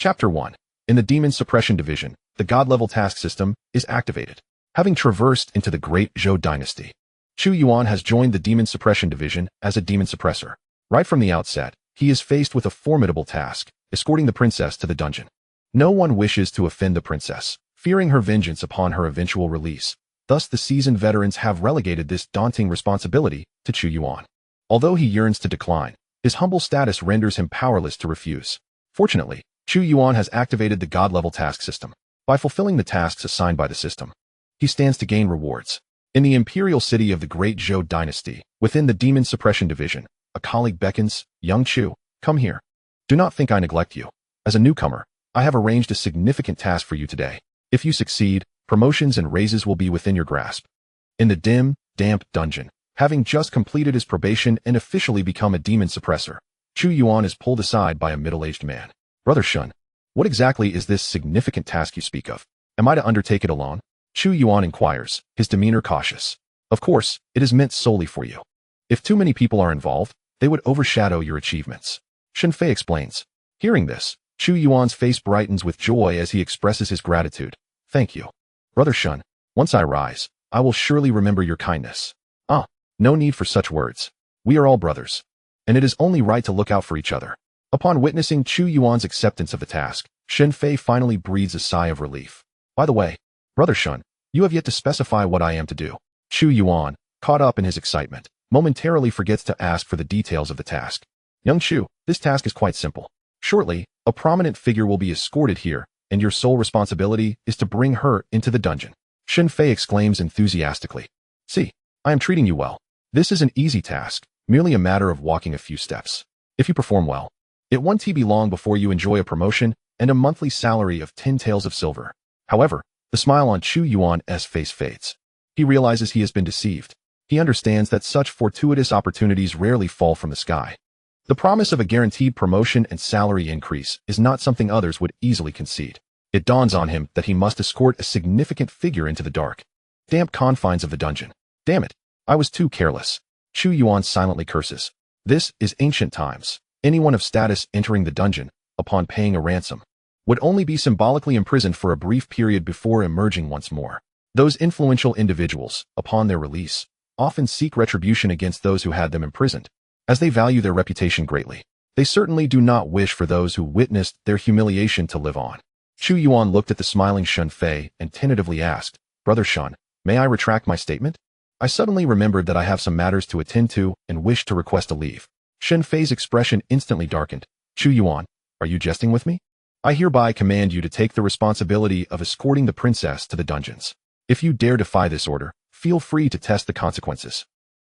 Chapter 1. In the Demon Suppression Division, the God-level task system is activated. Having traversed into the Great Zhou Dynasty, Chu Yuan has joined the Demon Suppression Division as a demon suppressor. Right from the outset, he is faced with a formidable task, escorting the princess to the dungeon. No one wishes to offend the princess, fearing her vengeance upon her eventual release. Thus, the seasoned veterans have relegated this daunting responsibility to Chu Yuan. Although he yearns to decline, his humble status renders him powerless to refuse. Fortunately, Chu Yuan has activated the God-level task system. By fulfilling the tasks assigned by the system, he stands to gain rewards. In the imperial city of the Great Zhou Dynasty, within the Demon Suppression Division, a colleague beckons, "Young Chu, come here. Do not think I neglect you. As a newcomer, I have arranged a significant task for you today. If you succeed, promotions and raises will be within your grasp." In the dim, damp dungeon, having just completed his probation and officially become a demon suppressor, Chu Yuan is pulled aside by a middle-aged man. "Brother Shun, what exactly is this significant task you speak of? Am I to undertake it alone?" Chu Yuan inquires, his demeanor cautious. "Of course, it is meant solely for you. If too many people are involved, they would overshadow your achievements," Shen Fei explains. Hearing this, Chu Yuan's face brightens with joy as he expresses his gratitude. "Thank you, Brother Shun. Once I rise, I will surely remember your kindness." "Ah, no need for such words. We are all brothers, and it is only right to look out for each other." Upon witnessing Chu Yuan's acceptance of the task, Shen Fei finally breathes a sigh of relief. "By the way, Brother Shun, you have yet to specify what I am to do." Chu Yuan, caught up in his excitement, momentarily forgets to ask for the details of the task. "Young Chu, this task is quite simple. Shortly, a prominent figure will be escorted here, and your sole responsibility is to bring her into the dungeon." Shen Fei exclaims enthusiastically. "See, I am treating you well. This is an easy task, merely a matter of walking a few steps. If you perform well, it won't be long before you enjoy a promotion and a monthly salary of 10 taels of silver." However, the smile on Chu Yuan's face fades. He realizes he has been deceived. He understands that such fortuitous opportunities rarely fall from the sky. The promise of a guaranteed promotion and salary increase is not something others would easily concede. It dawns on him that he must escort a significant figure into the dark, damp confines of the dungeon. "Damn it, I was too careless." Chu Yuan silently curses. This is ancient times. Anyone of status entering the dungeon, upon paying a ransom, would only be symbolically imprisoned for a brief period before emerging once more. Those influential individuals, upon their release, often seek retribution against those who had them imprisoned, as they value their reputation greatly. They certainly do not wish for those who witnessed their humiliation to live on. Chu Yuan looked at the smiling Shen Fei and tentatively asked, "Brother Shun, may I retract my statement? I suddenly remembered that I have some matters to attend to and wish to request a leave." Shen Fei's expression instantly darkened. "Chu Yuan, are you jesting with me? I hereby command you to take the responsibility of escorting the princess to the dungeons. If you dare defy this order, feel free to test the consequences."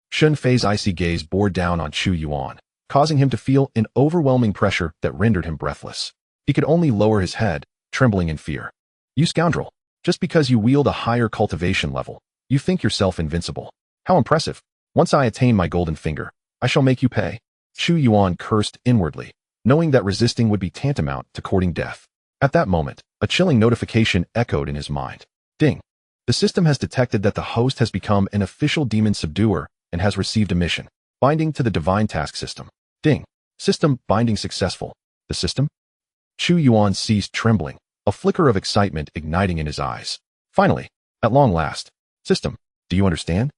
Shen Fei's icy gaze bore down on Chu Yuan, causing him to feel an overwhelming pressure that rendered him breathless. He could only lower his head, trembling in fear. "You scoundrel! Just because you wield a higher cultivation level, you think yourself invincible. How impressive! Once I attain my golden finger, I shall make you pay." Chu Yuan cursed inwardly, knowing that resisting would be tantamount to courting death. At that moment, a chilling notification echoed in his mind. Ding! The system has detected that the host has become an official demon subduer and has received a mission, binding to the divine task system. Ding! System binding successful. The system? Chu Yuan ceased trembling, a flicker of excitement igniting in his eyes. Finally, at long last. "System, do you understand?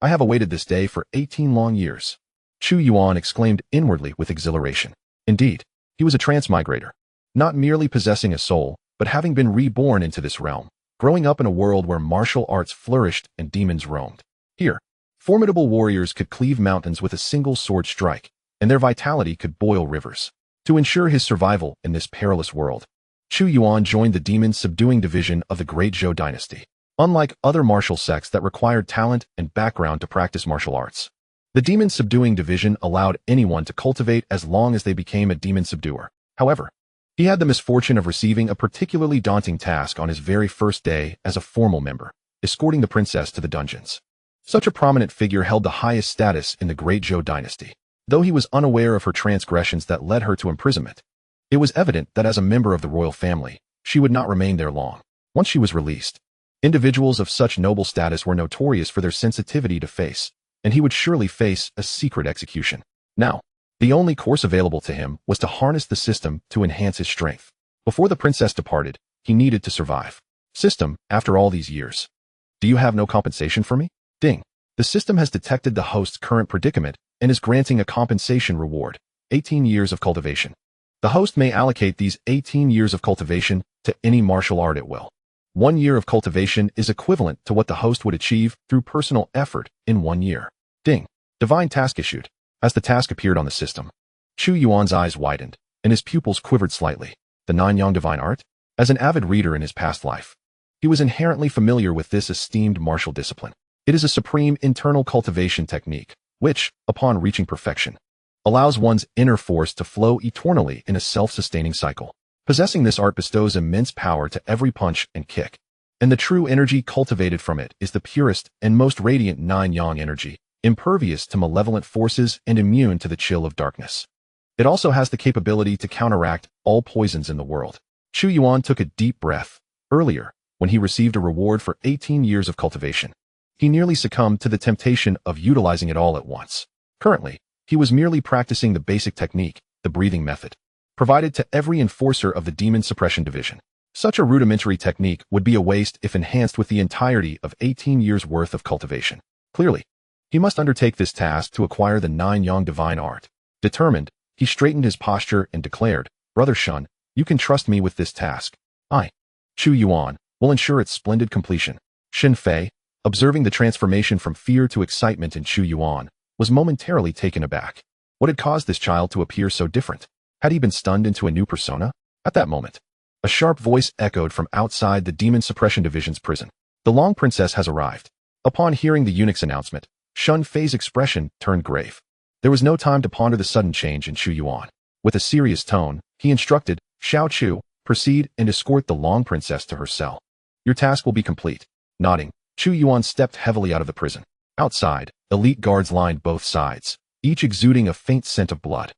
I have awaited this day for 18 long years." Chu Yuan exclaimed inwardly with exhilaration. Indeed, he was a transmigrator, not merely possessing a soul, but having been reborn into this realm, growing up in a world where martial arts flourished and demons roamed. Here, formidable warriors could cleave mountains with a single sword strike, and their vitality could boil rivers. To ensure his survival in this perilous world, Chu Yuan joined the Demon Subduing Division of the Great Zhou Dynasty. Unlike other martial sects that required talent and background to practice martial arts, the Demon Subduing Division allowed anyone to cultivate as long as they became a demon subduer. However, he had the misfortune of receiving a particularly daunting task on his very first day as a formal member, escorting the princess to the dungeons. Such a prominent figure held the highest status in the Great Zhou Dynasty. Though he was unaware of her transgressions that led her to imprisonment, it was evident that as a member of the royal family, she would not remain there long. Once she was released, individuals of such noble status were notorious for their sensitivity to face, and he would surely face a secret execution. Now, the only course available to him was to harness the system to enhance his strength. Before the princess departed, he needed to survive. System, after all these years. Do you have no compensation for me? Ding. The system has detected the host's current predicament and is granting a compensation reward, 18 years of cultivation. The host may allocate these 18 years of cultivation to any martial art at will. 1 year of cultivation is equivalent to what the host would achieve through personal effort in 1 year. Ding. Divine task issued. As the task appeared on the system, Chu Yuan's eyes widened, and his pupils quivered slightly. The Nanyang Divine Art? As an avid reader in his past life, he was inherently familiar with this esteemed martial discipline. It is a supreme internal cultivation technique, which, upon reaching perfection, allows one's inner force to flow eternally in a self-sustaining cycle. Possessing this art bestows immense power to every punch and kick, and the true energy cultivated from it is the purest and most radiant Nanyang energy, impervious to malevolent forces and immune to the chill of darkness. It also has the capability to counteract all poisons in the world. Chu Yuan took a deep breath. Earlier, when he received a reward for 18 years of cultivation, he nearly succumbed to the temptation of utilizing it all at once. Currently, he was merely practicing the basic technique, the breathing method, provided to every enforcer of the Demon Suppression Division. Such a rudimentary technique would be a waste if enhanced with the entirety of 18 years' worth of cultivation. Clearly, he must undertake this task to acquire the Nanyang Divine Art. Determined, he straightened his posture and declared, "Brother Shun, you can trust me with this task. I, Chu Yuan, will ensure its splendid completion." Xin Fei, observing the transformation from fear to excitement in Chu Yuan, was momentarily taken aback. What had caused this child to appear so different? Had he been stunned into a new persona? At that moment, a sharp voice echoed from outside the Demon Suppression Division's prison. "The Long Princess has arrived." Upon hearing the eunuch's announcement, Shun Fei's expression turned grave. There was no time to ponder the sudden change in Chu Yuan. With a serious tone, he instructed, "Xiao Chu, proceed and escort the Long Princess to her cell. Your task will be complete." Nodding, Chu Yuan stepped heavily out of the prison. Outside, elite guards lined both sides, each exuding a faint scent of blood.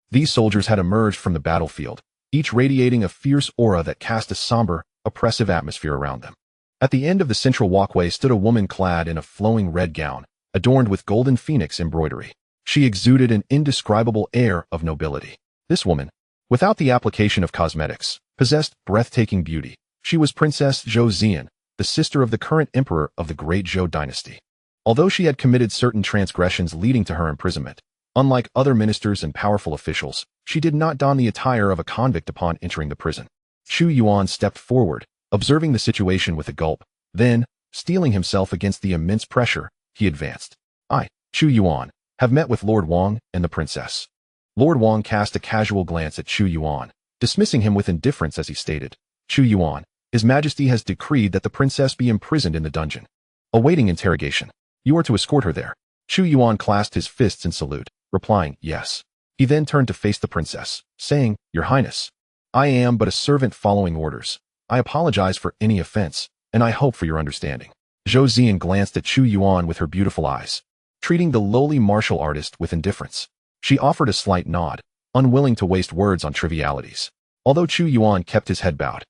These soldiers had emerged from the battlefield, each radiating a fierce aura that cast a somber, oppressive atmosphere around them. At the end of the central walkway stood a woman clad in a flowing red gown, adorned with golden phoenix embroidery. She exuded an indescribable air of nobility. This woman, without the application of cosmetics, possessed breathtaking beauty. She was Princess Zhou Zian, the sister of the current emperor of the Great Zhou Dynasty. Although she had committed certain transgressions leading to her imprisonment, unlike other ministers and powerful officials, she did not don the attire of a convict upon entering the prison. Chu Yuan stepped forward, observing the situation with a gulp. Then, steeling himself against the immense pressure, he advanced. "I, Chu Yuan, have met with Lord Wang and the princess." Lord Wang cast a casual glance at Chu Yuan, dismissing him with indifference as he stated, "Chu Yuan, His Majesty has decreed that the princess be imprisoned in the dungeon, awaiting interrogation. You are to escort her there." Chu Yuan clasped his fists in salute, replying, "Yes." He then turned to face the princess, saying, "Your Highness, I am but a servant following orders. I apologize for any offense, and I hope for your understanding." Zhou Zian glanced at Chu Yuan with her beautiful eyes, treating the lowly martial artist with indifference. She offered a slight nod, unwilling to waste words on trivialities. Although Chu Yuan kept his head bowed,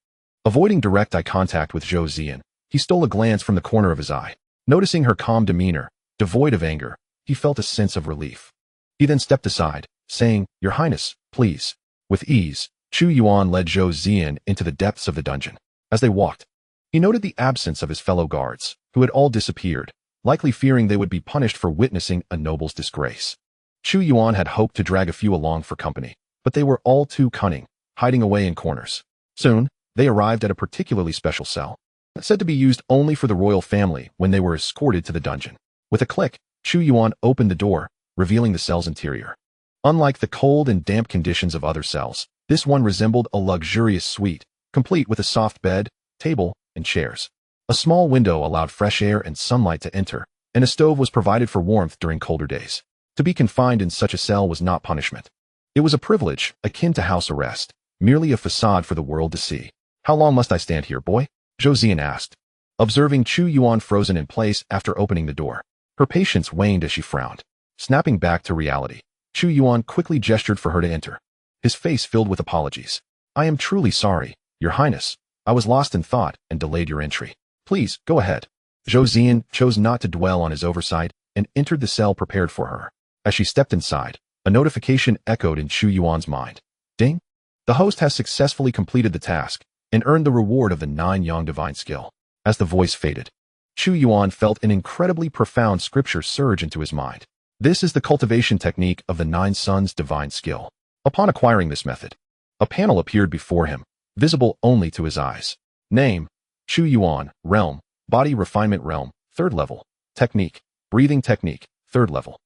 avoiding direct eye contact with Zhou Zian, he stole a glance from the corner of his eye. Noticing her calm demeanor, devoid of anger, he felt a sense of relief. He then stepped aside, saying, "Your Highness, please." With ease, Chu Yuan led Zhou Zian into the depths of the dungeon. As they walked, he noted the absence of his fellow guards, who had all disappeared, likely fearing they would be punished for witnessing a noble's disgrace. Chu Yuan had hoped to drag a few along for company, but they were all too cunning, hiding away in corners. Soon, they arrived at a particularly special cell, said to be used only for the royal family when they were escorted to the dungeon. With a click, Chu Yuan opened the door, revealing the cell's interior. Unlike the cold and damp conditions of other cells, this one resembled a luxurious suite, complete with a soft bed, table, and chairs. A small window allowed fresh air and sunlight to enter, and a stove was provided for warmth during colder days. To be confined in such a cell was not punishment. It was a privilege, akin to house arrest, merely a facade for the world to see. "How long must I stand here, boy?" Zhou Zian asked, observing Chu Yuan frozen in place after opening the door. Her patience waned as she frowned. Snapping back to reality, Chu Yuan quickly gestured for her to enter, his face filled with apologies. "I am truly sorry, Your Highness. I was lost in thought and delayed your entry. Please, go ahead." Zhou Zian chose not to dwell on his oversight and entered the cell prepared for her. As she stepped inside, a notification echoed in Chu Yuan's mind. Ding! The host has successfully completed the task and earned the reward of the 9 Yang divine skill. As the voice faded, Chu Yuan felt an incredibly profound scripture surge into his mind. This is the cultivation technique of the 9 Suns divine skill. Upon acquiring this method, a panel appeared before him, visible only to his eyes. Name: Chu Yuan. Realm: Body Refinement Realm, 3rd level. Technique: Breathing Technique, 3rd level.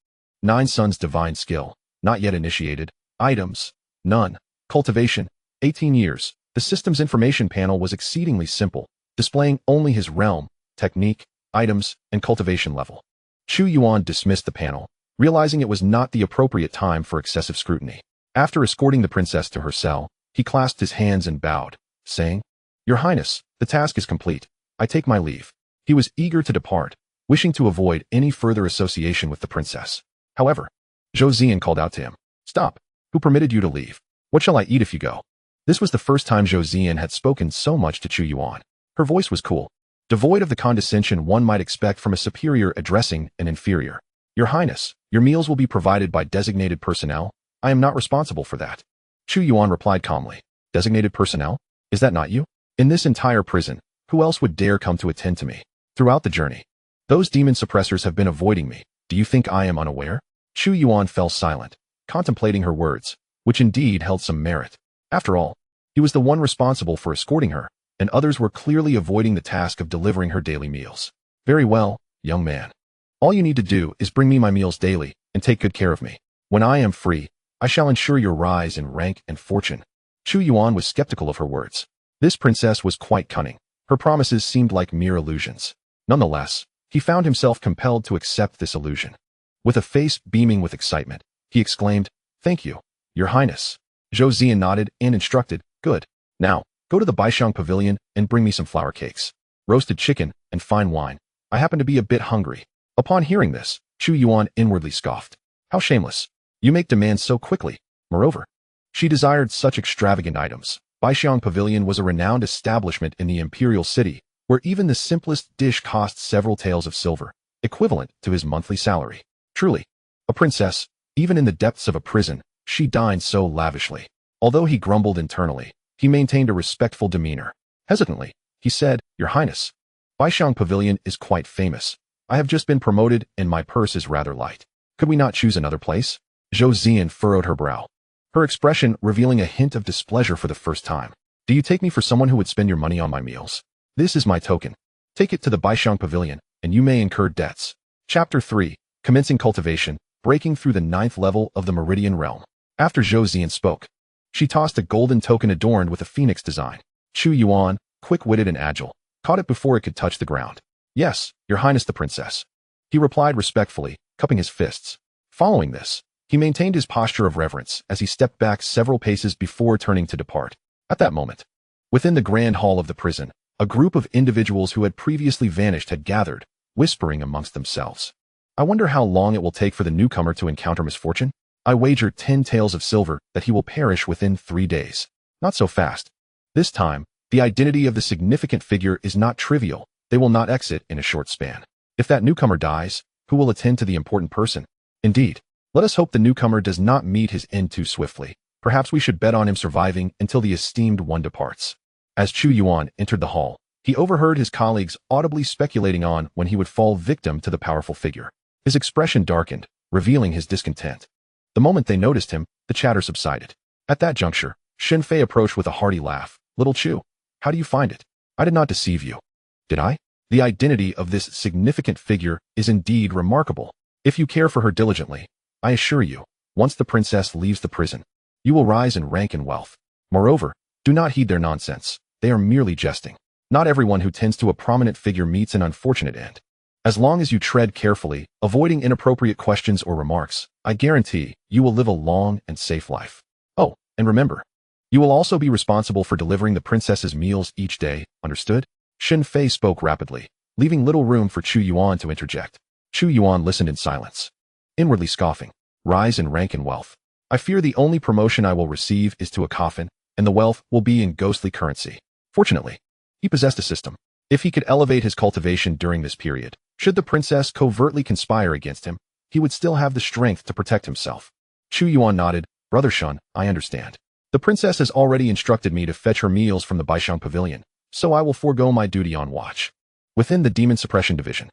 9 Suns divine skill, not yet initiated. Items: none. Cultivation: 18 years. The system's information panel was exceedingly simple, displaying only his realm, technique, items, and cultivation level. Chu Yuan dismissed the panel, realizing it was not the appropriate time for excessive scrutiny. After escorting the princess to her cell, he clasped his hands and bowed, saying, "Your Highness, the task is complete. I take my leave." He was eager to depart, wishing to avoid any further association with the princess. However, Zhou Zian called out to him, "Stop! Who permitted you to leave? What shall I eat if you go?" This was the first time Zhou Zian had spoken so much to Chu Yuan. Her voice was cool, devoid of the condescension one might expect from a superior addressing an inferior. "Your Highness, your meals will be provided by designated personnel. I am not responsible for that." Chu Yuan replied calmly, "Designated personnel? Is that not you? In this entire prison, who else would dare come to attend to me? Throughout the journey, those demon suppressors have been avoiding me. Do you think I am unaware?" Chu Yuan fell silent, contemplating her words, which indeed held some merit. After all, he was the one responsible for escorting her, and others were clearly avoiding the task of delivering her daily meals. "Very well, young man. All you need to do is bring me my meals daily and take good care of me. When I am free, I shall ensure your rise in rank and fortune." Chu Yuan was skeptical of her words. This princess was quite cunning. Her promises seemed like mere illusions. Nonetheless, he found himself compelled to accept this illusion. With a face beaming with excitement, he exclaimed, "Thank you, Your Highness." Zhou Zian nodded and instructed, "Good. Now, go to the Baixiang Pavilion and bring me some flour cakes, roasted chicken, and fine wine. I happen to be a bit hungry." Upon hearing this, Chu Yuan inwardly scoffed. How shameless. You make demands so quickly. Moreover, she desired such extravagant items. Baixiang Pavilion was a renowned establishment in the imperial city, where even the simplest dish cost several taels of silver, equivalent to his monthly salary. Truly, a princess, even in the depths of a prison, she dined so lavishly. Although he grumbled internally, he maintained a respectful demeanor. Hesitantly, he said, "Your Highness, Baixiang Pavilion is quite famous. I have just been promoted and my purse is rather light. Could we not choose another place?" Zhou Zian furrowed her brow, her expression revealing a hint of displeasure for the first time. "Do you take me for someone who would spend your money on my meals? This is my token. Take it to the Baixiang Pavilion, and you may incur debts." Chapter 3. Commencing Cultivation, breaking through the 9th level of the Meridian Realm. After Zhou Zian spoke, she tossed a golden token adorned with a phoenix design. Chu Yuan, quick-witted and agile, caught it before it could touch the ground. "Yes, Your Highness the Princess," he replied respectfully, cupping his fists. Following this, he maintained his posture of reverence as he stepped back several paces before turning to depart. At that moment, within the grand hall of the prison, a group of individuals who had previously vanished had gathered, whispering amongst themselves. "I wonder how long it will take for the newcomer to encounter misfortune? I wager 10 taels of silver that he will perish within 3 days. Not so fast. This time, the identity of the significant figure is not trivial. They will not exit in a short span. If that newcomer dies, who will attend to the important person? Indeed, let us hope the newcomer does not meet his end too swiftly. Perhaps we should bet on him surviving until the esteemed one departs." As Chu Yuan entered the hall, he overheard his colleagues audibly speculating on when he would fall victim to the powerful figure. His expression darkened, revealing his discontent. The moment they noticed him, the chatter subsided. At that juncture, Shen Fei approached with a hearty laugh. "Little Chu, how do you find it? I did not deceive you, did I? The identity of this significant figure is indeed remarkable. If you care for her diligently, I assure you, once the princess leaves the prison, you will rise in rank and wealth. Moreover, do not heed their nonsense. They are merely jesting. Not everyone who tends to a prominent figure meets an unfortunate end. As long as you tread carefully, avoiding inappropriate questions or remarks, I guarantee you will live a long and safe life. Oh, and remember, you will also be responsible for delivering the princess's meals each day, understood?" Shen Fei spoke rapidly, leaving little room for Chu Yuan to interject. Chu Yuan listened in silence, inwardly scoffing. "Rise in rank and wealth. I fear the only promotion I will receive is to a coffin, and the wealth will be in ghostly currency." Fortunately, he possessed a system. If he could elevate his cultivation during this period, should the princess covertly conspire against him, he would still have the strength to protect himself. Chu Yuan nodded. "Brother Shun, I understand. The princess has already instructed me to fetch her meals from the Baishang Pavilion, so I will forego my duty on watch. Within the Demon Suppression Division,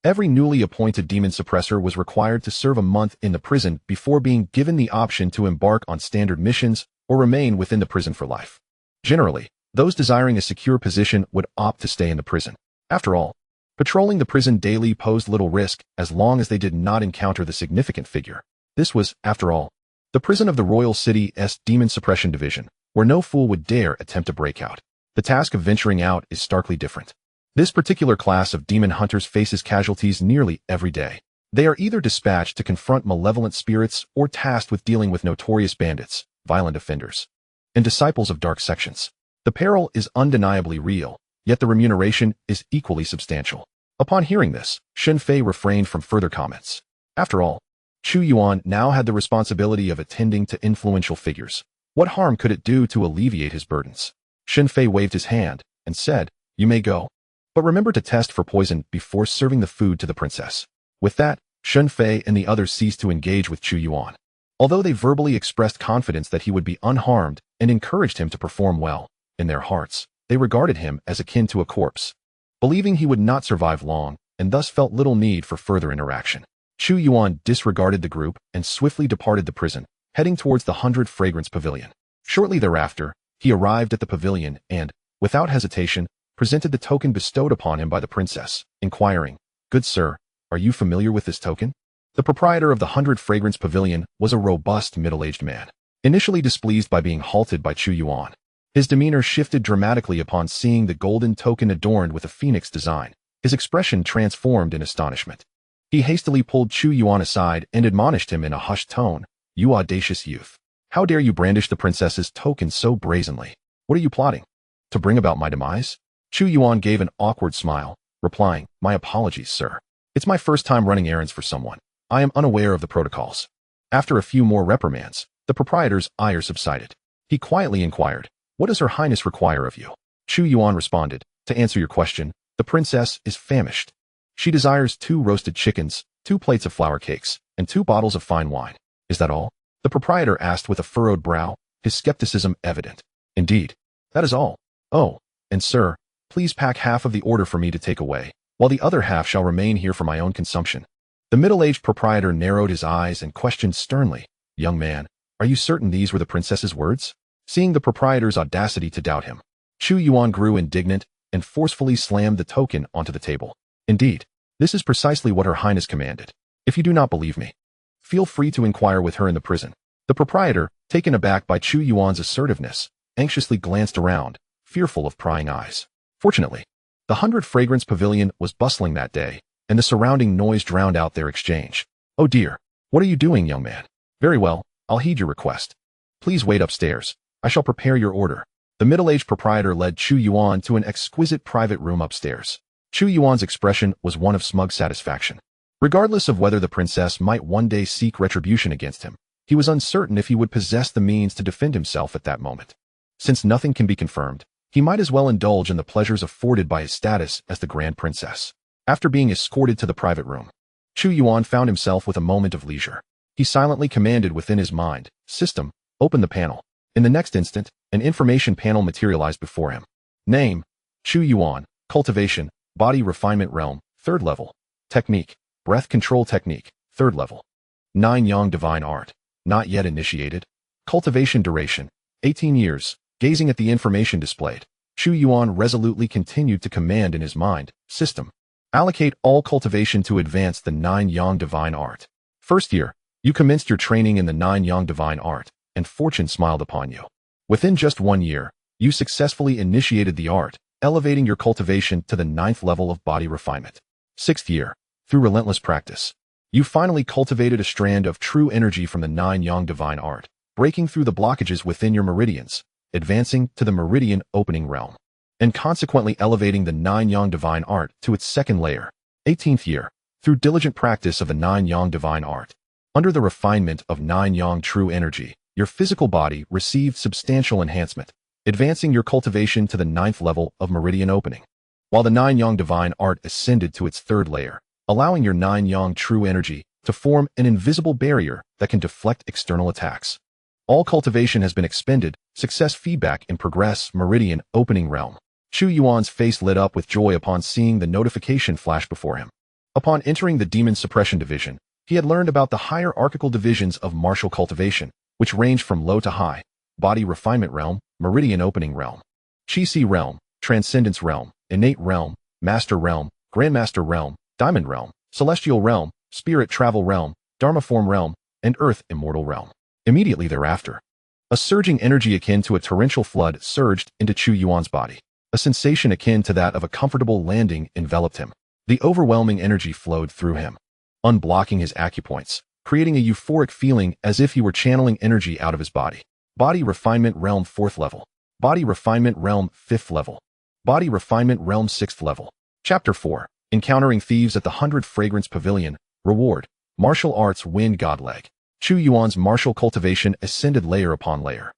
every newly appointed demon suppressor was required to serve a month in the prison before being given the option to embark on standard missions or remain within the prison for life. Generally, those desiring a secure position would opt to stay in the prison. After all, patrolling the prison daily posed little risk as long as they did not encounter the significant figure. This was, after all, the prison of the Royal City's Demon Suppression Division, where no fool would dare attempt to break out. The task of venturing out is starkly different. This particular class of demon hunters faces casualties nearly every day. They are either dispatched to confront malevolent spirits or tasked with dealing with notorious bandits, violent offenders, and disciples of dark sections. The peril is undeniably real, yet the remuneration is equally substantial. Upon hearing this, Shen Fei refrained from further comments. After all, Chu Yuan now had the responsibility of attending to influential figures. What harm could it do to alleviate his burdens? Shen Fei waved his hand and said, "You may go. But remember to test for poison before serving the food to the princess." With that, Shen Fei and the others ceased to engage with Chu Yuan. Although they verbally expressed confidence that he would be unharmed and encouraged him to perform well, in their hearts, they regarded him as akin to a corpse, believing he would not survive long and thus felt little need for further interaction. Chu Yuan disregarded the group and swiftly departed the prison, heading towards the 100 Fragrance Pavilion. Shortly thereafter, he arrived at the pavilion and, without hesitation, presented the token bestowed upon him by the princess, inquiring, "Good sir, are you familiar with this token?" The proprietor of the 100 Fragrance Pavilion was a robust middle-aged man. Initially displeased by being halted by Chu Yuan, his demeanor shifted dramatically upon seeing the golden token adorned with a phoenix design. His expression transformed in astonishment. He hastily pulled Chu Yuan aside and admonished him in a hushed tone, "You audacious youth. How dare you brandish the princess's token so brazenly? What are you plotting? To bring about my demise?" Chu Yuan gave an awkward smile, replying, "My apologies, sir. It's my first time running errands for someone. I am unaware of the protocols." After a few more reprimands, the proprietor's ire subsided. He quietly inquired, "What does Her Highness require of you?" Chu Yuan responded, "To answer your question, the princess is famished. She desires 2 roasted chickens, 2 plates of flour cakes, and 2 bottles of fine wine." "Is that all?" the proprietor asked with a furrowed brow, his skepticism evident. "Indeed, that is all. Oh, and sir, please pack half of the order for me to take away, while the other half shall remain here for my own consumption." The middle-aged proprietor narrowed his eyes and questioned sternly, "Young man, are you certain these were the princess's words?" Seeing the proprietor's audacity to doubt him, Chu Yuan grew indignant and forcefully slammed the token onto the table. "Indeed, this is precisely what Her Highness commanded. If you do not believe me, feel free to inquire with her in the prison." The proprietor, taken aback by Chu Yuan's assertiveness, anxiously glanced around, fearful of prying eyes. Fortunately, the 100 Fragrance Pavilion was bustling that day, and the surrounding noise drowned out their exchange. "Oh dear, what are you doing, young man?" "Very well, I'll heed your request. Please wait upstairs. I shall prepare your order." The middle-aged proprietor led Chu Yuan to an exquisite private room upstairs. Chu Yuan's expression was one of smug satisfaction. Regardless of whether the princess might one day seek retribution against him, he was uncertain if he would possess the means to defend himself at that moment. Since nothing can be confirmed, he might as well indulge in the pleasures afforded by his status as the Grand Princess. After being escorted to the private room, Chu Yuan found himself with a moment of leisure. He silently commanded within his mind, "System, open the panel." In the next instant, an information panel materialized before him. Name, Chu Yuan. Cultivation, Body Refinement Realm, 3rd level. Technique, Breath Control Technique, 3rd level. 9 Yang Divine Art, not yet initiated. Cultivation duration, 18 years. Gazing at the information displayed, Chu Yuan resolutely continued to command in his mind, "System, allocate all cultivation to advance the 9 Yang Divine Art." First year, you commenced your training in the 9 Yang Divine Art, and fortune smiled upon you. Within just 1 year, you successfully initiated the art, elevating your cultivation to the 9th level of body refinement. 6th year, through relentless practice, you finally cultivated a strand of true energy from the 9 Yang Divine Art, breaking through the blockages within your meridians, advancing to the meridian opening realm, and consequently elevating the 9 Yang Divine Art to its 2nd layer. 18th year, through diligent practice of the 9 Yang Divine Art, under the refinement of 9 Yang True Energy, your physical body received substantial enhancement, advancing your cultivation to the 9th level of meridian opening, while the 9 Yang Divine Art ascended to its 3rd layer, allowing your 9 Yang True Energy to form an invisible barrier that can deflect external attacks. All cultivation has been expended. Success feedback in progress. Meridian opening realm. Chu Yuan's face lit up with joy upon seeing the notification flash before him. Upon entering the Demon Suppression Division, he had learned about the hierarchical divisions of martial cultivation, which ranged from low to high: body refinement realm, meridian opening realm, Qi realm, transcendence realm, innate realm, master realm, grandmaster realm, diamond realm, celestial realm, spirit travel realm, dharma form realm, and earth immortal realm. Immediately thereafter, a surging energy akin to a torrential flood surged into Chu Yuan's body. A sensation akin to that of a comfortable landing enveloped him. The overwhelming energy flowed through him, unblocking his acupoints, creating a euphoric feeling as if he were channeling energy out of his body. Body refinement realm 4th level. Body refinement realm 5th level. Body refinement realm 6th level. Chapter 4. Encountering thieves at the 100 Fragrance Pavilion. Reward: martial arts wind god leg. Chu Yuan's martial cultivation ascended layer upon layer.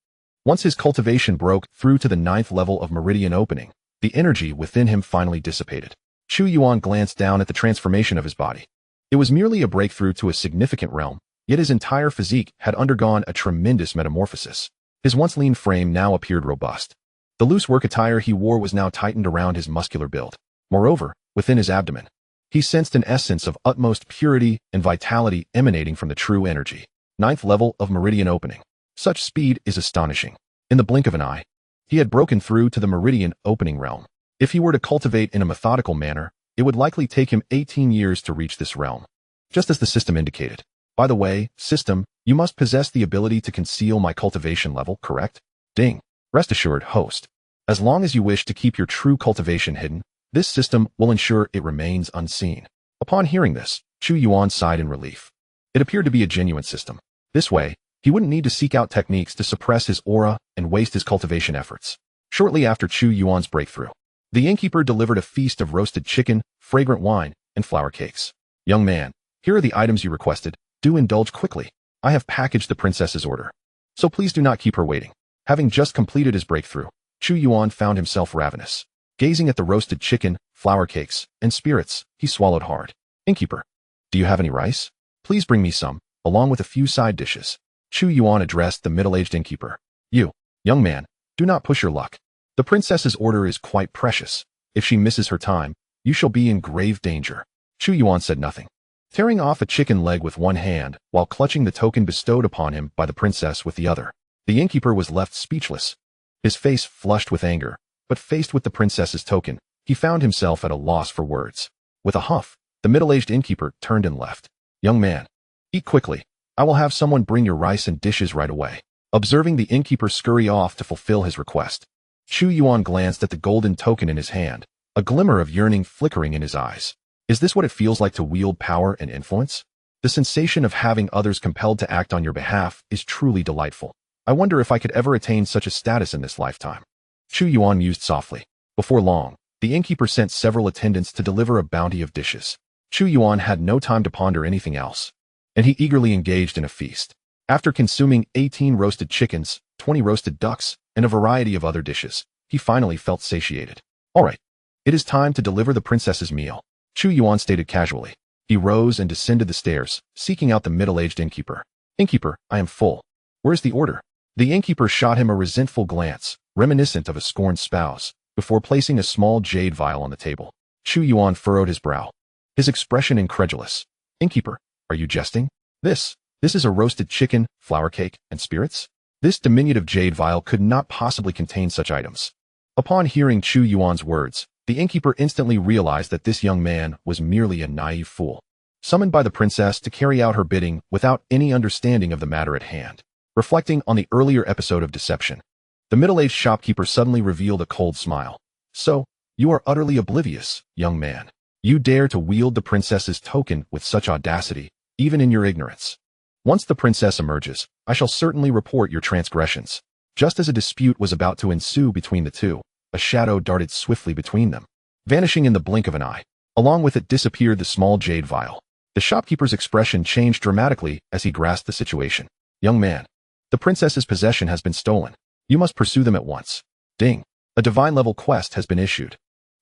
Once his cultivation broke through to the 9th level of meridian opening, the energy within him finally dissipated. Chu Yuan glanced down at the transformation of his body. It was merely a breakthrough to a significant realm, yet his entire physique had undergone a tremendous metamorphosis. His once lean frame now appeared robust. The loose work attire he wore was now tightened around his muscular build. Moreover, within his abdomen, he sensed an essence of utmost purity and vitality emanating from the true energy. 9th level of meridian opening. Such speed is astonishing. In the blink of an eye, he had broken through to the meridian opening realm. If he were to cultivate in a methodical manner, it would likely take him 18 years to reach this realm. Just as the system indicated. By the way, system, you must possess the ability to conceal my cultivation level, correct? Ding. Rest assured, host. As long as you wish to keep your true cultivation hidden, this system will ensure it remains unseen. Upon hearing this, Chu Yuan sighed in relief. It appeared to be a genuine system. This way, he wouldn't need to seek out techniques to suppress his aura and waste his cultivation efforts. Shortly after Chu Yuan's breakthrough, the innkeeper delivered a feast of roasted chicken, fragrant wine, and flour cakes. Young man, here are the items you requested. Do indulge quickly. I have packaged the princess's order, so please do not keep her waiting. Having just completed his breakthrough, Chu Yuan found himself ravenous. Gazing at the roasted chicken, flour cakes, and spirits, he swallowed hard. Innkeeper, do you have any rice? Please bring me some, along with a few side dishes. Chu Yuan addressed the middle-aged innkeeper. You, young man, do not push your luck. The princess's order is quite precious. If she misses her time, you shall be in grave danger. Chu Yuan said nothing, tearing off a chicken leg with one hand while clutching the token bestowed upon him by the princess with the other. The innkeeper was left speechless, his face flushed with anger, but faced with the princess's token, he found himself at a loss for words. With a huff, the middle-aged innkeeper turned and left. Young man, eat quickly. I will have someone bring your rice and dishes right away. Observing the innkeeper scurry off to fulfill his request, Chu Yuan glanced at the golden token in his hand, a glimmer of yearning flickering in his eyes. Is this what it feels like to wield power and influence? The sensation of having others compelled to act on your behalf is truly delightful. I wonder if I could ever attain such a status in this lifetime. Chu Yuan mused softly. Before long, the innkeeper sent several attendants to deliver a bounty of dishes. Chu Yuan had no time to ponder anything else, and he eagerly engaged in a feast. After consuming 18 roasted chickens, 20 roasted ducks, and a variety of other dishes, he finally felt satiated. All right, it is time to deliver the princess's meal, Chu Yuan stated casually. He rose and descended the stairs, seeking out the middle-aged innkeeper. Innkeeper, I am full. Where's the order? The innkeeper shot him a resentful glance, reminiscent of a scorned spouse, before placing a small jade vial on the table. Chu Yuan furrowed his brow, his expression incredulous. Innkeeper, are you jesting? This is a roasted chicken, flour cake, and spirits? This diminutive jade vial could not possibly contain such items. Upon hearing Chu Yuan's words, the innkeeper instantly realized that this young man was merely a naive fool, summoned by the princess to carry out her bidding without any understanding of the matter at hand. Reflecting on the earlier episode of deception, the middle-aged shopkeeper suddenly revealed a cold smile. So, you are utterly oblivious, young man. You dare to wield the princess's token with such audacity, even in your ignorance. Once the princess emerges, I shall certainly report your transgressions. Just as a dispute was about to ensue between the two, a shadow darted swiftly between them, vanishing in the blink of an eye. Along with it disappeared the small jade vial. The shopkeeper's expression changed dramatically as he grasped the situation. Young man, the princess's possession has been stolen. You must pursue them at once. Ding. A divine-level quest has been issued.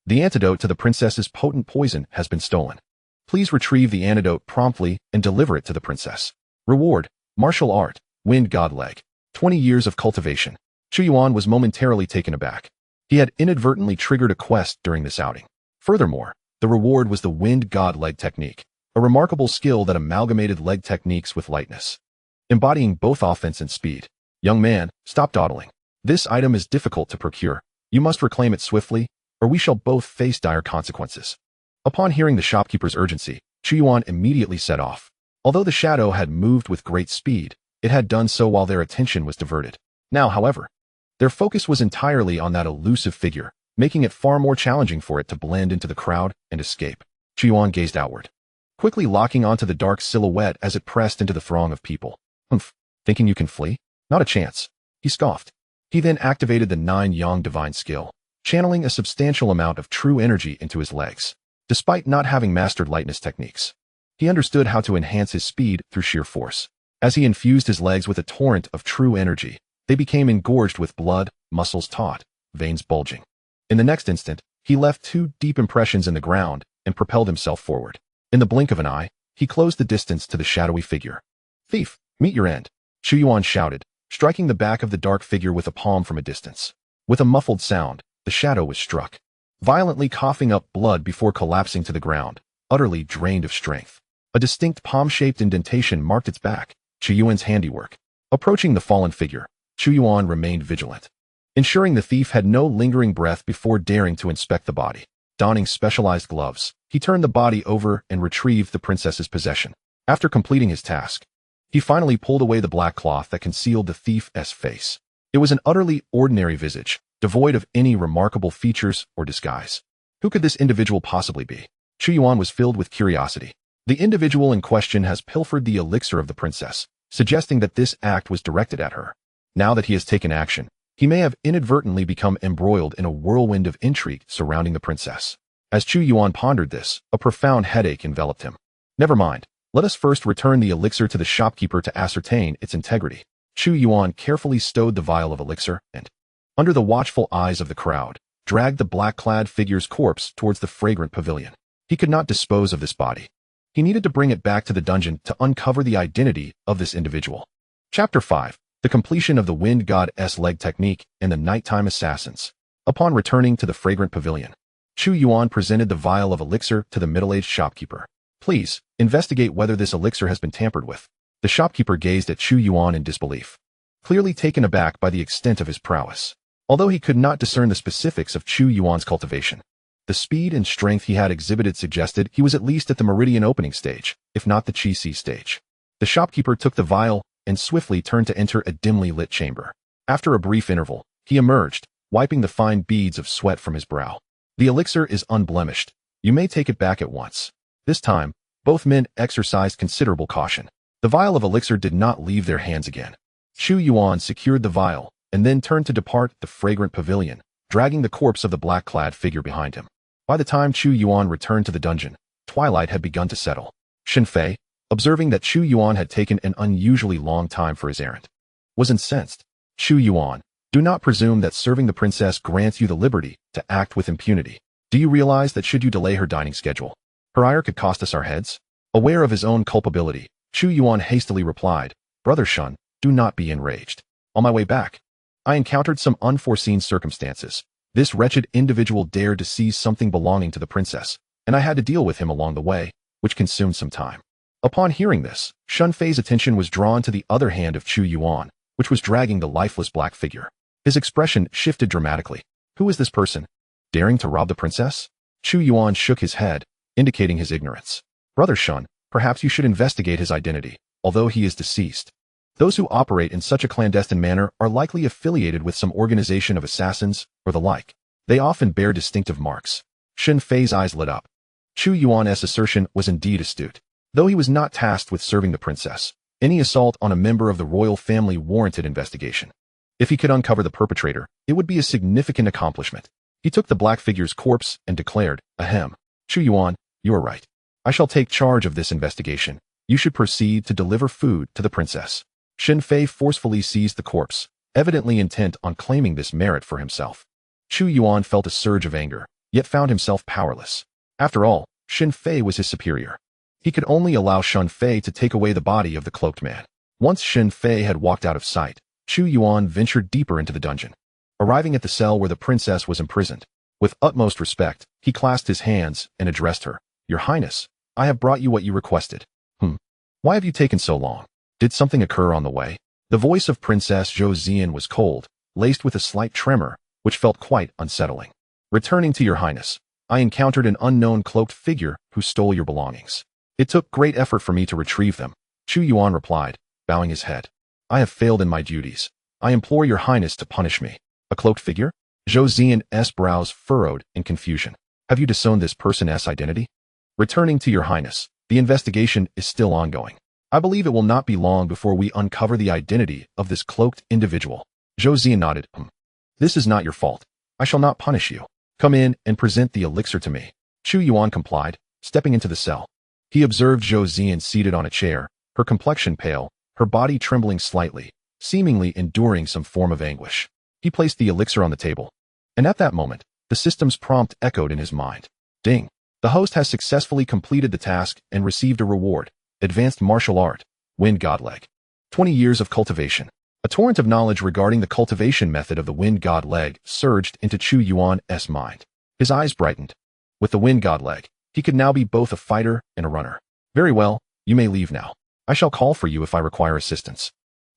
The antidote to the princess's potent poison has been stolen. Please retrieve the antidote promptly and deliver it to the princess. Reward: martial art, wind god leg. 20 years of cultivation. Chu Yuan was momentarily taken aback. He had inadvertently triggered a quest during this outing. Furthermore, the reward was the Wind God leg technique, a remarkable skill that amalgamated leg techniques with lightness, embodying both offense and speed. Young man, stop dawdling. This item is difficult to procure. You must reclaim it swiftly, or we shall both face dire consequences. Upon hearing the shopkeeper's urgency, Chu Yuan immediately set off. Although the shadow had moved with great speed, it had done so while their attention was diverted. Now, however, their focus was entirely on that elusive figure, making it far more challenging for it to blend into the crowd and escape. Chu Yuan gazed outward, quickly locking onto the dark silhouette as it pressed into the throng of people. Humph, thinking you can flee? Not a chance, he scoffed. He then activated the 9-yang divine skill, channeling a substantial amount of true energy into his legs. Despite not having mastered lightness techniques, he understood how to enhance his speed through sheer force. As he infused his legs with a torrent of true energy, they became engorged with blood, muscles taut, veins bulging. In the next instant, he left 2 deep impressions in the ground and propelled himself forward. In the blink of an eye, he closed the distance to the shadowy figure. Thief, meet your end, Chu Yuan shouted, striking the back of the dark figure with a palm from a distance. With a muffled sound, the shadow was struck, violently coughing up blood before collapsing to the ground, utterly drained of strength. A distinct palm-shaped indentation marked its back, Chu Yuan's handiwork. Approaching the fallen figure, Chu Yuan remained vigilant, ensuring the thief had no lingering breath before daring to inspect the body. Donning specialized gloves, he turned the body over and retrieved the princess's possession. After completing his task, he finally pulled away the black cloth that concealed the thief's face. It was an utterly ordinary visage, devoid of any remarkable features or disguise. Who could this individual possibly be? Chu Yuan was filled with curiosity. The individual in question has pilfered the elixir of the princess, suggesting that this act was directed at her. Now that he has taken action, he may have inadvertently become embroiled in a whirlwind of intrigue surrounding the princess. As Chu Yuan pondered this, a profound headache enveloped him. Never mind, let us first return the elixir to the shopkeeper to ascertain its integrity. Chu Yuan carefully stowed the vial of elixir and, under the watchful eyes of the crowd, dragged the black-clad figure's corpse towards the fragrant pavilion. He could not dispose of this body. He needed to bring it back to the dungeon to uncover the identity of this individual. Chapter 5. The completion of the Wind God's leg technique and the nighttime assassins. Upon returning to the fragrant pavilion, Chu Yuan presented the vial of elixir to the middle-aged shopkeeper. Please, investigate whether this elixir has been tampered with. The shopkeeper gazed at Chu Yuan in disbelief, clearly taken aback by the extent of his prowess. Although he could not discern the specifics of Chu Yuan's cultivation, the speed and strength he had exhibited suggested he was at least at the meridian opening stage, if not the Qi stage. The shopkeeper took the vial and swiftly turned to enter a dimly lit chamber. After a brief interval, he emerged, wiping the fine beads of sweat from his brow. The elixir is unblemished. You may take it back at once. This time, both men exercised considerable caution. The vial of elixir did not leave their hands again. Chu Yuan secured the vial and then turned to depart the fragrant pavilion, dragging the corpse of the black-clad figure behind him. By the time Chu Yuan returned to the dungeon, twilight had begun to settle. Shen Fei, observing that Chu Yuan had taken an unusually long time for his errand, was incensed. Chu Yuan, do not presume that serving the princess grants you the liberty to act with impunity. Do you realize that should you delay her dining schedule, her ire could cost us our heads? Aware of his own culpability, Chu Yuan hastily replied, Brother Shun, do not be enraged. On my way back, I encountered some unforeseen circumstances. This wretched individual dared to seize something belonging to the princess, and I had to deal with him along the way, which consumed some time. Upon hearing this, Shun Fei's attention was drawn to the other hand of Chu Yuan, which was dragging the lifeless black figure. His expression shifted dramatically. Who is this person? Daring to rob the princess? Chu Yuan shook his head, indicating his ignorance. Brother Shun, perhaps you should investigate his identity, although he is deceased. Those who operate in such a clandestine manner are likely affiliated with some organization of assassins or the like. They often bear distinctive marks. Shen Fei's eyes lit up. Chu Yuan's assertion was indeed astute. Though he was not tasked with serving the princess, any assault on a member of the royal family warranted investigation. If he could uncover the perpetrator, it would be a significant accomplishment. He took the black figure's corpse and declared, Ahem. Chu Yuan, you are right. I shall take charge of this investigation. You should proceed to deliver food to the princess. Shen Fei forcefully seized the corpse, evidently intent on claiming this merit for himself. Chu Yuan felt a surge of anger, yet found himself powerless. After all, Shen Fei was his superior. He could only allow Shen Fei to take away the body of the cloaked man. Once Shen Fei had walked out of sight, Chu Yuan ventured deeper into the dungeon. Arriving at the cell where the princess was imprisoned, with utmost respect, he clasped his hands and addressed her. Your Highness, I have brought you what you requested. Why have you taken so long? Did something occur on the way? The voice of Princess Zhou Zian was cold, laced with a slight tremor, which felt quite unsettling. Returning to your Highness, I encountered an unknown cloaked figure who stole your belongings. It took great effort for me to retrieve them, Chu Yuan replied, bowing his head. I have failed in my duties. I implore your Highness to punish me. A cloaked figure? Zhou Zian's brows furrowed in confusion. Have you disowned this person's identity? Returning to your Highness, the investigation is still ongoing. I believe it will not be long before we uncover the identity of this cloaked individual. Zhou Zian nodded. This is not your fault. I shall not punish you. Come in and present the elixir to me. Chu Yuan complied, stepping into the cell. He observed Zhou Zian seated on a chair, her complexion pale, her body trembling slightly, seemingly enduring some form of anguish. He placed the elixir on the table. And at that moment, the system's prompt echoed in his mind. Ding! The host has successfully completed the task and received a reward. Advanced Martial Art, Wind God Leg. 20 years of cultivation. A torrent of knowledge regarding the cultivation method of the Wind God Leg surged into Chu Yuan's mind. His eyes brightened. With the Wind God Leg, he could now be both a fighter and a runner. Very well, you may leave now. I shall call for you if I require assistance.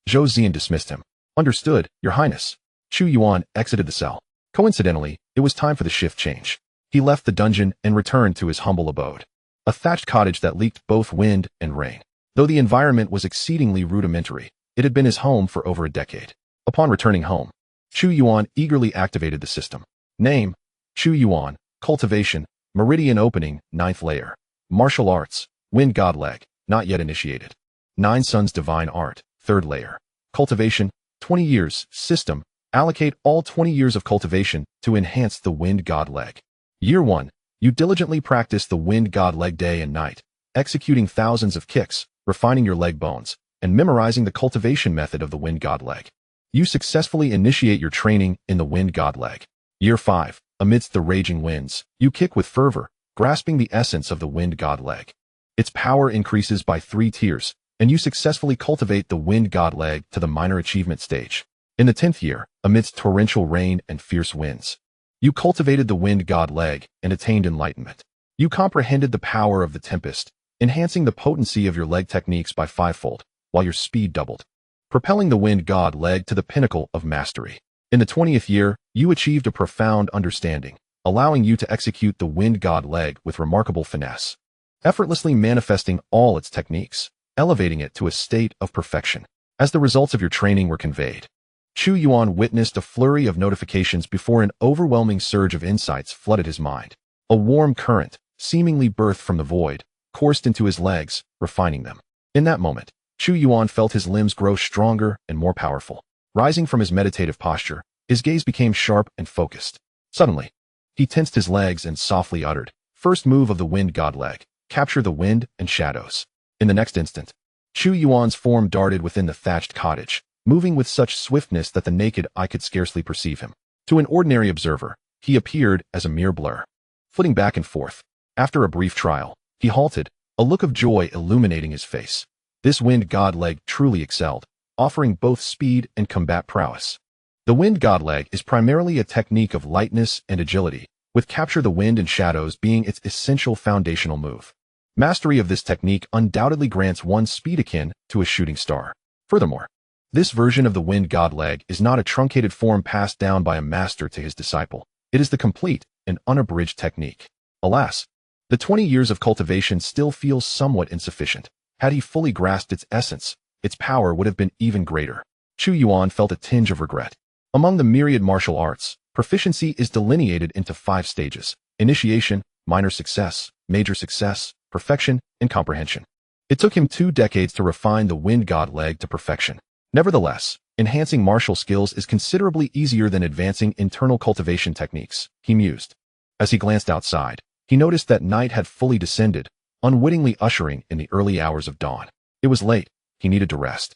Zhou Zian dismissed him. Understood, Your Highness. Chu Yuan exited the cell. Coincidentally, it was time for the shift change. He left the dungeon and returned to his humble abode. A thatched cottage that leaked both wind and rain. Though the environment was exceedingly rudimentary, it had been his home for over a decade. Upon returning home, Chu Yuan eagerly activated the system. Name: Chu Yuan. Cultivation: Meridian Opening, 9th layer. Martial Arts: Wind God Leg, not yet initiated. 9 Suns Divine Art, 3rd layer. Cultivation: 20 years. System: allocate all 20 years of cultivation to enhance the Wind God Leg. Year 1. You diligently practice the Wind God Leg day and night, executing thousands of kicks, refining your leg bones, and memorizing the cultivation method of the Wind God Leg. You successfully initiate your training in the Wind God Leg. Year 5. Amidst the raging winds, you kick with fervor, grasping the essence of the Wind God Leg. Its power increases by 3 tiers, and you successfully cultivate the Wind God Leg to the minor achievement stage. In the 10th year, amidst torrential rain and fierce winds, you cultivated the Wind God Leg and attained enlightenment. You comprehended the power of the tempest, enhancing the potency of your leg techniques by 5-fold, while your speed doubled, propelling the Wind God Leg to the pinnacle of mastery. In the 20th year, you achieved a profound understanding, allowing you to execute the Wind God Leg with remarkable finesse, effortlessly manifesting all its techniques, elevating it to a state of perfection. As the results of your training were conveyed, Chu Yuan witnessed a flurry of notifications before an overwhelming surge of insights flooded his mind. A warm current, seemingly birthed from the void, coursed into his legs, refining them. In that moment, Chu Yuan felt his limbs grow stronger and more powerful. Rising from his meditative posture, his gaze became sharp and focused. Suddenly, he tensed his legs and softly uttered, "First move of the Wind God Leg, capture the wind and shadows." In the next instant, Chu Yuan's form darted within the thatched cottage, moving with such swiftness that the naked eye could scarcely perceive him. To an ordinary observer, he appeared as a mere blur. Flitting back and forth, after a brief trial, he halted, a look of joy illuminating his face. This Wind God Leg truly excelled, offering both speed and combat prowess. The Wind God Leg is primarily a technique of lightness and agility, with capture the wind and shadows being its essential foundational move. Mastery of this technique undoubtedly grants one speed akin to a shooting star. Furthermore, this version of the Wind God Leg is not a truncated form passed down by a master to his disciple. It is the complete and unabridged technique. Alas, the 20 years of cultivation still feels somewhat insufficient. Had he fully grasped its essence, its power would have been even greater. Chu Yuan felt a tinge of regret. Among the myriad martial arts, proficiency is delineated into 5 stages: initiation, minor success, major success, perfection, and comprehension. It took him 2 decades to refine the Wind God Leg to perfection. Nevertheless, enhancing martial skills is considerably easier than advancing internal cultivation techniques, he mused. As he glanced outside, he noticed that night had fully descended, unwittingly ushering in the early hours of dawn. It was late, he needed to rest,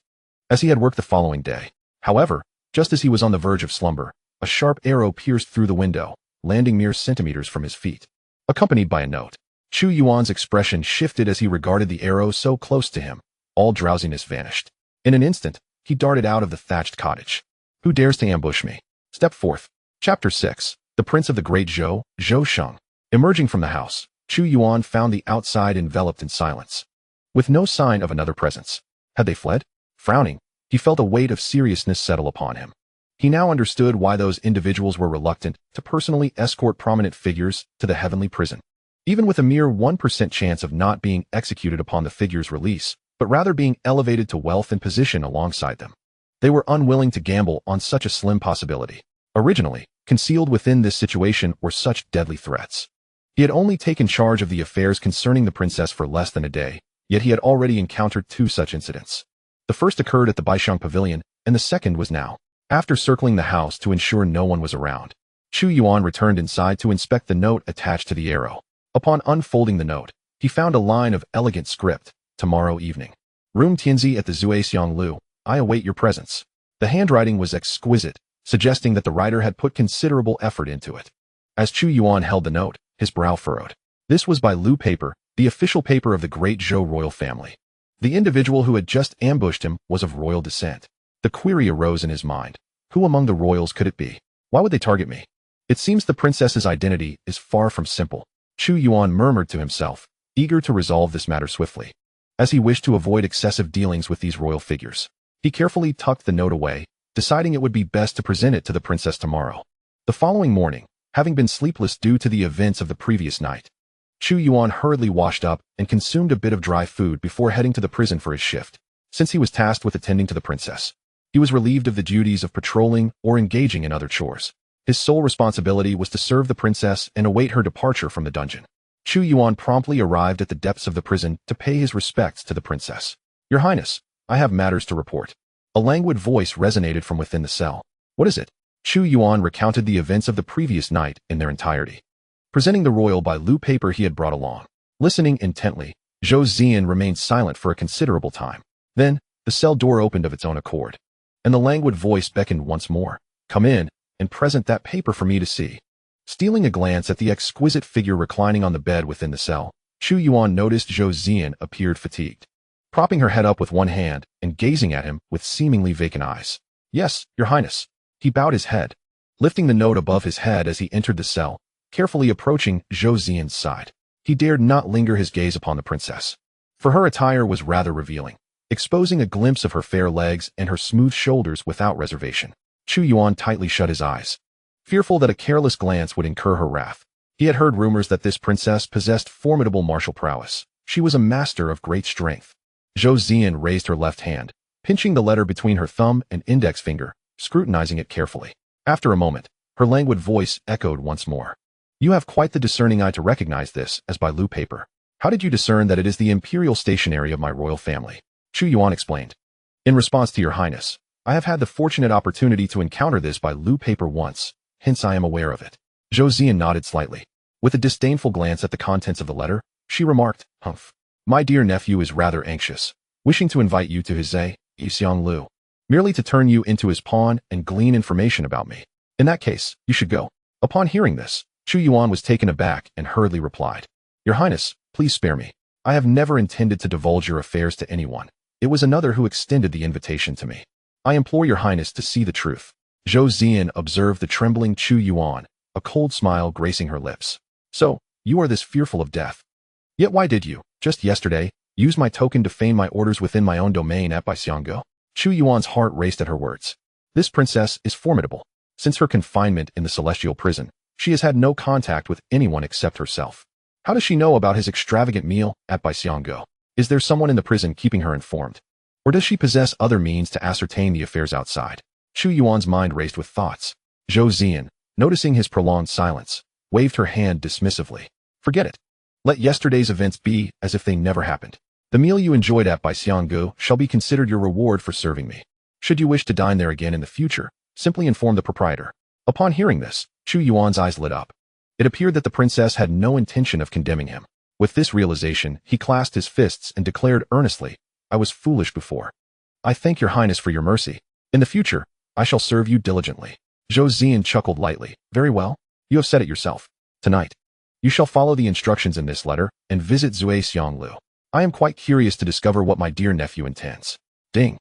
as he had worked the following day. However, just as he was on the verge of slumber, a sharp arrow pierced through the window, landing mere centimeters from his feet, accompanied by a note. Chu Yuan's expression shifted as he regarded the arrow so close to him. All drowsiness vanished. In an instant, he darted out of the thatched cottage. Who dares to ambush me? Step 4. Chapter 6. The Prince of the Great Zhou, Zhou Sheng. Emerging from the house, Chu Yuan found the outside enveloped in silence, with no sign of another presence. Had they fled? Frowning, he felt a weight of seriousness settle upon him. He now understood why those individuals were reluctant to personally escort prominent figures to the heavenly prison, even with a mere 1% chance of not being executed upon the figure's release, but rather being elevated to wealth and position alongside them. They were unwilling to gamble on such a slim possibility. Originally, concealed within this situation were such deadly threats. He had only taken charge of the affairs concerning the princess for less than a day, yet he had already encountered 2 such incidents. The first occurred at the Baixiang Pavilion, and the second was now. After circling the house to ensure no one was around, Chu Yuan returned inside to inspect the note attached to the arrow. Upon unfolding the note, he found a line of elegant script: tomorrow evening. Room Tianzi at the Zhuaxiang Lu, I await your presence. The handwriting was exquisite, suggesting that the writer had put considerable effort into it. As Chu Yuan held the note, his brow furrowed. This was by Lu paper, the official paper of the Great Zhou royal family. The individual who had just ambushed him was of royal descent. The query arose in his mind. Who among the royals could it be? Why would they target me? It seems the princess's identity is far from simple. Chu Yuan murmured to himself, eager to resolve this matter swiftly. As he wished to avoid excessive dealings with these royal figures, he carefully tucked the note away, deciding it would be best to present it to the princess tomorrow. The following morning, having been sleepless due to the events of the previous night, Chu Yuan hurriedly washed up and consumed a bit of dry food before heading to the prison for his shift. Since he was tasked with attending to the princess, he was relieved of the duties of patrolling or engaging in other chores. His sole responsibility was to serve the princess and await her departure from the dungeon. Chu Yuan promptly arrived at the depths of the prison to pay his respects to the princess. Your Highness, I have matters to report. A languid voice resonated from within the cell. What is it? Chu Yuan recounted the events of the previous night in their entirety, presenting the royal by Lu paper he had brought along. Listening intently, Zhou Zian remained silent for a considerable time. Then, the cell door opened of its own accord, and the languid voice beckoned once more. Come in, and present that paper for me to see. Stealing a glance at the exquisite figure reclining on the bed within the cell, Chu Yuan noticed Zhou Zian appeared fatigued, propping her head up with one hand and gazing at him with seemingly vacant eyes. Yes, Your Highness. He bowed his head, lifting the note above his head as he entered the cell, carefully approaching Zhou Zian's side. He dared not linger his gaze upon the princess, for her attire was rather revealing, exposing a glimpse of her fair legs and her smooth shoulders without reservation. Chu Yuan tightly shut his eyes, fearful that a careless glance would incur her wrath. He had heard rumors that this princess possessed formidable martial prowess. She was a master of great strength. Zhou Zian raised her left hand, pinching the letter between her thumb and index finger, scrutinizing it carefully. After a moment, her languid voice echoed once more. You have quite the discerning eye to recognize this as by Lu paper. How did you discern that it is the imperial stationery of my royal family? Chu Yuan explained. In response to Your Highness, I have had the fortunate opportunity to encounter this by Lu paper once, hence I am aware of it. Zhou Zian nodded slightly. With a disdainful glance at the contents of the letter, she remarked, Humph. My dear nephew is rather anxious, wishing to invite you to his Zhuaxiang Lu, merely to turn you into his pawn and glean information about me. In that case, you should go. Upon hearing this, Chu Yuan was taken aback and hurriedly replied, Your Highness, please spare me. I have never intended to divulge your affairs to anyone. It was another who extended the invitation to me. I implore Your Highness to see the truth. Zhou Zian observed the trembling Chu Yuan, a cold smile gracing her lips. So, you are this fearful of death. Yet why did you, just yesterday, use my token to feign my orders within my own domain at Baixianggo? Chu Yuan's heart raced at her words. This princess is formidable. Since her confinement in the celestial prison, she has had no contact with anyone except herself. How does she know about his extravagant meal at Baixianggo? Is there someone in the prison keeping her informed? Or does she possess other means to ascertain the affairs outside? Chu Yuan's mind raced with thoughts. Zhou Zian, noticing his prolonged silence, waved her hand dismissively. Forget it. Let yesterday's events be as if they never happened. The meal you enjoyed at Baixianggo shall be considered your reward for serving me. Should you wish to dine there again in the future, simply inform the proprietor. Upon hearing this, Chu Yuan's eyes lit up. It appeared that the princess had no intention of condemning him. With this realization, he clasped his fists and declared earnestly, I was foolish before. I thank Your Highness for your mercy. In the future, I shall serve you diligently. Zhou Zian chuckled lightly. Very well. You have said it yourself. Tonight, you shall follow the instructions in this letter and visit Zhuaxiang Lu. I am quite curious to discover what my dear nephew intends. Ding.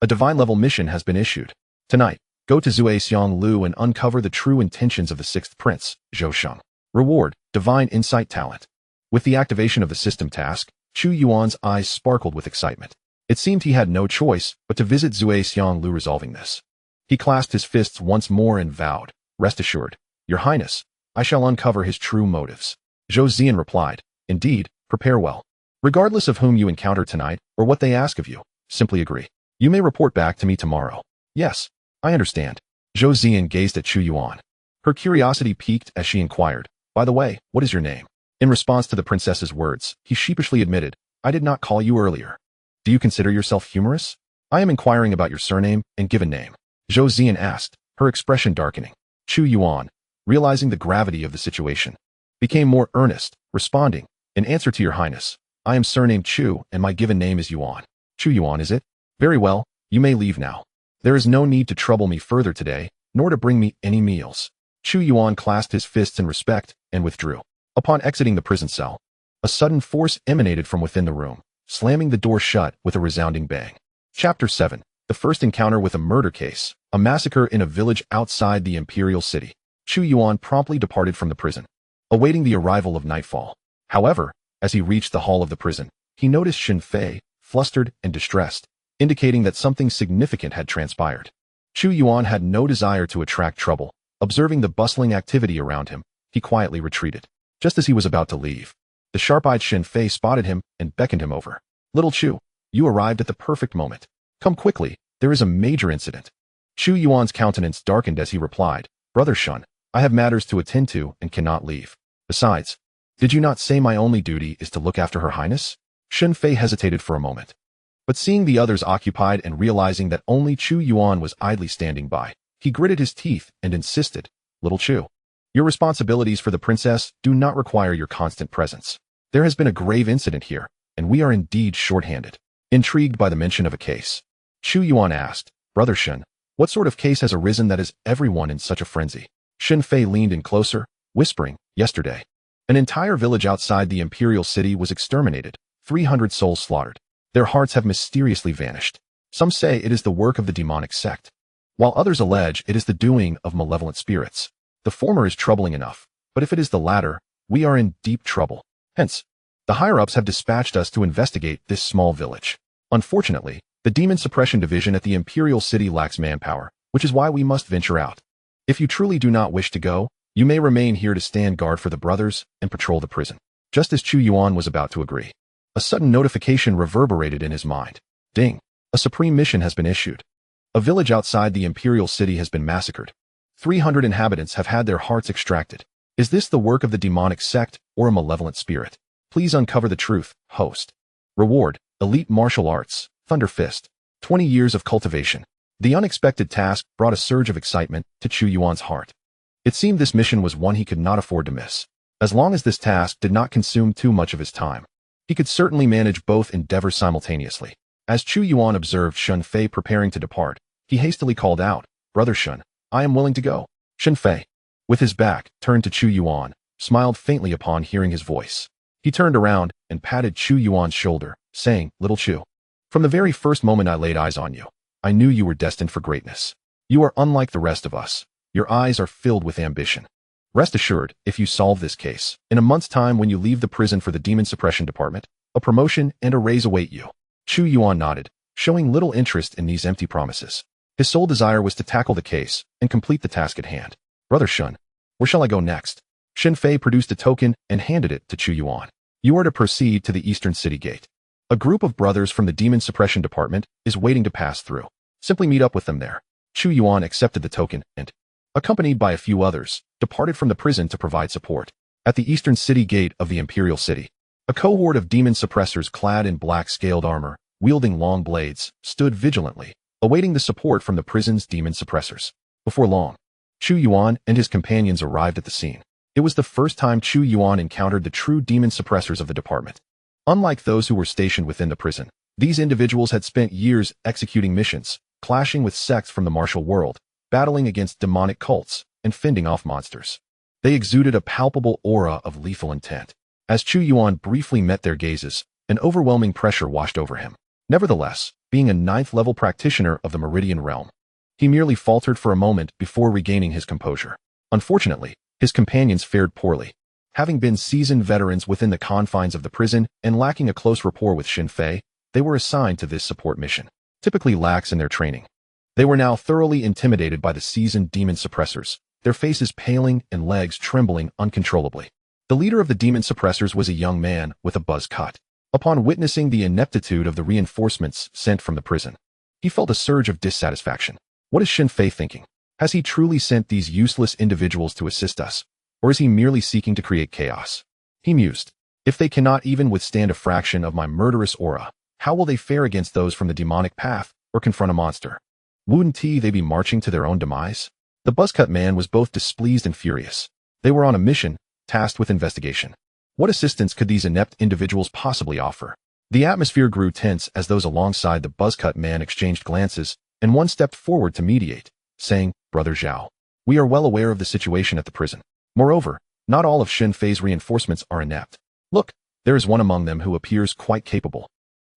A divine-level mission has been issued. Tonight, go to Zhuang Lu and uncover the true intentions of the sixth prince, Zhou Sheng. Reward, Divine Insight Talent. With the activation of the system task, Chu Yuan's eyes sparkled with excitement. It seemed he had no choice but to visit Zhuang Lu resolving this. He clasped his fists once more and vowed, "Rest assured, Your Highness, I shall uncover his true motives." Zhou Zian replied, "Indeed, prepare well. Regardless of whom you encounter tonight or what they ask of you, simply agree. You may report back to me tomorrow." "Yes, I understand." Zhou Zian gazed at Chu Yuan. Her curiosity piqued as she inquired, "By the way, what is your name?" In response to the princess's words, he sheepishly admitted, "I did not call you earlier. Do you consider yourself humorous?" "I am inquiring about your surname and given name," Zhou Zian asked, her expression darkening. Chu Yuan, realizing the gravity of the situation, became more earnest, responding, "In answer to Your Highness, I am surnamed Chu and my given name is Yuan." "Chu Yuan, is it? Very well, you may leave now. There is no need to trouble me further today, nor to bring me any meals." Chu Yuan clasped his fists in respect and withdrew. Upon exiting the prison cell, a sudden force emanated from within the room, slamming the door shut with a resounding bang. Chapter 7. The first encounter with a murder case, a massacre in a village outside the imperial city. Chu Yuan promptly departed from the prison, awaiting the arrival of nightfall. However, as he reached the hall of the prison, he noticed Xin Fei, flustered and distressed, indicating that something significant had transpired. Chu Yuan had no desire to attract trouble. Observing the bustling activity around him, he quietly retreated. Just as he was about to leave, the sharp-eyed Xin Fei spotted him and beckoned him over. "Little Chu, you arrived at the perfect moment. Come quickly, there is a major incident." Chu Yuan's countenance darkened as he replied, "Brother Shun, I have matters to attend to and cannot leave. Besides, did you not say my only duty is to look after Her Highness?" Xin Fei hesitated for a moment. But seeing the others occupied and realizing that only Chu Yuan was idly standing by, he gritted his teeth and insisted, "Little Chu, your responsibilities for the princess do not require your constant presence. There has been a grave incident here, and we are indeed short-handed." Intrigued by the mention of a case, Chu Yuan asked, "Brother Shen, what sort of case has arisen that has everyone in such a frenzy?" Xin Fei leaned in closer, whispering, "Yesterday, an entire village outside the imperial city was exterminated, 300 souls slaughtered. Their hearts have mysteriously vanished. Some say it is the work of the demonic sect, while others allege it is the doing of malevolent spirits. The former is troubling enough, but if it is the latter, we are in deep trouble. Hence, the higher-ups have dispatched us to investigate this small village. Unfortunately, the Demon Suppression Division at the Imperial City lacks manpower, which is why we must venture out. If you truly do not wish to go, you may remain here to stand guard for the brothers and patrol the prison." Just as Chu Yuan was about to agree, a sudden notification reverberated in his mind. Ding! A supreme mission has been issued. A village outside the Imperial City has been massacred. 300 inhabitants have had their hearts extracted. Is this the work of the demonic sect or a malevolent spirit? Please uncover the truth, host. Reward, Elite Martial Arts, Thunder Fist. 20 years of cultivation. The unexpected task brought a surge of excitement to Chu Yuan's heart. It seemed this mission was one he could not afford to miss. As long as this task did not consume too much of his time, he could certainly manage both endeavors simultaneously. As Chu Yuan observed Xin Fei preparing to depart, he hastily called out, "Brother Shun, I am willing to go." Xin Fei, with his back turned to Chu Yuan, smiled faintly upon hearing his voice. He turned around and patted Chu Yuan's shoulder, saying, "Little Chu, from the very first moment I laid eyes on you, I knew you were destined for greatness. You are unlike the rest of us. Your eyes are filled with ambition. Rest assured, if you solve this case, in a month's time when you leave the prison for the Demon Suppression Department, a promotion and a raise await you." Chu Yuan nodded, showing little interest in these empty promises. His sole desire was to tackle the case and complete the task at hand. "Brother Shun, where shall I go next?" Xin Fei produced a token and handed it to Chu Yuan. "You are to proceed to the Eastern City Gate. A group of brothers from the Demon Suppression Department is waiting to pass through. Simply meet up with them there." Chu Yuan accepted the token and, accompanied by a few others, departed from the prison to provide support. At the Eastern City Gate of the Imperial City, a cohort of demon suppressors clad in black scaled armor, wielding long blades, stood vigilantly, awaiting the support from the prison's demon suppressors. Before long, Chu Yuan and his companions arrived at the scene. It was the first time Chu Yuan encountered the true demon suppressors of the department. Unlike those who were stationed within the prison, these individuals had spent years executing missions, clashing with sects from the martial world, battling against demonic cults, and fending off monsters. They exuded a palpable aura of lethal intent. As Chu Yuan briefly met their gazes, an overwhelming pressure washed over him. Nevertheless, being a 9th-level practitioner of the Meridian realm. He merely faltered for a moment before regaining his composure. Unfortunately, his companions fared poorly. Having been seasoned veterans within the confines of the prison and lacking a close rapport with Xin Fei, they were assigned to this support mission, typically lax in their training. They were now thoroughly intimidated by the seasoned demon suppressors, their faces paling and legs trembling uncontrollably. The leader of the demon suppressors was a young man with a buzz cut. Upon witnessing the ineptitude of the reinforcements sent from the prison, he felt a surge of dissatisfaction. What is Xin Fei thinking? Has he truly sent these useless individuals to assist us? Or is he merely seeking to create chaos? He mused. If they cannot even withstand a fraction of my murderous aura, how will they fare against those from the demonic path or confront a monster? Wouldn't they be marching to their own demise? The buzzcut man was both displeased and furious. They were on a mission, tasked with investigation. What assistance could these inept individuals possibly offer? The atmosphere grew tense as those alongside the buzzcut man exchanged glances, and one stepped forward to mediate, saying, "Brother Zhao, we are well aware of the situation at the prison. Moreover, not all of Xin Fei's reinforcements are inept. Look, there is one among them who appears quite capable."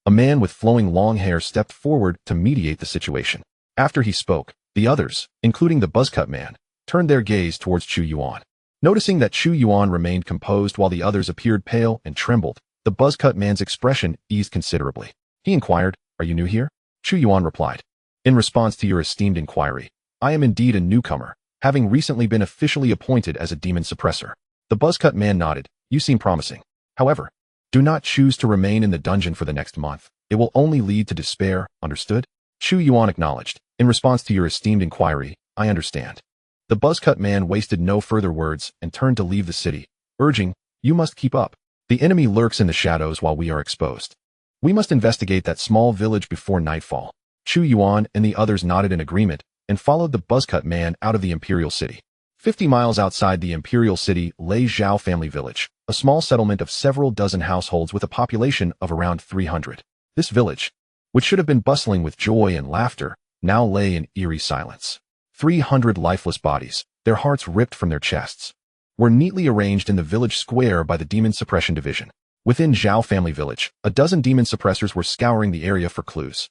A man with flowing long hair stepped forward to mediate the situation. After he spoke, the others, including the buzzcut man, turned their gaze towards Chu Yuan. Noticing that Chu Yuan remained composed while the others appeared pale and trembled, the buzzcut man's expression eased considerably. He inquired, "Are you new here?" Chu Yuan replied, "In response to your esteemed inquiry, I am indeed a newcomer, having recently been officially appointed as a demon suppressor." The buzzcut man nodded. "You seem promising. However, do not choose to remain in the dungeon for the next month. It will only lead to despair, understood?" Chu Yuan acknowledged. "In response to your esteemed inquiry, I understand." The buzzcut man wasted no further words and turned to leave the city, urging, "You must keep up. The enemy lurks in the shadows while we are exposed. We must investigate that small village before nightfall." Chu Yuan and the others nodded in agreement and followed the buzzcut man out of the imperial city. 50 miles outside the imperial city lay Zhao family village, a small settlement of several dozen households with a population of around 300. This village, which should have been bustling with joy and laughter, now lay in eerie silence. 300 lifeless bodies, their hearts ripped from their chests, were neatly arranged in the village square by the Demon Suppression Division. Within Zhao family village, a dozen demon suppressors were scouring the area for clues.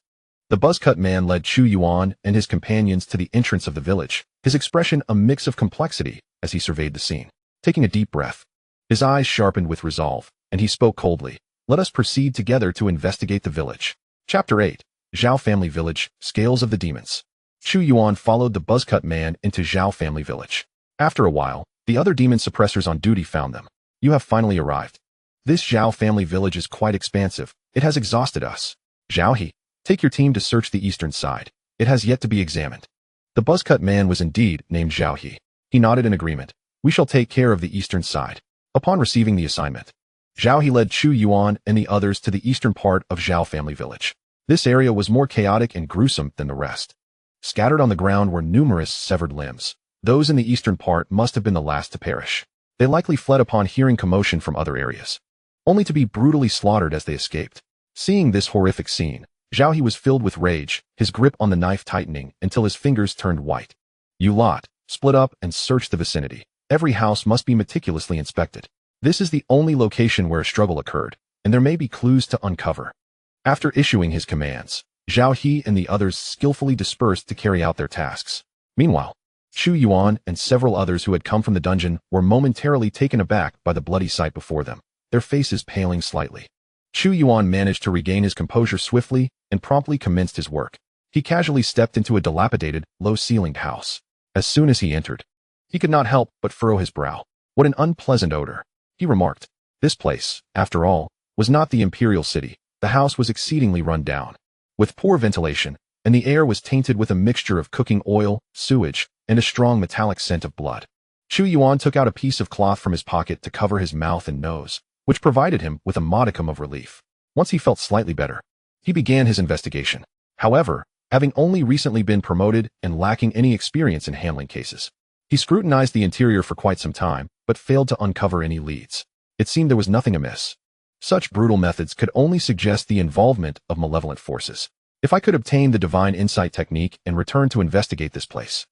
The buzzcut man led Chu Yuan and his companions to the entrance of the village, his expression a mix of complexity as he surveyed the scene. Taking a deep breath, his eyes sharpened with resolve, and he spoke coldly, "Let us proceed together to investigate the village." Chapter 8. Zhao Family Village, Scales of the Demons. Chu Yuan followed the buzzcut man into Zhao Family Village. After a while, the other demon suppressors on duty found them. "You have finally arrived. This Zhao Family Village is quite expansive. It has exhausted us. Zhao He, take your team to search the eastern side. It has yet to be examined." The buzzcut man was indeed named Zhao He. He nodded in agreement. "We shall take care of the eastern side." Upon receiving the assignment, Zhao He led Chu Yuan and the others to the eastern part of Zhao Family Village. This area was more chaotic and gruesome than the rest. Scattered on the ground were numerous severed limbs. Those in the eastern part must have been the last to perish. They likely fled upon hearing commotion from other areas, only to be brutally slaughtered as they escaped. Seeing this horrific scene, Zhao He was filled with rage, his grip on the knife tightening until his fingers turned white. "You lot, split up and search the vicinity. Every house must be meticulously inspected. This is the only location where a struggle occurred, and there may be clues to uncover." After issuing his commands, Zhao He and the others skillfully dispersed to carry out their tasks. Meanwhile, Chu Yuan and several others who had come from the dungeon were momentarily taken aback by the bloody sight before them, their faces paling slightly. Chu Yuan managed to regain his composure swiftly and promptly commenced his work. He casually stepped into a dilapidated, low-ceilinged house. As soon as he entered, he could not help but furrow his brow. "What an unpleasant odor," he remarked. This place, after all, was not the imperial city. The house was exceedingly run down, with poor ventilation, and the air was tainted with a mixture of cooking oil, sewage, and a strong metallic scent of blood. Chu Yuan took out a piece of cloth from his pocket to cover his mouth and nose, which provided him with a modicum of relief. Once he felt slightly better, he began his investigation. However, having only recently been promoted and lacking any experience in handling cases, he scrutinized the interior for quite some time, but failed to uncover any leads. It seemed there was nothing amiss. Such brutal methods could only suggest the involvement of malevolent forces. If I could obtain the divine insight technique and return to investigate this place,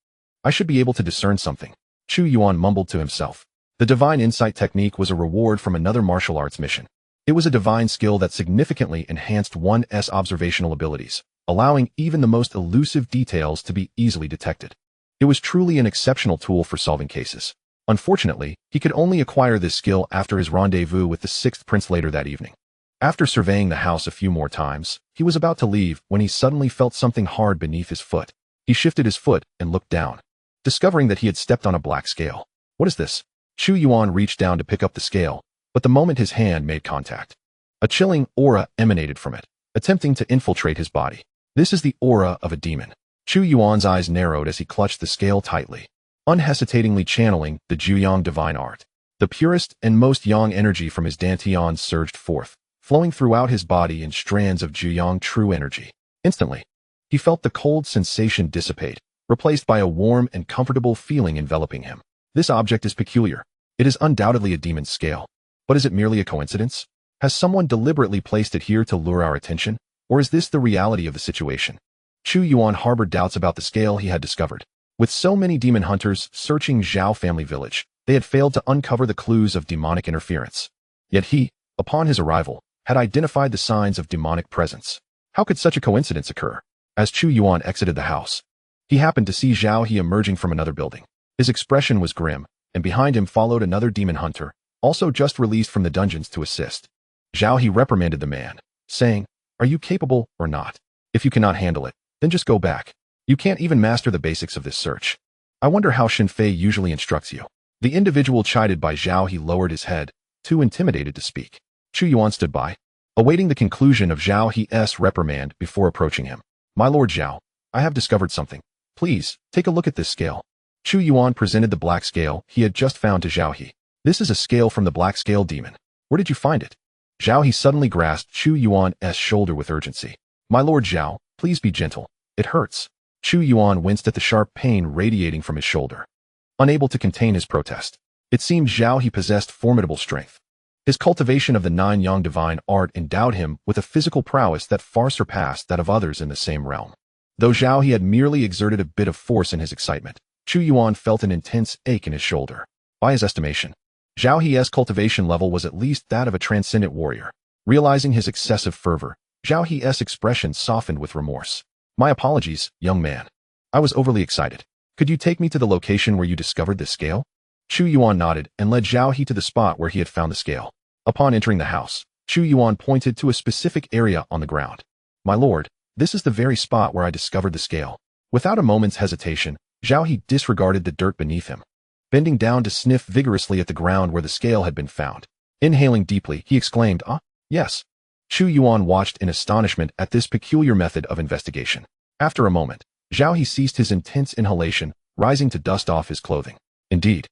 I should be able to discern something. Chu Yuan mumbled to himself. The divine insight technique was a reward from another martial arts mission. It was a divine skill that significantly enhanced one's observational abilities, allowing even the most elusive details to be easily detected. It was truly an exceptional tool for solving cases. Unfortunately, he could only acquire this skill after his rendezvous with the sixth prince later that evening. After surveying the house a few more times, he was about to leave when he suddenly felt something hard beneath his foot. He shifted his foot and looked down, discovering that he had stepped on a black scale. What is this? Chu Yuan reached down to pick up the scale, but the moment his hand made contact, a chilling aura emanated from it, attempting to infiltrate his body. This is the aura of a demon. Chu Yuan's eyes narrowed as he clutched the scale tightly, unhesitatingly channeling the Zhuyang divine art. The purest and most yang energy from his dantian surged forth, flowing throughout his body in strands of Zhuyang true energy. Instantly, he felt the cold sensation dissipate, replaced by a warm and comfortable feeling enveloping him. This object is peculiar. It is undoubtedly a demon's scale. But is it merely a coincidence? Has someone deliberately placed it here to lure our attention? Or is this the reality of the situation? Chu Yuan harbored doubts about the scale he had discovered. With so many demon hunters searching Zhao family village, they had failed to uncover the clues of demonic interference. Yet he, upon his arrival, had identified the signs of demonic presence. How could such a coincidence occur? As Chu Yuan exited the house, he happened to see Zhao He emerging from another building. His expression was grim, and behind him followed another demon hunter, also just released from the dungeons to assist. Zhao He reprimanded the man, saying, "Are you capable or not? If you cannot handle it, then just go back. You can't even master the basics of this search. I wonder how Xin Fei usually instructs you." The individual chided by Zhao He lowered his head, too intimidated to speak. Chu Yuan stood by, awaiting the conclusion of Zhao He's reprimand before approaching him. "My lord Zhao, I have discovered something. Please, take a look at this scale." Chu Yuan presented the black scale he had just found to Zhao He. "This is a scale from the black scale demon. Where did you find it?" Zhao He suddenly grasped Chu Yuan's shoulder with urgency. "My lord Zhao, please be gentle. It hurts." Chu Yuan winced at the sharp pain radiating from his shoulder, unable to contain his protest. It seemed Zhao He possessed formidable strength. His cultivation of the nine yang divine art endowed him with a physical prowess that far surpassed that of others in the same realm. Though Zhao He had merely exerted a bit of force in his excitement, Chu Yuan felt an intense ache in his shoulder. By his estimation, Zhao He's cultivation level was at least that of a transcendent warrior. Realizing his excessive fervor, Zhao He's expression softened with remorse. "My apologies, young man. I was overly excited. Could you take me to the location where you discovered this scale?" Chu Yuan nodded and led Zhao He to the spot where he had found the scale. Upon entering the house, Chu Yuan pointed to a specific area on the ground. "My lord, this is the very spot where I discovered the scale." Without a moment's hesitation, Zhao He disregarded the dirt beneath him, bending down to sniff vigorously at the ground where the scale had been found. Inhaling deeply, he exclaimed, "Ah, yes." Chu Yuan watched in astonishment at this peculiar method of investigation. After a moment, Zhao He ceased his intense inhalation, rising to dust off his clothing. "Indeed,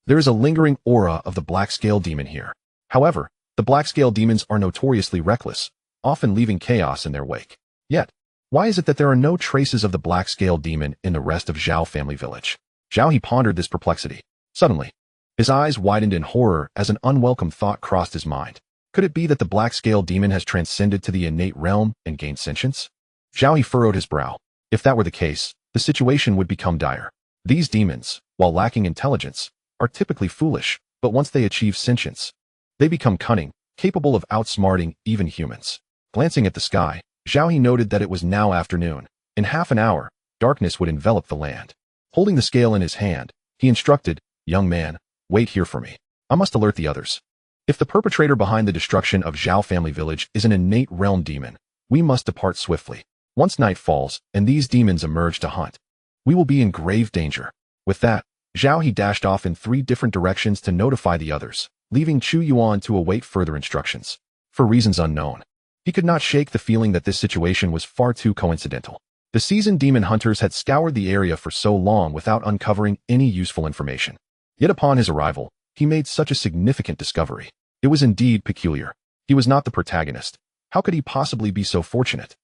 there is a lingering aura of the black scale demon here. However, the black scale demons are notoriously reckless, often leaving chaos in their wake. Yet, why is it that there are no traces of the black scale demon in the rest of Zhao family village?" Zhao He pondered this perplexity. Suddenly, his eyes widened in horror as an unwelcome thought crossed his mind. Could it be that the black scale demon has transcended to the innate realm and gained sentience? Zhao He furrowed his brow. If that were the case, the situation would become dire. These demons, while lacking intelligence, are typically foolish, but once they achieve sentience, they become cunning, capable of outsmarting even humans. Glancing at the sky, Zhao He noted that it was now afternoon. In half an hour, darkness would envelop the land. Holding the scale in his hand, he instructed, "Young man, wait here for me. I must alert the others. If the perpetrator behind the destruction of Zhao family village is an innate realm demon, we must depart swiftly. Once night falls and these demons emerge to hunt, we will be in grave danger." With that, Zhao He dashed off in 3 different directions to notify the others, leaving Chu Yuan to await further instructions. For reasons unknown, he could not shake the feeling that this situation was far too coincidental. The seasoned demon hunters had scoured the area for so long without uncovering any useful information. Yet upon his arrival, he made such a significant discovery. It was indeed peculiar. He was not the protagonist. How could he possibly be so fortunate?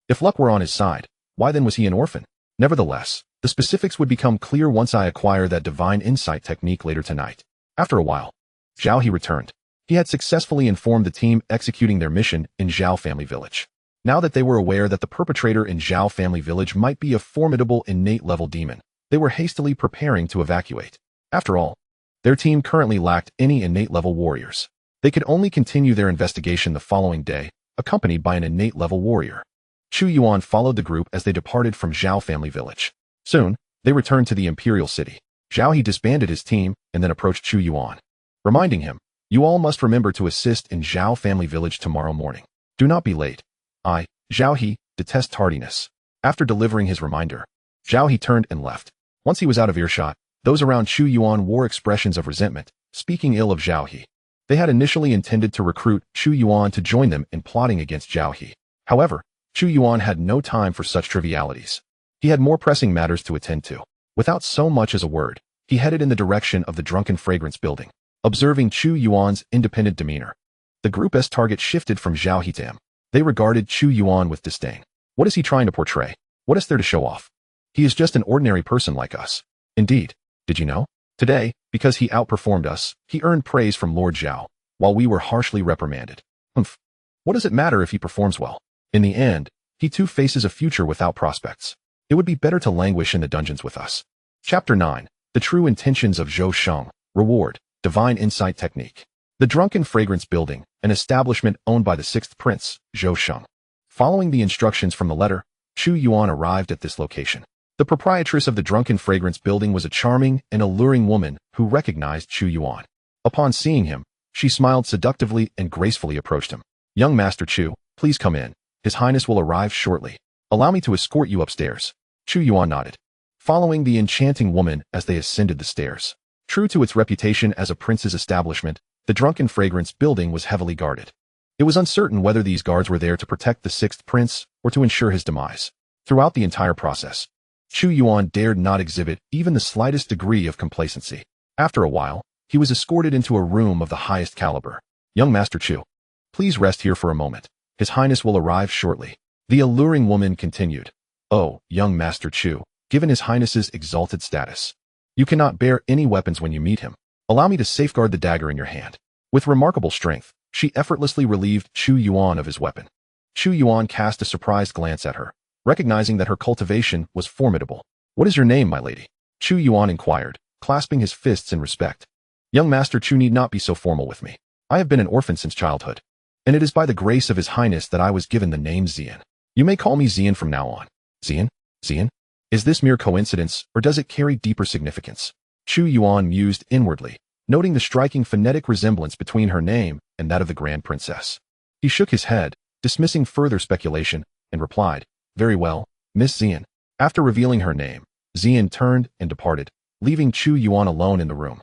If luck were on his side, why then was he an orphan? Nevertheless, the specifics would become clear once I acquire that divine insight technique later tonight. After a while, Zhao He returned. He had successfully informed the team executing their mission in Zhao family village. Now that they were aware that the perpetrator in Zhao family village might be a formidable innate level demon, they were hastily preparing to evacuate. After all, their team currently lacked any innate level warriors. They could only continue their investigation the following day, accompanied by an innate level warrior. Chu Yuan followed the group as they departed from Zhao family village. Soon, they returned to the imperial city. Zhao He disbanded his team and then approached Chu Yuan, reminding him, "You all must remember to assist in Zhao family village tomorrow morning. Do not be late. I, Zhao He, detest tardiness." After delivering his reminder, Zhao He turned and left. Once he was out of earshot, those around Chu Yuan wore expressions of resentment, speaking ill of Zhao He. They had initially intended to recruit Chu Yuan to join them in plotting against Zhao He. However, Chu Yuan had no time for such trivialities. He had more pressing matters to attend to. Without so much as a word, he headed in the direction of the Drunken Fragrance building. Observing Chu Yuan's independent demeanor, the group's target shifted from Zhao He to him. They regarded Chu Yuan with disdain. What is he trying to portray? What is there to show off? He is just an ordinary person like us. Indeed, did you know? Today, because he outperformed us, he earned praise from Lord Zhao, while we were harshly reprimanded. Humph. What does it matter if he performs well? In the end, he too faces a future without prospects. It would be better to languish in the dungeons with us. Chapter 9. The True Intentions of Zhou Sheng. Reward. Divine Insight Technique. The Drunken Fragrance Building, an establishment owned by the sixth prince, Zhou Sheng. Following the instructions from the letter, Chu Yuan arrived at this location. The proprietress of the Drunken Fragrance Building was a charming and alluring woman who recognized Chu Yuan. Upon seeing him, she smiled seductively and gracefully approached him. "Young Master Chu, please come in. His Highness will arrive shortly. Allow me to escort you upstairs." Chu Yuan nodded, following the enchanting woman as they ascended the stairs. True to its reputation as a prince's establishment, the Drunken Fragrance Building was heavily guarded. It was uncertain whether these guards were there to protect the sixth prince or to ensure his demise. Throughout the entire process, Chu Yuan dared not exhibit even the slightest degree of complacency. After a while, he was escorted into a room of the highest caliber. "Young Master Chu, please rest here for a moment. His Highness will arrive shortly." The alluring woman continued. "Oh, young Master Chu, given His Highness's exalted status, you cannot bear any weapons when you meet him. Allow me to safeguard the dagger in your hand." With remarkable strength, she effortlessly relieved Chu Yuan of his weapon. Chu Yuan cast a surprised glance at her, recognizing that her cultivation was formidable. "What is your name, my lady?" Chu Yuan inquired, clasping his fists in respect. "Young Master Chu need not be so formal with me. I have been an orphan since childhood, and it is by the grace of His Highness that I was given the name Xian. You may call me Xian from now on." "Xian? Xian? Is this mere coincidence, or does it carry deeper significance?" Chu Yuan mused inwardly, noting the striking phonetic resemblance between her name and that of the Grand Princess. He shook his head, dismissing further speculation, and replied, "Very well, Miss Xian." After revealing her name, Xian turned and departed, leaving Chu Yuan alone in the room.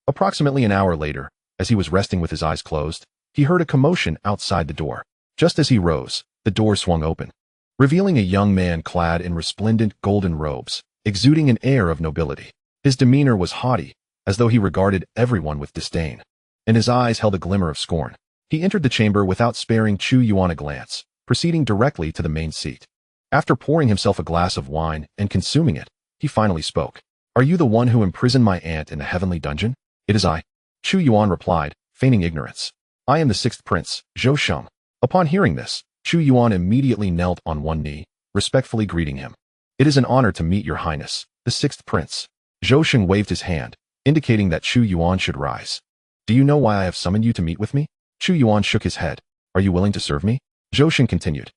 Approximately an hour later, as he was resting with his eyes closed, he heard a commotion outside the door. Just as he rose, the door swung open, revealing a young man clad in resplendent golden robes, exuding an air of nobility. His demeanor was haughty, as though he regarded everyone with disdain, and his eyes held a glimmer of scorn. He entered the chamber without sparing Chu Yuan a glance, proceeding directly to the main seat. After pouring himself a glass of wine and consuming it, he finally spoke. "Are you the one who imprisoned my aunt in the heavenly dungeon?" "It is I," Chu Yuan replied, feigning ignorance. "I am the sixth prince, Zhou Sheng." Upon hearing this, Chu Yuan immediately knelt on one knee, respectfully greeting him. "It is an honor to meet your highness, the sixth prince." Zhou Sheng waved his hand, indicating that Chu Yuan should rise. "Do you know why I have summoned you to meet with me?" Chu Yuan shook his head. "Are you willing to serve me?" Zhou Sheng continued.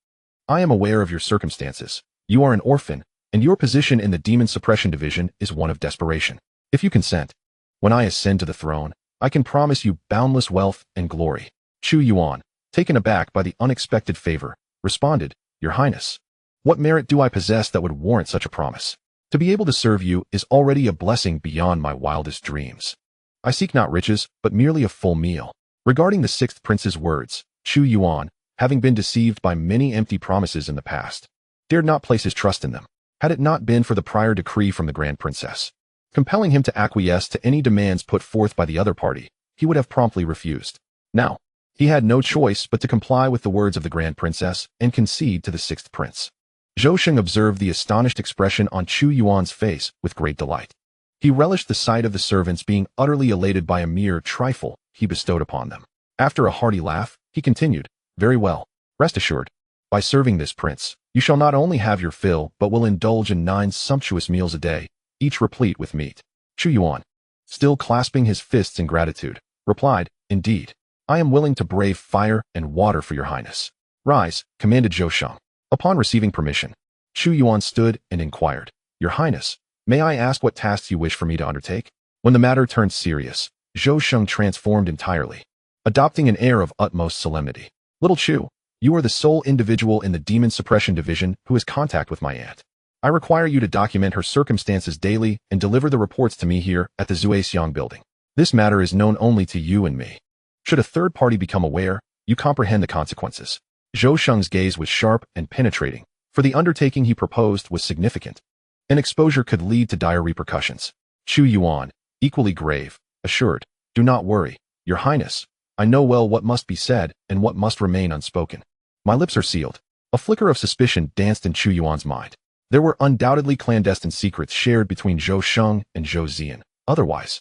"I am aware of your circumstances. You are an orphan, and your position in the Demon Suppression Division is one of desperation. If you consent, when I ascend to the throne, I can promise you boundless wealth and glory." Chu Yuan, taken aback by the unexpected favor, responded, "Your Highness, what merit do I possess that would warrant such a promise? To be able to serve you is already a blessing beyond my wildest dreams. I seek not riches, but merely a full meal." Regarding the sixth prince's words, Chu Yuan, having been deceived by many empty promises in the past, dared not place his trust in them. Had it not been for the prior decree from the Grand Princess, compelling him to acquiesce to any demands put forth by the other party, he would have promptly refused. Now, he had no choice but to comply with the words of the Grand Princess and concede to the sixth prince. Zhou Sheng observed the astonished expression on Chu Yuan's face with great delight. He relished the sight of the servants being utterly elated by a mere trifle he bestowed upon them. After a hearty laugh, he continued, "Very well. Rest assured, by serving this prince, you shall not only have your fill but will indulge in 9 sumptuous meals a day, each replete with meat." Chu Yuan, still clasping his fists in gratitude, replied, "Indeed, I am willing to brave fire and water for your highness." "Rise," commanded Zhou Sheng. Upon receiving permission, Chu Yuan stood and inquired, "Your Highness, may I ask what tasks you wish for me to undertake?" When the matter turned serious, Zhou Sheng transformed entirely, adopting an air of utmost solemnity. "Little Chu, you are the sole individual in the Demon Suppression Division who has contact with my aunt. I require you to document her circumstances daily and deliver the reports to me here at the Zhuexiang building. This matter is known only to you and me. Should a third party become aware, you comprehend the consequences." Zhou Sheng's gaze was sharp and penetrating, for the undertaking he proposed was significant. An exposure could lead to dire repercussions. Chu Yuan, equally grave, assured, "Do not worry, Your Highness. I know well what must be said and what must remain unspoken. My lips are sealed." A flicker of suspicion danced in Chu Yuan's mind. There were undoubtedly clandestine secrets shared between Zhou Sheng and Zhou Ziyan. Otherwise,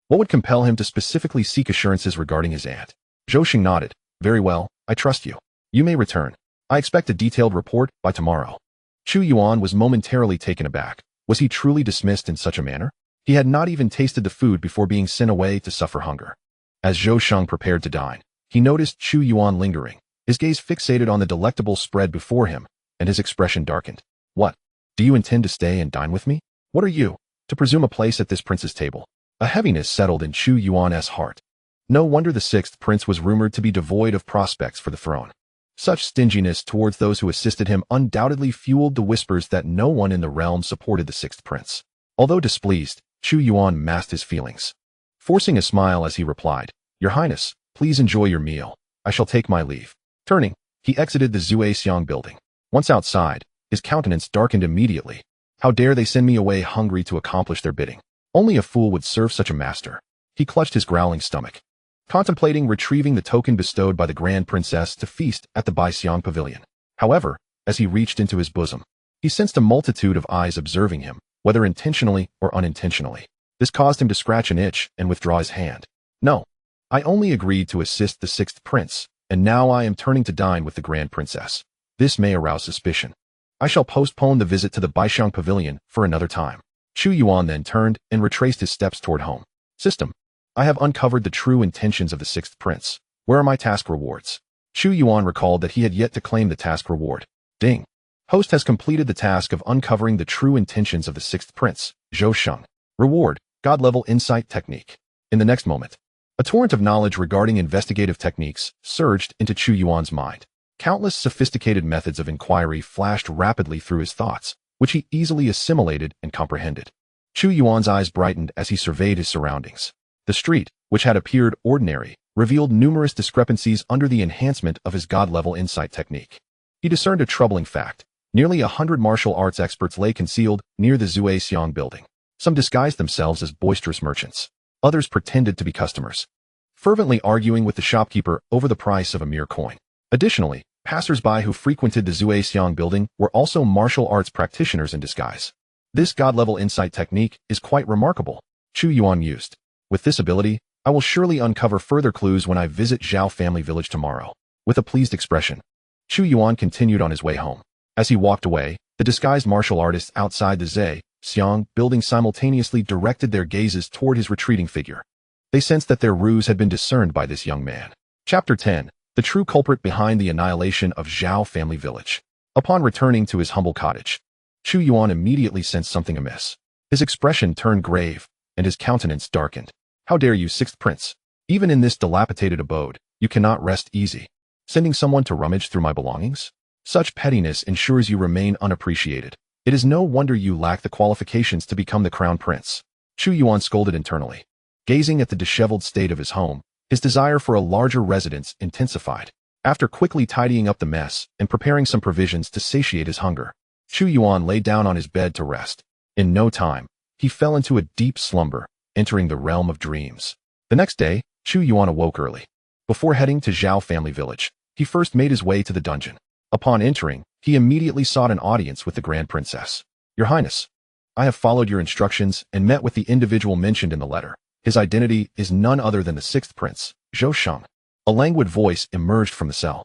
what would compel him to specifically seek assurances regarding his aunt? Zhou Sheng nodded. "Very well, I trust you. You may return. I expect a detailed report by tomorrow." Chu Yuan was momentarily taken aback. Was he truly dismissed in such a manner? He had not even tasted the food before being sent away to suffer hunger. As Zhou Sheng prepared to dine, he noticed Chu Yuan lingering, his gaze fixated on the delectable spread before him, and his expression darkened. "What? Do you intend to stay and dine with me? What are you, to presume a place at this prince's table?" A heaviness settled in Chu Yuan's heart. No wonder the sixth prince was rumored to be devoid of prospects for the throne. Such stinginess towards those who assisted him undoubtedly fueled the whispers that no one in the realm supported the sixth prince. Although displeased, Chu Yuan masked his feelings, forcing a smile as he replied, "Your Highness, please enjoy your meal. I shall take my leave." Turning, he exited the Zhuexiang building. Once outside, his countenance darkened immediately. How dare they send me away hungry to accomplish their bidding? Only a fool would serve such a master. He clutched his growling stomach, contemplating retrieving the token bestowed by the Grand Princess to feast at the Baixiang Pavilion. However, as he reached into his bosom, he sensed a multitude of eyes observing him, whether intentionally or unintentionally. This caused him to scratch an itch and withdraw his hand. "No, I only agreed to assist the sixth prince, and now I am turning to dine with the Grand Princess. This may arouse suspicion. I shall postpone the visit to the Baixiang Pavilion for another time." Chu Yuan then turned and retraced his steps toward home. "System, I have uncovered the true intentions of the sixth prince. Where are my task rewards?" Chu Yuan recalled that he had yet to claim the task reward. Ding. Host has completed the task of uncovering the true intentions of the sixth prince, Zhou Sheng. Reward, God-level insight technique. In the next moment, a torrent of knowledge regarding investigative techniques surged into Chu Yuan's mind. Countless sophisticated methods of inquiry flashed rapidly through his thoughts, which he easily assimilated and comprehended. Chu Yuan's eyes brightened as he surveyed his surroundings. The street, which had appeared ordinary, revealed numerous discrepancies under the enhancement of his God-level insight technique. He discerned a troubling fact. Nearly 100 martial arts experts lay concealed near the Zhuexiang building. Some disguised themselves as boisterous merchants. Others pretended to be customers, fervently arguing with the shopkeeper over the price of a mere coin. Additionally, passers-by who frequented the Zhuexiang building were also martial arts practitioners in disguise. This God-level insight technique is quite remarkable, Chu Yuan mused. With this ability, I will surely uncover further clues when I visit Zhao family village tomorrow. With a pleased expression, Chu Yuan continued on his way home. As he walked away, the disguised martial artists outside the Zhuexiang building simultaneously directed their gazes toward his retreating figure. They sensed that their ruse had been discerned by this young man. Chapter 10. The true culprit behind the annihilation of Zhao family village. Upon returning to his humble cottage, Chu Yuan immediately sensed something amiss. His expression turned grave, and his countenance darkened. "How dare you, sixth prince? Even in this dilapidated abode, you cannot rest easy, sending someone to rummage through my belongings? Such pettiness ensures you remain unappreciated. It is no wonder you lack the qualifications to become the crown prince." Chu Yuan scolded internally. Gazing at the disheveled state of his home, his desire for a larger residence intensified. After quickly tidying up the mess and preparing some provisions to satiate his hunger, Chu Yuan lay down on his bed to rest. In no time, he fell into a deep slumber, entering the realm of dreams. The next day, Chu Yuan awoke early. Before heading to Zhao family village, he first made his way to the dungeon. Upon entering, he immediately sought an audience with the Grand Princess. "Your Highness, I have followed your instructions and met with the individual mentioned in the letter. His identity is none other than the sixth prince, Zhou Sheng." A languid voice emerged from the cell.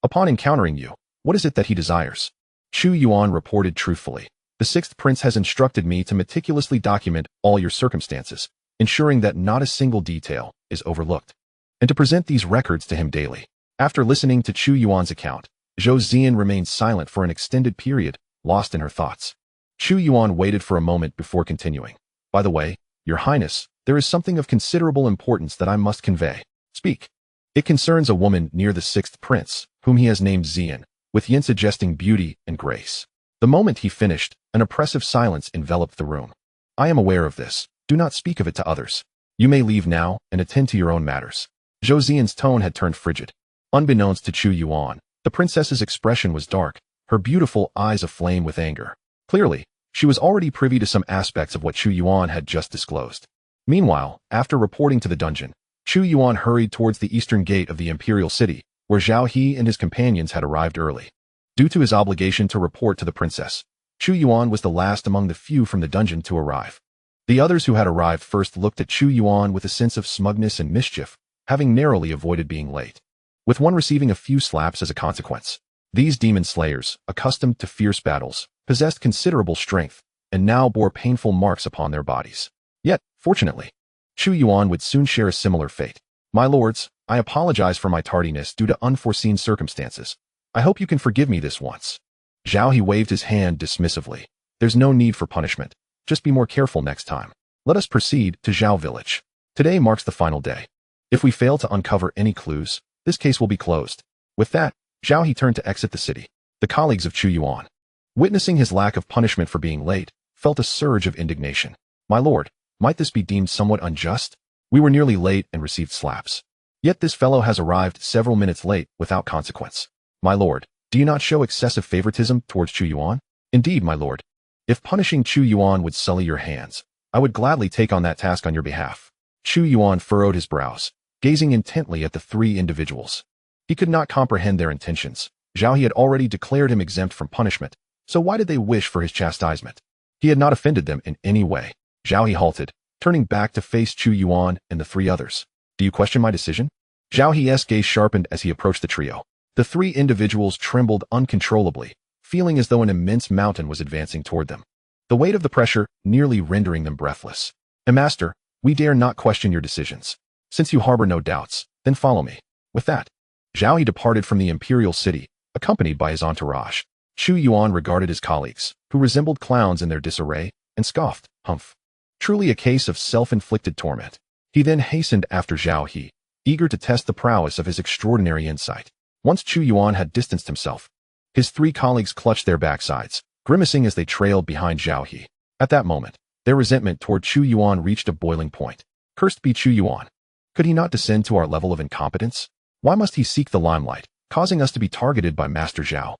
Upon encountering you, what is it that he desires?" Chu Yuan reported truthfully. "The sixth prince has instructed me to meticulously document all your circumstances, ensuring that not a single detail is overlooked, and to present these records to him daily." After listening to Chu Yuan's account, Zhou Zian remained silent for an extended period, lost in her thoughts. Chu Yuan waited for a moment before continuing. By the way, Your Highness, there is something of considerable importance that I must convey. Speak. It concerns a woman near the sixth prince, whom he has named Zian, with yin suggesting beauty and grace. The moment he finished, an oppressive silence enveloped the room. I am aware of this. Do not speak of it to others. You may leave now and attend to your own matters. Zhou Zian's tone had turned frigid. Unbeknownst to Chu Yuan, the princess's expression was dark, her beautiful eyes aflame with anger. Clearly, she was already privy to some aspects of what Chu Yuan had just disclosed. Meanwhile, after reporting to the dungeon, Chu Yuan hurried towards the eastern gate of the imperial city, where Zhao He and his companions had arrived early. Due to his obligation to report to the princess, Chu Yuan was the last among the few from the dungeon to arrive. The others who had arrived first looked at Chu Yuan with a sense of smugness and mischief, having narrowly avoided being late, with one receiving a few slaps as a consequence. These demon slayers, accustomed to fierce battles, possessed considerable strength, and now bore painful marks upon their bodies. Yet, fortunately, Chu Yuan would soon share a similar fate. My lords, I apologize for my tardiness due to unforeseen circumstances. I hope you can forgive me this once. Zhao He waved his hand dismissively. There's no need for punishment. Just be more careful next time. Let us proceed to Zhao Village. Today marks the final day. If we fail to uncover any clues, this case will be closed. With that, Zhao He turned to exit the city. The colleagues of Chu Yuan, witnessing his lack of punishment for being late, felt a surge of indignation. My lord, might this be deemed somewhat unjust? We were nearly late and received slaps. Yet this fellow has arrived several minutes late without consequence. My lord, do you not show excessive favoritism towards Chu Yuan? Indeed, my lord. If punishing Chu Yuan would sully your hands, I would gladly take on that task on your behalf. Chu Yuan furrowed his brows, gazing intently at the three individuals. He could not comprehend their intentions. Zhao He had already declared him exempt from punishment, so why did they wish for his chastisement? He had not offended them in any way. Zhao He halted, turning back to face Chu Yuan and the three others. Do you question my decision? Zhao He's gaze sharpened as he approached the trio. The three individuals trembled uncontrollably, feeling as though an immense mountain was advancing toward them. The weight of the pressure nearly rendering them breathless. Master, we dare not question your decisions. Since you harbor no doubts, then follow me. With that, Zhao He departed from the imperial city, accompanied by his entourage. Chu Yuan regarded his colleagues, who resembled clowns in their disarray, and scoffed, humph. Truly a case of self-inflicted torment. He then hastened after Zhao He, eager to test the prowess of his extraordinary insight. Once Chu Yuan had distanced himself, his three colleagues clutched their backsides, grimacing as they trailed behind Zhao He. At that moment, their resentment toward Chu Yuan reached a boiling point. Cursed be Chu Yuan. Could he not descend to our level of incompetence? Why must he seek the limelight, causing us to be targeted by Master Zhao?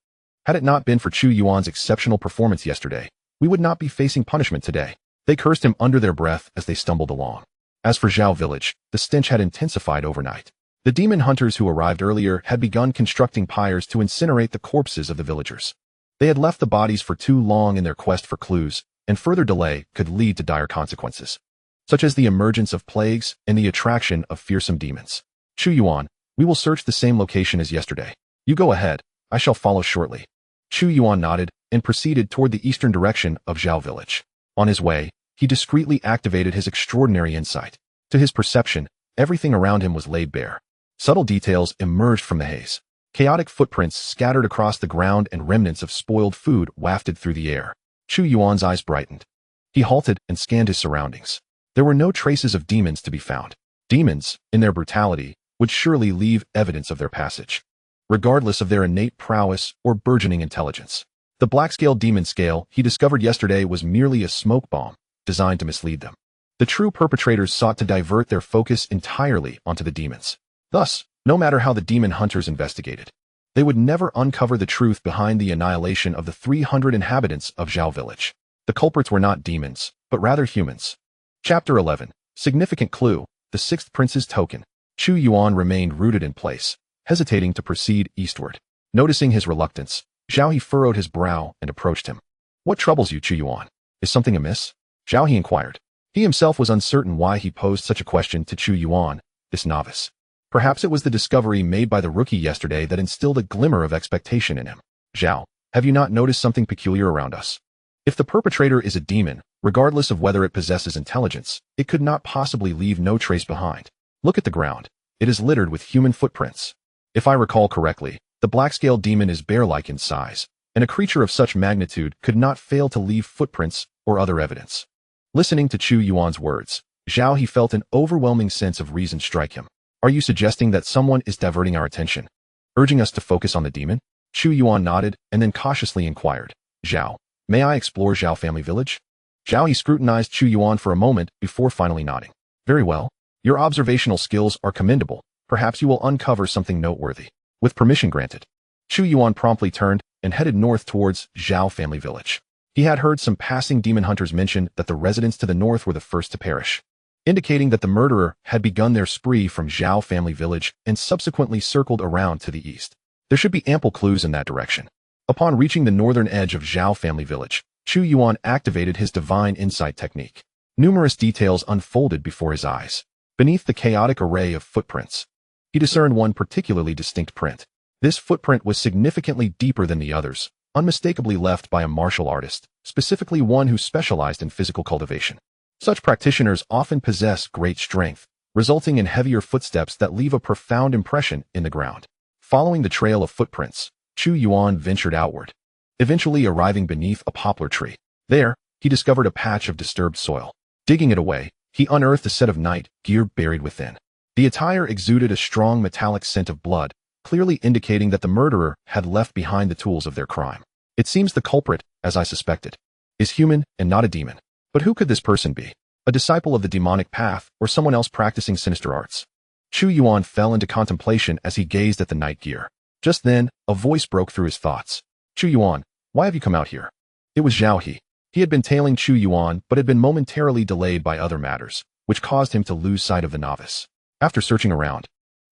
Had it not been for Chu Yuan's exceptional performance yesterday, we would not be facing punishment today. They cursed him under their breath as they stumbled along. As for Zhao Village, the stench had intensified overnight. The demon hunters who arrived earlier had begun constructing pyres to incinerate the corpses of the villagers. They had left the bodies for too long in their quest for clues, and further delay could lead to dire consequences, such as the emergence of plagues and the attraction of fearsome demons. Chu Yuan, we will search the same location as yesterday. You go ahead, I shall follow shortly. Chu Yuan nodded and proceeded toward the eastern direction of Zhao Village. On his way, he discreetly activated his extraordinary insight. To his perception, everything around him was laid bare. Subtle details emerged from the haze. Chaotic footprints scattered across the ground and remnants of spoiled food wafted through the air. Chu Yuan's eyes brightened. He halted and scanned his surroundings. There were no traces of demons to be found. Demons, in their brutality, would surely leave evidence of their passage, regardless of their innate prowess or burgeoning intelligence. The black-scale demon scale he discovered yesterday was merely a smoke bomb, designed to mislead them. The true perpetrators sought to divert their focus entirely onto the demons. Thus, no matter how the demon hunters investigated, they would never uncover the truth behind the annihilation of the 300 inhabitants of Zhao Village. The culprits were not demons, but rather humans. Chapter 11. Significant clue, the sixth prince's token. Chu Yuan remained rooted in place, hesitating to proceed eastward. Noticing his reluctance, Zhao He furrowed his brow and approached him. What troubles you, Chu Yuan? Is something amiss? Zhao He inquired. He himself was uncertain why he posed such a question to Chu Yuan, this novice. Perhaps it was the discovery made by the rookie yesterday that instilled a glimmer of expectation in him. Zhao, have you not noticed something peculiar around us? If the perpetrator is a demon, regardless of whether it possesses intelligence, it could not possibly leave no trace behind. Look at the ground. It is littered with human footprints. If I recall correctly, The black-scaled demon is bear-like in size, and a creature of such magnitude could not fail to leave footprints or other evidence. Listening to Chu Yuan's words, Zhao He felt an overwhelming sense of reason strike him. Are you suggesting that someone is diverting our attention, urging us to focus on the demon? Chu Yuan nodded and then cautiously inquired, Zhao, may I explore Zhao family village? Zhao He scrutinized Chu Yuan for a moment before finally nodding. Very well. Your observational skills are commendable. Perhaps you will uncover something noteworthy. With permission granted. Chu Yuan promptly turned and headed north towards Zhao family village. He had heard some passing demon hunters mention that the residents to the north were the first to perish, indicating that the murderer had begun their spree from Zhao family village and subsequently circled around to the east. There should be ample clues in that direction. Upon reaching the northern edge of Zhao family village, Chu Yuan activated his divine insight technique. Numerous details unfolded before his eyes. Beneath the chaotic array of footprints, he discerned one particularly distinct print. This footprint was significantly deeper than the others, unmistakably left by a martial artist, specifically one who specialized in physical cultivation. Such practitioners often possess great strength, resulting in heavier footsteps that leave a profound impression in the ground. Following the trail of footprints, Chu Yuan ventured outward, eventually arriving beneath a poplar tree. There, he discovered a patch of disturbed soil. Digging it away, he unearthed a set of night gear buried within. The attire exuded a strong metallic scent of blood, clearly indicating that the murderer had left behind the tools of their crime. It seems the culprit, as I suspected, is human and not a demon. But who could this person be? A disciple of the demonic path or someone else practicing sinister arts? Chu Yuan fell into contemplation as he gazed at the night gear. Just then, a voice broke through his thoughts. Chu Yuan, why have you come out here? It was Zhao He. He had been tailing Chu Yuan but had been momentarily delayed by other matters, which caused him to lose sight of the novice. After searching around,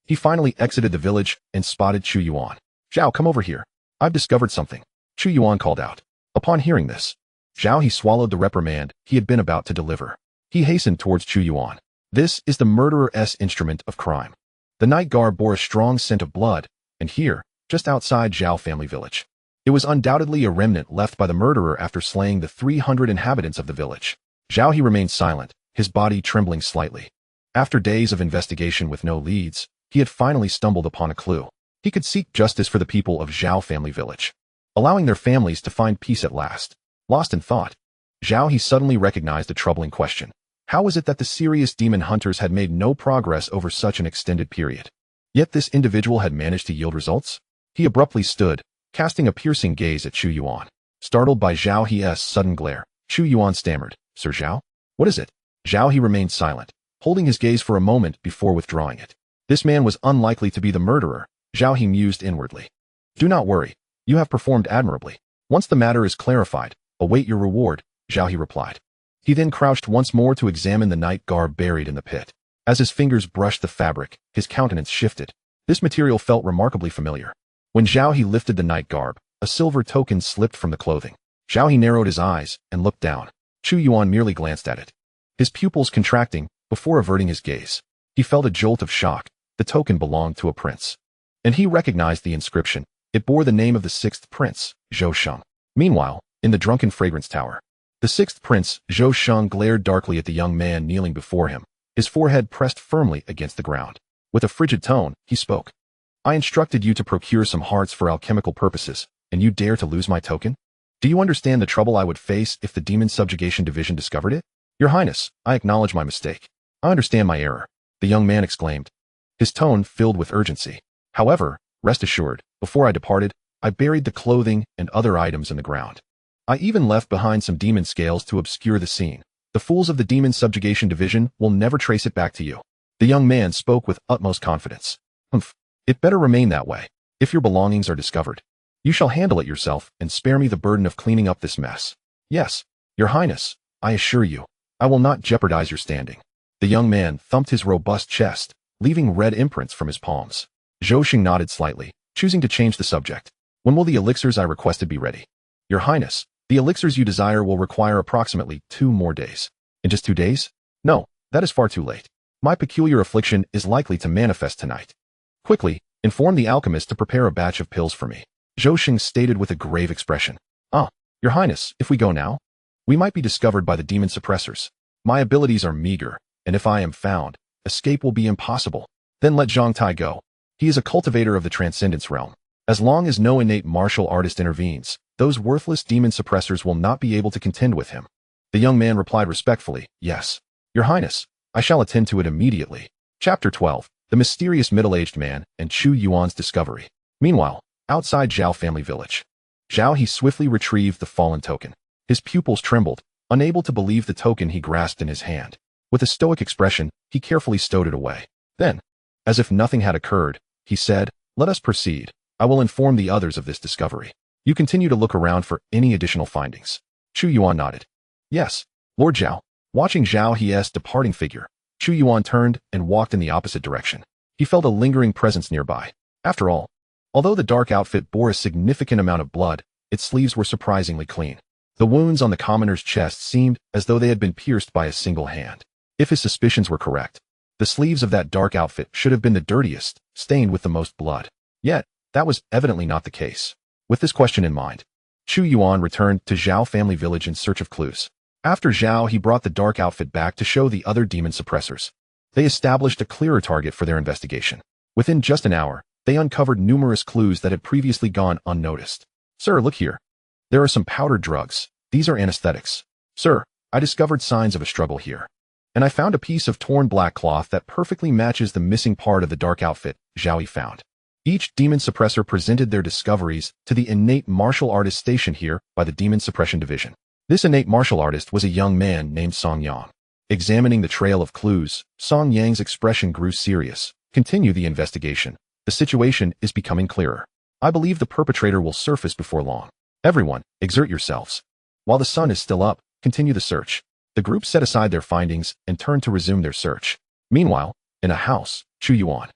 he finally exited the village and spotted Chu Yuan. Zhao, come over here. I've discovered something. Chu Yuan called out. Upon hearing this, Zhao He swallowed the reprimand he had been about to deliver. He hastened towards Chu Yuan. This is the murderer's instrument of crime. The night garb bore a strong scent of blood, and here, just outside Zhao family village, it was undoubtedly a remnant left by the murderer after slaying the 300 inhabitants of the village. Zhao He remained silent, his body trembling slightly. After days of investigation with no leads, he had finally stumbled upon a clue. He could seek justice for the people of Zhao family village, allowing their families to find peace at last. Lost in thought, Zhao He suddenly recognized a troubling question. How was it that the serious demon hunters had made no progress over such an extended period? Yet this individual had managed to yield results? He abruptly stood, casting a piercing gaze at Chu Yuan. Startled by Zhao He's sudden glare, Chu Yuan stammered, Sir Zhao? What is it? Zhao He remained silent, holding his gaze for a moment before withdrawing it. This man was unlikely to be the murderer, Zhao He mused inwardly. Do not worry, you have performed admirably. Once the matter is clarified, await your reward, Zhao He replied. He then crouched once more to examine the night garb buried in the pit. As his fingers brushed the fabric, his countenance shifted. This material felt remarkably familiar. When Zhao He lifted the night garb, a silver token slipped from the clothing. Zhao He narrowed his eyes and looked down. Chu Yuan merely glanced at it, his pupils contracting before averting his gaze. He felt a jolt of shock. The token belonged to a prince, and he recognized the inscription. It bore the name of the sixth prince, Zhou Sheng. Meanwhile, in the drunken fragrance tower, the sixth prince, Zhou Sheng, glared darkly at the young man kneeling before him, his forehead pressed firmly against the ground. With a frigid tone, he spoke. I instructed you to procure some hearts for alchemical purposes, and you dare to lose my token? Do you understand the trouble I would face if the Demon Subjugation Division discovered it? Your Highness, I acknowledge my mistake. I understand my error, the young man exclaimed, his tone filled with urgency. However, rest assured, before I departed, I buried the clothing and other items in the ground. I even left behind some demon scales to obscure the scene. The fools of the Demon Subjugation Division will never trace it back to you. The young man spoke with utmost confidence. Humph, it better remain that way. If your belongings are discovered, you shall handle it yourself and spare me the burden of cleaning up this mess. Yes, Your Highness, I assure you, I will not jeopardize your standing. The young man thumped his robust chest, leaving red imprints from his palms. Zhou Sheng nodded slightly, choosing to change the subject. When will the elixirs I requested be ready? Your Highness, the elixirs you desire will require approximately 2 more days. In just 2 days? No, that is far too late. My peculiar affliction is likely to manifest tonight. Quickly, inform the alchemist to prepare a batch of pills for me. Zhou Sheng stated with a grave expression. Ah, Your Highness, if we go now, we might be discovered by the demon suppressors. My abilities are meager, and if I am found, escape will be impossible. Then let Zhang Tai go. He is a cultivator of the transcendence realm. As long as no innate martial artist intervenes, those worthless demon suppressors will not be able to contend with him. The young man replied respectfully, "Yes, Your Highness, I shall attend to it immediately." Chapter 12. The Mysterious Middle-Aged Man and Chu Yuan's Discovery. Meanwhile, outside Zhao family village, Zhao He swiftly retrieved the fallen token. His pupils trembled, unable to believe the token he grasped in his hand. With a stoic expression, he carefully stowed it away. Then, as if nothing had occurred, he said, "Let us proceed. I will inform the others of this discovery. You continue to look around for any additional findings." Chu Yuan nodded. "Yes, Lord Zhao." Watching Zhao He's departing figure, Chu Yuan turned and walked in the opposite direction. He felt a lingering presence nearby. After all, although the dark outfit bore a significant amount of blood, its sleeves were surprisingly clean. The wounds on the commoner's chest seemed as though they had been pierced by a single hand. If his suspicions were correct, the sleeves of that dark outfit should have been the dirtiest, stained with the most blood. Yet, that was evidently not the case. With this question in mind, Chu Yuan returned to Zhao family village in search of clues. After Zhao he brought the dark outfit back to show the other demon suppressors. They established a clearer target for their investigation. Within just an hour, they uncovered numerous clues that had previously gone unnoticed. "Sir, look here. There are some powdered drugs. These are anesthetics. Sir, I discovered signs of a struggle here. And I found a piece of torn black cloth that perfectly matches the missing part of the dark outfit Zhao He found." Each demon suppressor presented their discoveries to the innate martial artist stationed here by the Demon Suppression Division. This innate martial artist was a young man named Song Yang. Examining the trail of clues, Song Yang's expression grew serious. "Continue the investigation. The situation is becoming clearer. I believe the perpetrator will surface before long. Everyone, exert yourselves. While the sun is still up, continue the search." The group set aside their findings and turned to resume their search. Meanwhile, in a house, Chu Yuan,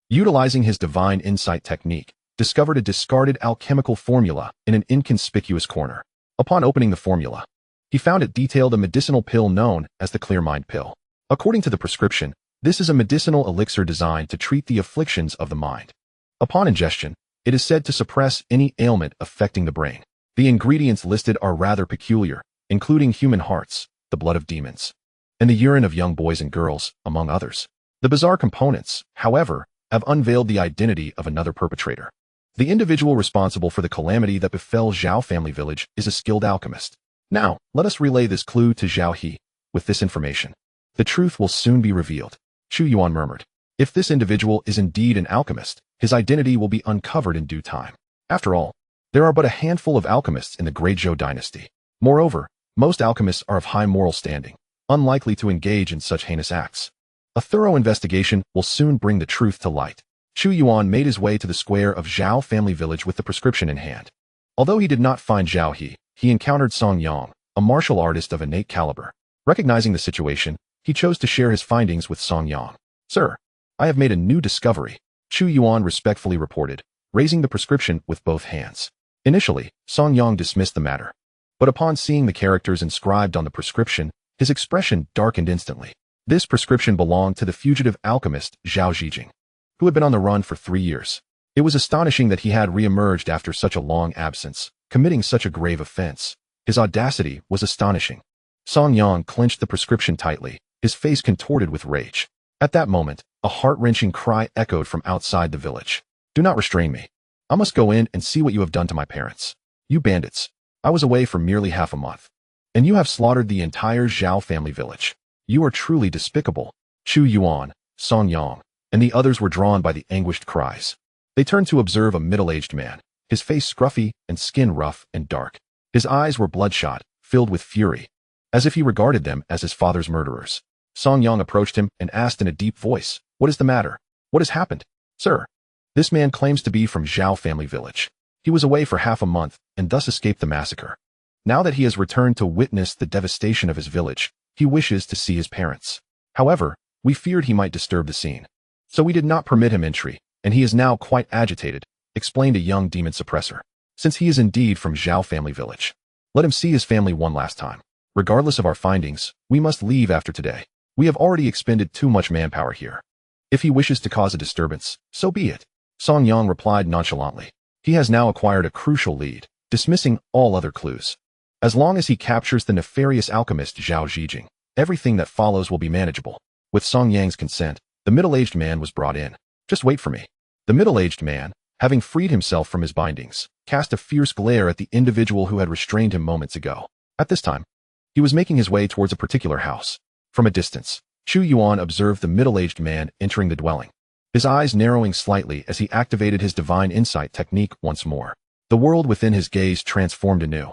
utilizing his divine insight technique, discovered a discarded alchemical formula in an inconspicuous corner. Upon opening the formula, he found it detailed a medicinal pill known as the Clear Mind Pill. According to the prescription, this is a medicinal elixir designed to treat the afflictions of the mind. Upon ingestion, it is said to suppress any ailment affecting the brain. The ingredients listed are rather peculiar, including human hearts, the blood of demons, and the urine of young boys and girls, among others. The bizarre components, however, have unveiled the identity of another perpetrator. The individual responsible for the calamity that befell Zhao family village is a skilled alchemist. Now, let us relay this clue to Zhao He. With this information, the truth will soon be revealed. Chu Yuan murmured. If this individual is indeed an alchemist, his identity will be uncovered in due time. After all, there are but a handful of alchemists in the Great Zhou Dynasty. Moreover, most alchemists are of high moral standing, unlikely to engage in such heinous acts. A thorough investigation will soon bring the truth to light. Chu Yuan made his way to the square of Zhao family village with the prescription in hand. Although he did not find Zhao he encountered Song Yang, a martial artist of innate caliber. Recognizing the situation, he chose to share his findings with Song Yang. "Sir, I have made a new discovery," Chu Yuan respectfully reported, raising the prescription with both hands. Initially, Song Yang dismissed the matter, but upon seeing the characters inscribed on the prescription, his expression darkened instantly. This prescription belonged to the fugitive alchemist Zhao Yijin, who had been on the run for 3 years. It was astonishing that he had re-emerged after such a long absence, committing such a grave offense. His audacity was astonishing. Song Yang clenched the prescription tightly, his face contorted with rage. At that moment, a heart-wrenching cry echoed from outside the village. "Do not restrain me. I must go in and see what you have done to my parents. You bandits. I was away for merely half a month, and you have slaughtered the entire Zhao family village. You are truly despicable." Chu Yuan, Song Yang, and the others were drawn by the anguished cries. They turned to observe a middle-aged man, his face scruffy and skin rough and dark. His eyes were bloodshot, filled with fury, as if he regarded them as his father's murderers. Song Yang approached him and asked in a deep voice, "What is the matter? What has happened?" "Sir, this man claims to be from Zhao family village. He was away for half a month and thus escaped the massacre. Now that he has returned to witness the devastation of his village, he wishes to see his parents. However, we feared he might disturb the scene, so we did not permit him entry, and he is now quite agitated," explained a young demon suppressor. "Since he is indeed from Zhao family village, let him see his family one last time. Regardless of our findings, we must leave after today. We have already expended too much manpower here. If he wishes to cause a disturbance, so be it." Song Yang replied nonchalantly. He has now acquired a crucial lead, dismissing all other clues. As long as he captures the nefarious alchemist Zhao Yijin, everything that follows will be manageable. With Song Yang's consent, the middle-aged man was brought in. "Just wait for me." The middle-aged man, having freed himself from his bindings, cast a fierce glare at the individual who had restrained him moments ago. At this time, he was making his way towards a particular house. From a distance, Chu Yuan observed the middle-aged man entering the dwelling, his eyes narrowing slightly as he activated his divine insight technique once more. The world within his gaze transformed anew,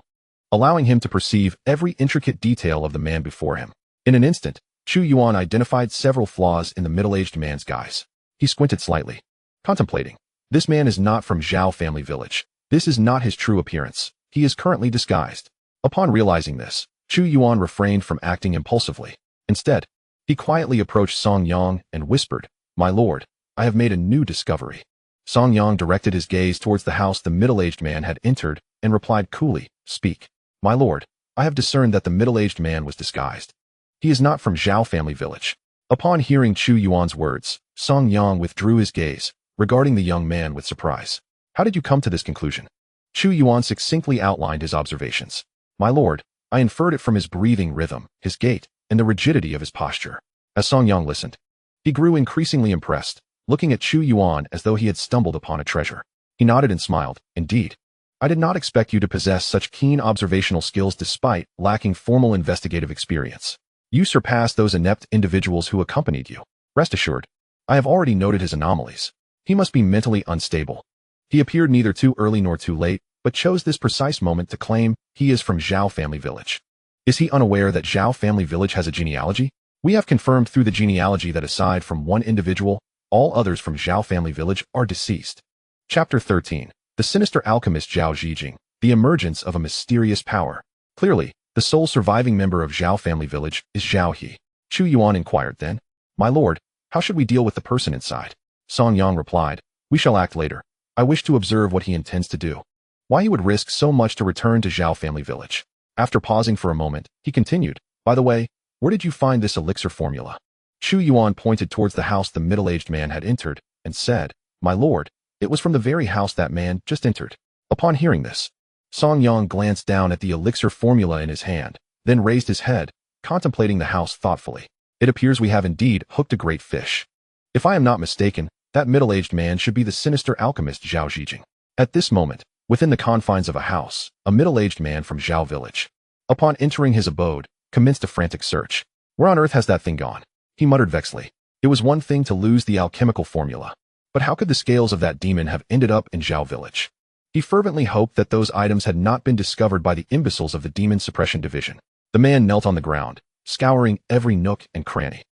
allowing him to perceive every intricate detail of the man before him. In an instant, Chu Yuan identified several flaws in the middle-aged man's guise. He squinted slightly, contemplating. This man is not from Zhao family village. This is not his true appearance. He is currently disguised. Upon realizing this, Chu Yuan refrained from acting impulsively. Instead, he quietly approached Song Yang and whispered, "My lord, I have made a new discovery." Song Yang directed his gaze towards the house the middle-aged man had entered and replied coolly, "Speak." "My lord, I have discerned that the middle-aged man was disguised. He is not from Zhao family village." Upon hearing Chu Yuan's words, Song Yang withdrew his gaze, regarding the young man with surprise. "How did you come to this conclusion?" Chu Yuan succinctly outlined his observations. "My lord, I inferred it from his breathing rhythm, his gait, and the rigidity of his posture." As Song Yang listened, he grew increasingly impressed, looking at Chu Yuan as though he had stumbled upon a treasure. He nodded and smiled. "Indeed, I did not expect you to possess such keen observational skills despite lacking formal investigative experience. You surpassed those inept individuals who accompanied you. Rest assured, I have already noted his anomalies. He must be mentally unstable. He appeared neither too early nor too late, but chose this precise moment to claim he is from Zhao family village. Is he unaware that Zhao family village has a genealogy? We have confirmed through the genealogy that aside from one individual, all others from Zhao family village are deceased." Chapter 13. The sinister alchemist Zhao Yijin, the emergence of a mysterious power. Clearly, the sole surviving member of Zhao family village is Zhao He. Chu Yuan inquired then, "My lord, how should we deal with the person inside?" Song Yang replied, "We shall act later. I wish to observe what he intends to do. Why he would risk so much to return to Zhao family village." After pausing for a moment, he continued, "By the way, where did you find this elixir formula?" Chu Yuan pointed towards the house the middle-aged man had entered and said, "My lord, it was from the very house that man just entered." Upon hearing this, Song Yang glanced down at the elixir formula in his hand, then raised his head, contemplating the house thoughtfully. "It appears we have indeed hooked a great fish. If I am not mistaken, that middle-aged man should be the sinister alchemist Zhao Yijin." At this moment, within the confines of a house, a middle-aged man from Zhao village, upon entering his abode, commenced a frantic search. "Where on earth has that thing gone?" he muttered vexedly. It was one thing to lose the alchemical formula, but how could the scales of that demon have ended up in Zhao village? He fervently hoped that those items had not been discovered by the imbeciles of the Demon Suppression Division. The man knelt on the ground, scouring every nook and cranny.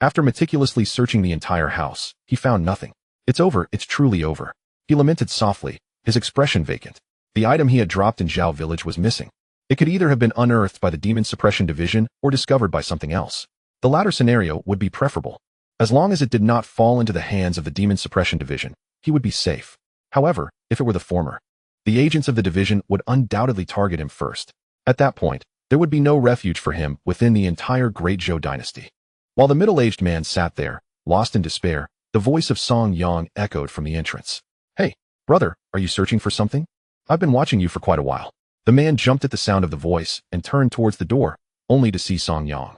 After meticulously searching the entire house, he found nothing. "It's over, it's truly over," he lamented softly, his expression vacant. The item he had dropped in Zhao village was missing. It could either have been unearthed by the Demon Suppression Division or discovered by something else. The latter scenario would be preferable. As long as it did not fall into the hands of the Demon Suppression Division, he would be safe. However, if it were the former, the agents of the division would undoubtedly target him first. At that point, there would be no refuge for him within the entire Great Zhou Dynasty. While the middle-aged man sat there, lost in despair, the voice of Song Yang echoed from the entrance. "Hey, brother, are you searching for something? I've been watching you for quite a while." The man jumped at the sound of the voice and turned towards the door, only to see Song Yang,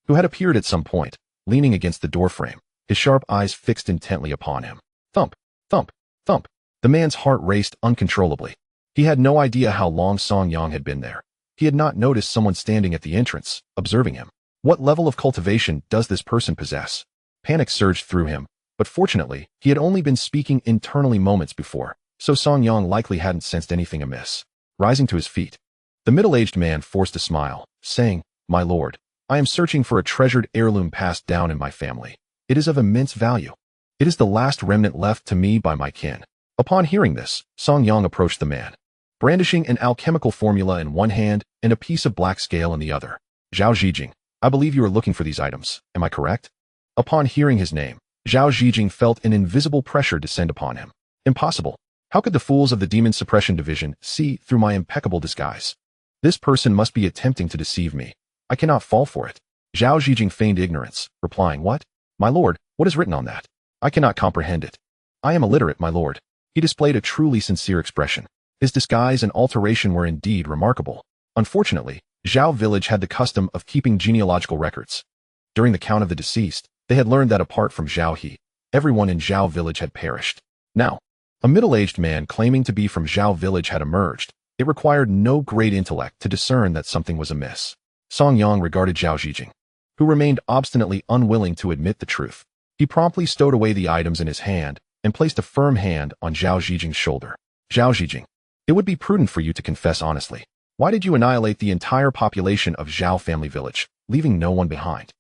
who had appeared at some point, leaning against the doorframe, his sharp eyes fixed intently upon him. Thump, thump, thump. The man's heart raced uncontrollably. He had no idea how long Song Yang had been there. He had not noticed someone standing at the entrance, observing him. What level of cultivation does this person possess? Panic surged through him, but fortunately, he had only been speaking internally moments before, so Song Yang likely hadn't sensed anything amiss. Rising to his feet, the middle-aged man forced a smile, saying, "My lord, I am searching for a treasured heirloom passed down in my family. It is of immense value. It is the last remnant left to me by my kin." Upon hearing this, Song Yang approached the man, brandishing an alchemical formula in one hand and a piece of black scale in the other. "Zhao Yijin, I believe you are looking for these items, am I correct?" Upon hearing his name, Zhao Yijin felt an invisible pressure descend upon him. Impossible. How could the fools of the Demon Suppression Division see through my impeccable disguise? This person must be attempting to deceive me. I cannot fall for it. Zhao Yijin feigned ignorance, replying, "What? My lord, what is written on that? I cannot comprehend it. I am illiterate, my lord." He displayed a truly sincere expression. His disguise and alteration were indeed remarkable. Unfortunately, Zhao village had the custom of keeping genealogical records. During the count of the deceased, they had learned that apart from Zhao He, everyone in Zhao village had perished. Now, A middle-aged man claiming to be from Zhao village had emerged. It required no great intellect to discern that something was amiss. Song Yang regarded Zhao Yijin, who remained obstinately unwilling to admit the truth. He promptly stowed away the items in his hand and placed a firm hand on Zhao Yijing's shoulder. Zhao Yijing, it would be prudent for you to confess honestly. Why did you annihilate the entire population of Zhao family village, leaving no one behind?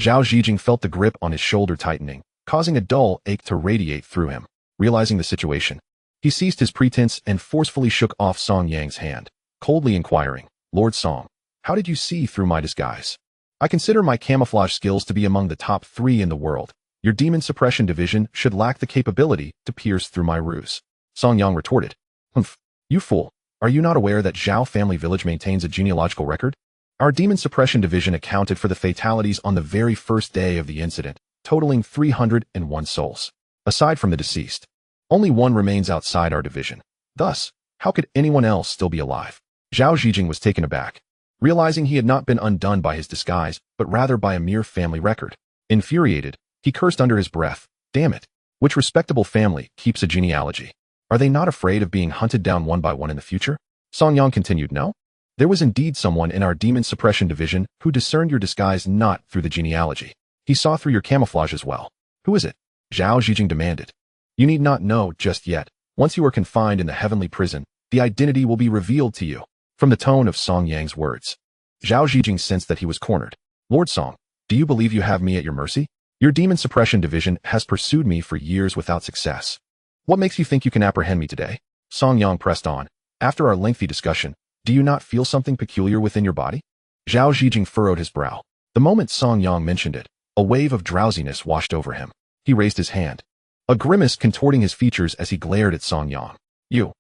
Zhao Yijing felt the grip on his shoulder tightening, causing a dull ache to radiate through him. Realizing the situation, he ceased his pretense and forcefully shook off Song Yang's hand, coldly inquiring, Lord Song, how did you see through my disguise? I consider my camouflage skills to be among the top 3 in the world. Your Demon Suppression Division should lack the capability to pierce through my ruse. Song Yang retorted, Humph, you fool. Are you not aware that Zhao family village maintains a genealogical record? Our Demon Suppression Division accounted for the fatalities on the very first day of the incident, totaling 301 souls. Aside from the deceased, only one remains outside our division. Thus, how could anyone else still be alive? Zhao Yijing was taken aback, realizing he had not been undone by his disguise, but rather by a mere family record. Infuriated, he cursed under his breath, damn it, which respectable family keeps a genealogy? Are they not afraid of being hunted down one by one in the future? Song Yang continued, no. There was indeed someone in our Demon Suppression Division who discerned your disguise not through the genealogy. He saw through your camouflage as well. Who is it? Zhao Yijing demanded. You need not know just yet. Once you are confined in the heavenly prison, the identity will be revealed to you. From the tone of Song Yang's words, Zhao Yijing sensed that he was cornered. Lord Song, do you believe you have me at your mercy? Your Demon Suppression Division has pursued me for years without success. What makes you think you can apprehend me today? Song Yang pressed on. After our lengthy discussion, do you not feel something peculiar within your body? Zhao Yijing furrowed his brow. The moment Song Yang mentioned it, a wave of drowsiness washed over him. He raised his hand, a grimace contorting his features as he glared at Song Yang. You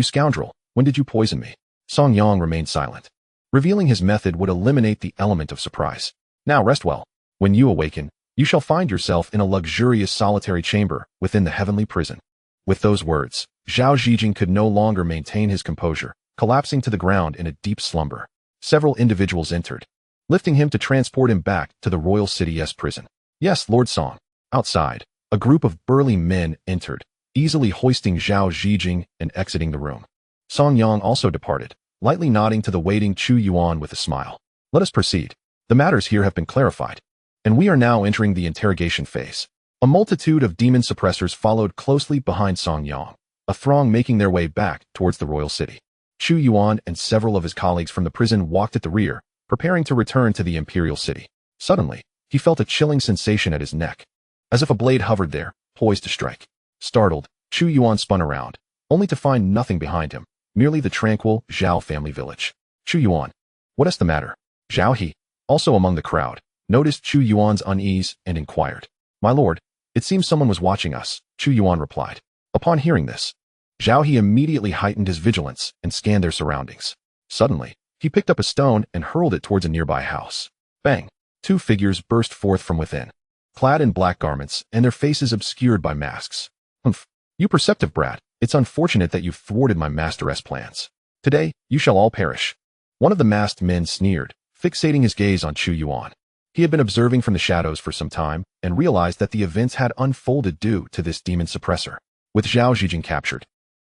scoundrel, when did you poison me? Song Yang remained silent. Revealing his method would eliminate the element of surprise. Now rest well. When you awaken, you shall find yourself in a luxurious solitary chamber within the heavenly prison. With those words, Zhao Yijing could no longer maintain his composure, collapsing to the ground in a deep slumber. Several individuals entered, lifting him to transport him back to the royal city's prison. Yes, Lord Song. Outside, a group of burly men entered, easily hoisting Zhao Yijing and exiting the room. Song Yang also departed, lightly nodding to the waiting Chu Yuan with a smile. Let us proceed. The matters here have been clarified, and we are now entering the interrogation phase. A multitude of demon suppressors followed closely behind Song Yang, a throng making their way back towards the royal city. Chu Yuan and several of his colleagues from the prison walked at the rear, preparing to return to the imperial city. Suddenly, he felt a chilling sensation at his neck, as if a blade hovered there, poised to strike. Startled, Chu Yuan spun around, only to find nothing behind him, merely the tranquil Zhao family village. Chu Yuan, what is the matter? Zhao He, also among the crowd, noticed Chu Yuan's unease and inquired. My lord, it seems someone was watching us, Chu Yuan replied. Upon hearing this, Zhao He immediately heightened his vigilance and scanned their surroundings. Suddenly, he picked up a stone and hurled it towards a nearby house. Bang! 2 figures burst forth from within, clad in black garments and their faces obscured by masks. Humph! You perceptive brat, it's unfortunate that you've thwarted my master's plans. Today, you shall all perish. One of the masked men sneered, fixating his gaze on Chu Yuan. He had been observing from the shadows for some time and realized that the events had unfolded due to this demon suppressor. With Zhao Yijing captured,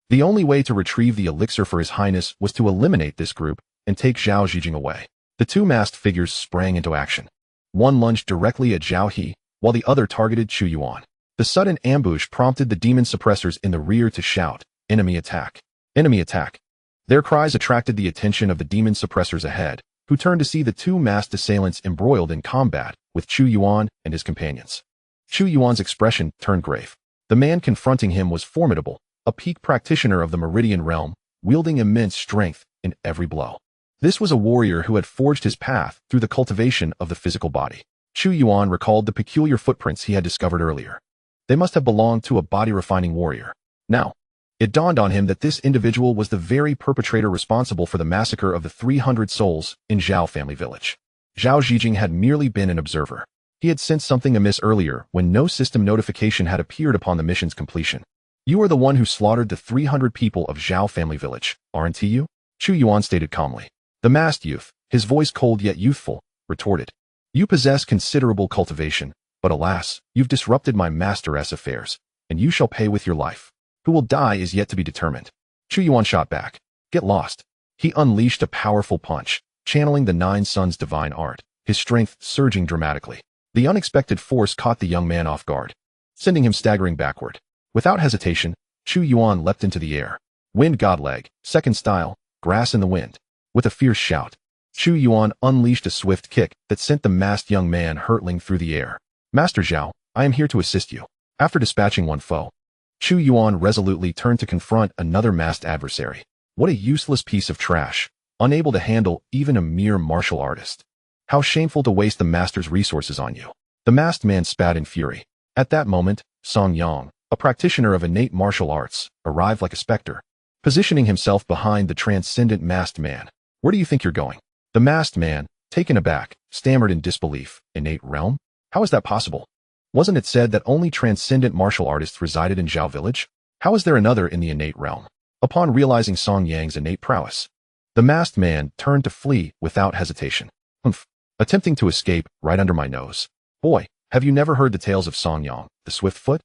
the only way to retrieve the elixir for his highness was to eliminate this group and take Zhao Yijing away. The 2 masked figures sprang into action. One lunged directly at Zhao He, while the other targeted Chu Yuan. The sudden ambush prompted the demon suppressors in the rear to shout, "Enemy attack! Enemy attack!" Their cries attracted the attention of the demon suppressors ahead, who turned to see the 2 masked assailants embroiled in combat with Chu Yuan and his companions. Chu Yuan's expression turned grave. The man confronting him was formidable, a peak practitioner of the Meridian realm, wielding immense strength in every blow. This was a warrior who had forged his path through the cultivation of the physical body. Chu Yuan recalled the peculiar footprints he had discovered earlier. They must have belonged to a body-refining warrior. Now, it dawned on him that this individual was the very perpetrator responsible for the massacre of the 300 souls in Zhao family village. Zhao Yijing had merely been an observer. He had sensed something amiss earlier when no system notification had appeared upon the mission's completion. You are the one who slaughtered the 300 people of Zhao family village, aren't you? Chu Yuan stated calmly. The masked youth, his voice cold yet youthful, retorted. You possess considerable cultivation, but alas, you've disrupted my master's affairs, and you shall pay with your life. Who will die is yet to be determined. Chu Yuan shot back. Get lost. He unleashed a powerful punch, channeling the Nine Suns' divine art, his strength surging dramatically. The unexpected force caught the young man off guard, sending him staggering backward. Without hesitation, Chu Yuan leapt into the air. Wind godleg, second style, grass in the wind. With a fierce shout, Chu Yuan unleashed a swift kick that sent the masked young man hurtling through the air. Master Zhao, I am here to assist you. After dispatching one foe, Chu Yuan resolutely turned to confront another masked adversary. What a useless piece of trash, unable to handle even a mere martial artist. How shameful to waste the master's resources on you. The masked man spat in fury. At that moment, Song Yang, a practitioner of innate martial arts, arrived like a specter, positioning himself behind the transcendent masked man. Where do you think you're going? The masked man, taken aback, stammered in disbelief. Innate realm? How is that possible? Wasn't it said that only transcendent martial artists resided in Zhao village? How is there another in the innate realm? Upon realizing Song Yang's innate prowess, the masked man turned to flee without hesitation. Humph. Attempting to escape right under my nose. Boy, have you never heard the tales of Song Yang, the swift foot?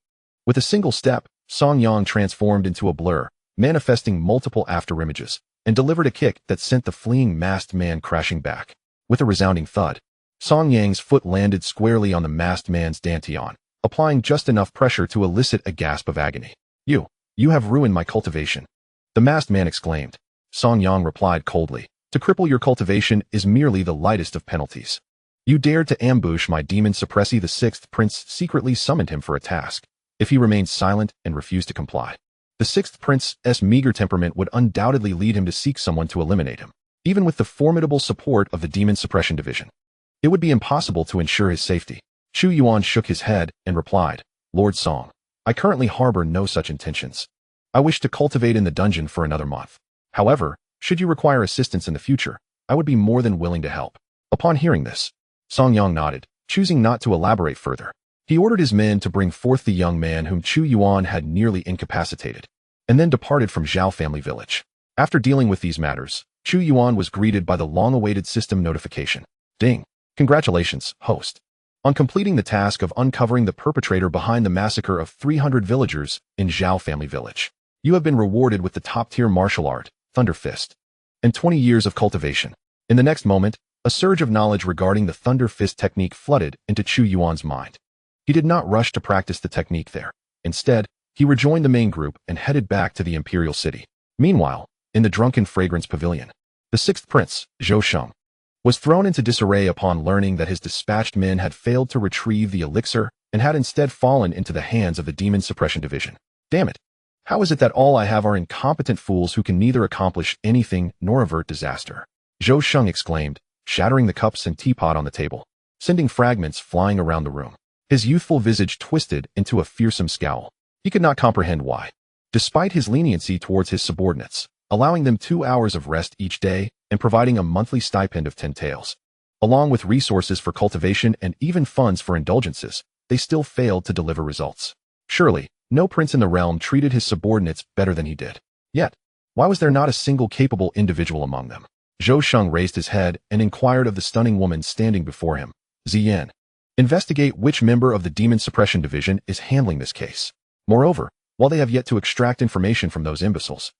With a single step, Song Yang transformed into a blur, manifesting multiple afterimages, and delivered a kick that sent the fleeing masked man crashing back. With a resounding thud, Song Yang's foot landed squarely on the masked man's dantian, applying just enough pressure to elicit a gasp of agony. You have ruined my cultivation. The masked man exclaimed. Song Yang replied coldly. To cripple your cultivation is merely the lightest of penalties. You dared to ambush my demon suppressi. The sixth prince secretly summoned him for a task. If he remained silent and refused to comply, the sixth prince's meager temperament would undoubtedly lead him to seek someone to eliminate him. Even with the formidable support of the Demon Suppression Division, it would be impossible to ensure his safety. Chu Yuan shook his head and replied, Lord Song, I currently harbor no such intentions. I wish to cultivate in the dungeon for another month. However, should you require assistance in the future, I would be more than willing to help. Upon hearing this, Song Yang nodded, choosing not to elaborate further. He ordered his men to bring forth the young man whom Chu Yuan had nearly incapacitated, and then departed from Zhao family village. After dealing with these matters, Chu Yuan was greeted by the long-awaited system notification. Ding! Congratulations, host. On completing the task of uncovering the perpetrator behind the massacre of 300 villagers in Zhao family village, you have been rewarded with the top-tier martial art, Thunder Fist, and 20 years of cultivation. In the next moment, a surge of knowledge regarding the Thunder Fist technique flooded into Chu Yuan's mind. He did not rush to practice the technique there. Instead, he rejoined the main group and headed back to the imperial city. Meanwhile, in the Drunken Fragrance Pavilion, the sixth prince, Zhou Sheng, was thrown into disarray upon learning that his dispatched men had failed to retrieve the elixir and had instead fallen into the hands of the Demon Suppression Division. Damn it! How is it that all I have are incompetent fools who can neither accomplish anything nor avert disaster? Zhou Sheng exclaimed, shattering the cups and teapot on the table, sending fragments flying around the room. His youthful visage twisted into a fearsome scowl. He could not comprehend why, despite his leniency towards his subordinates, allowing them 2 hours of rest each day and providing a monthly stipend of 10 taels, along with resources for cultivation and even funds for indulgences, they still failed to deliver results. Surely, no prince in the realm treated his subordinates better than he did. Yet, why was there not a single capable individual among them? Zhou Sheng raised his head and inquired of the stunning woman standing before him. Ziyan, investigate which member of the Demon Suppression Division is handling this case. Moreover, while they have yet to extract information from those imbeciles,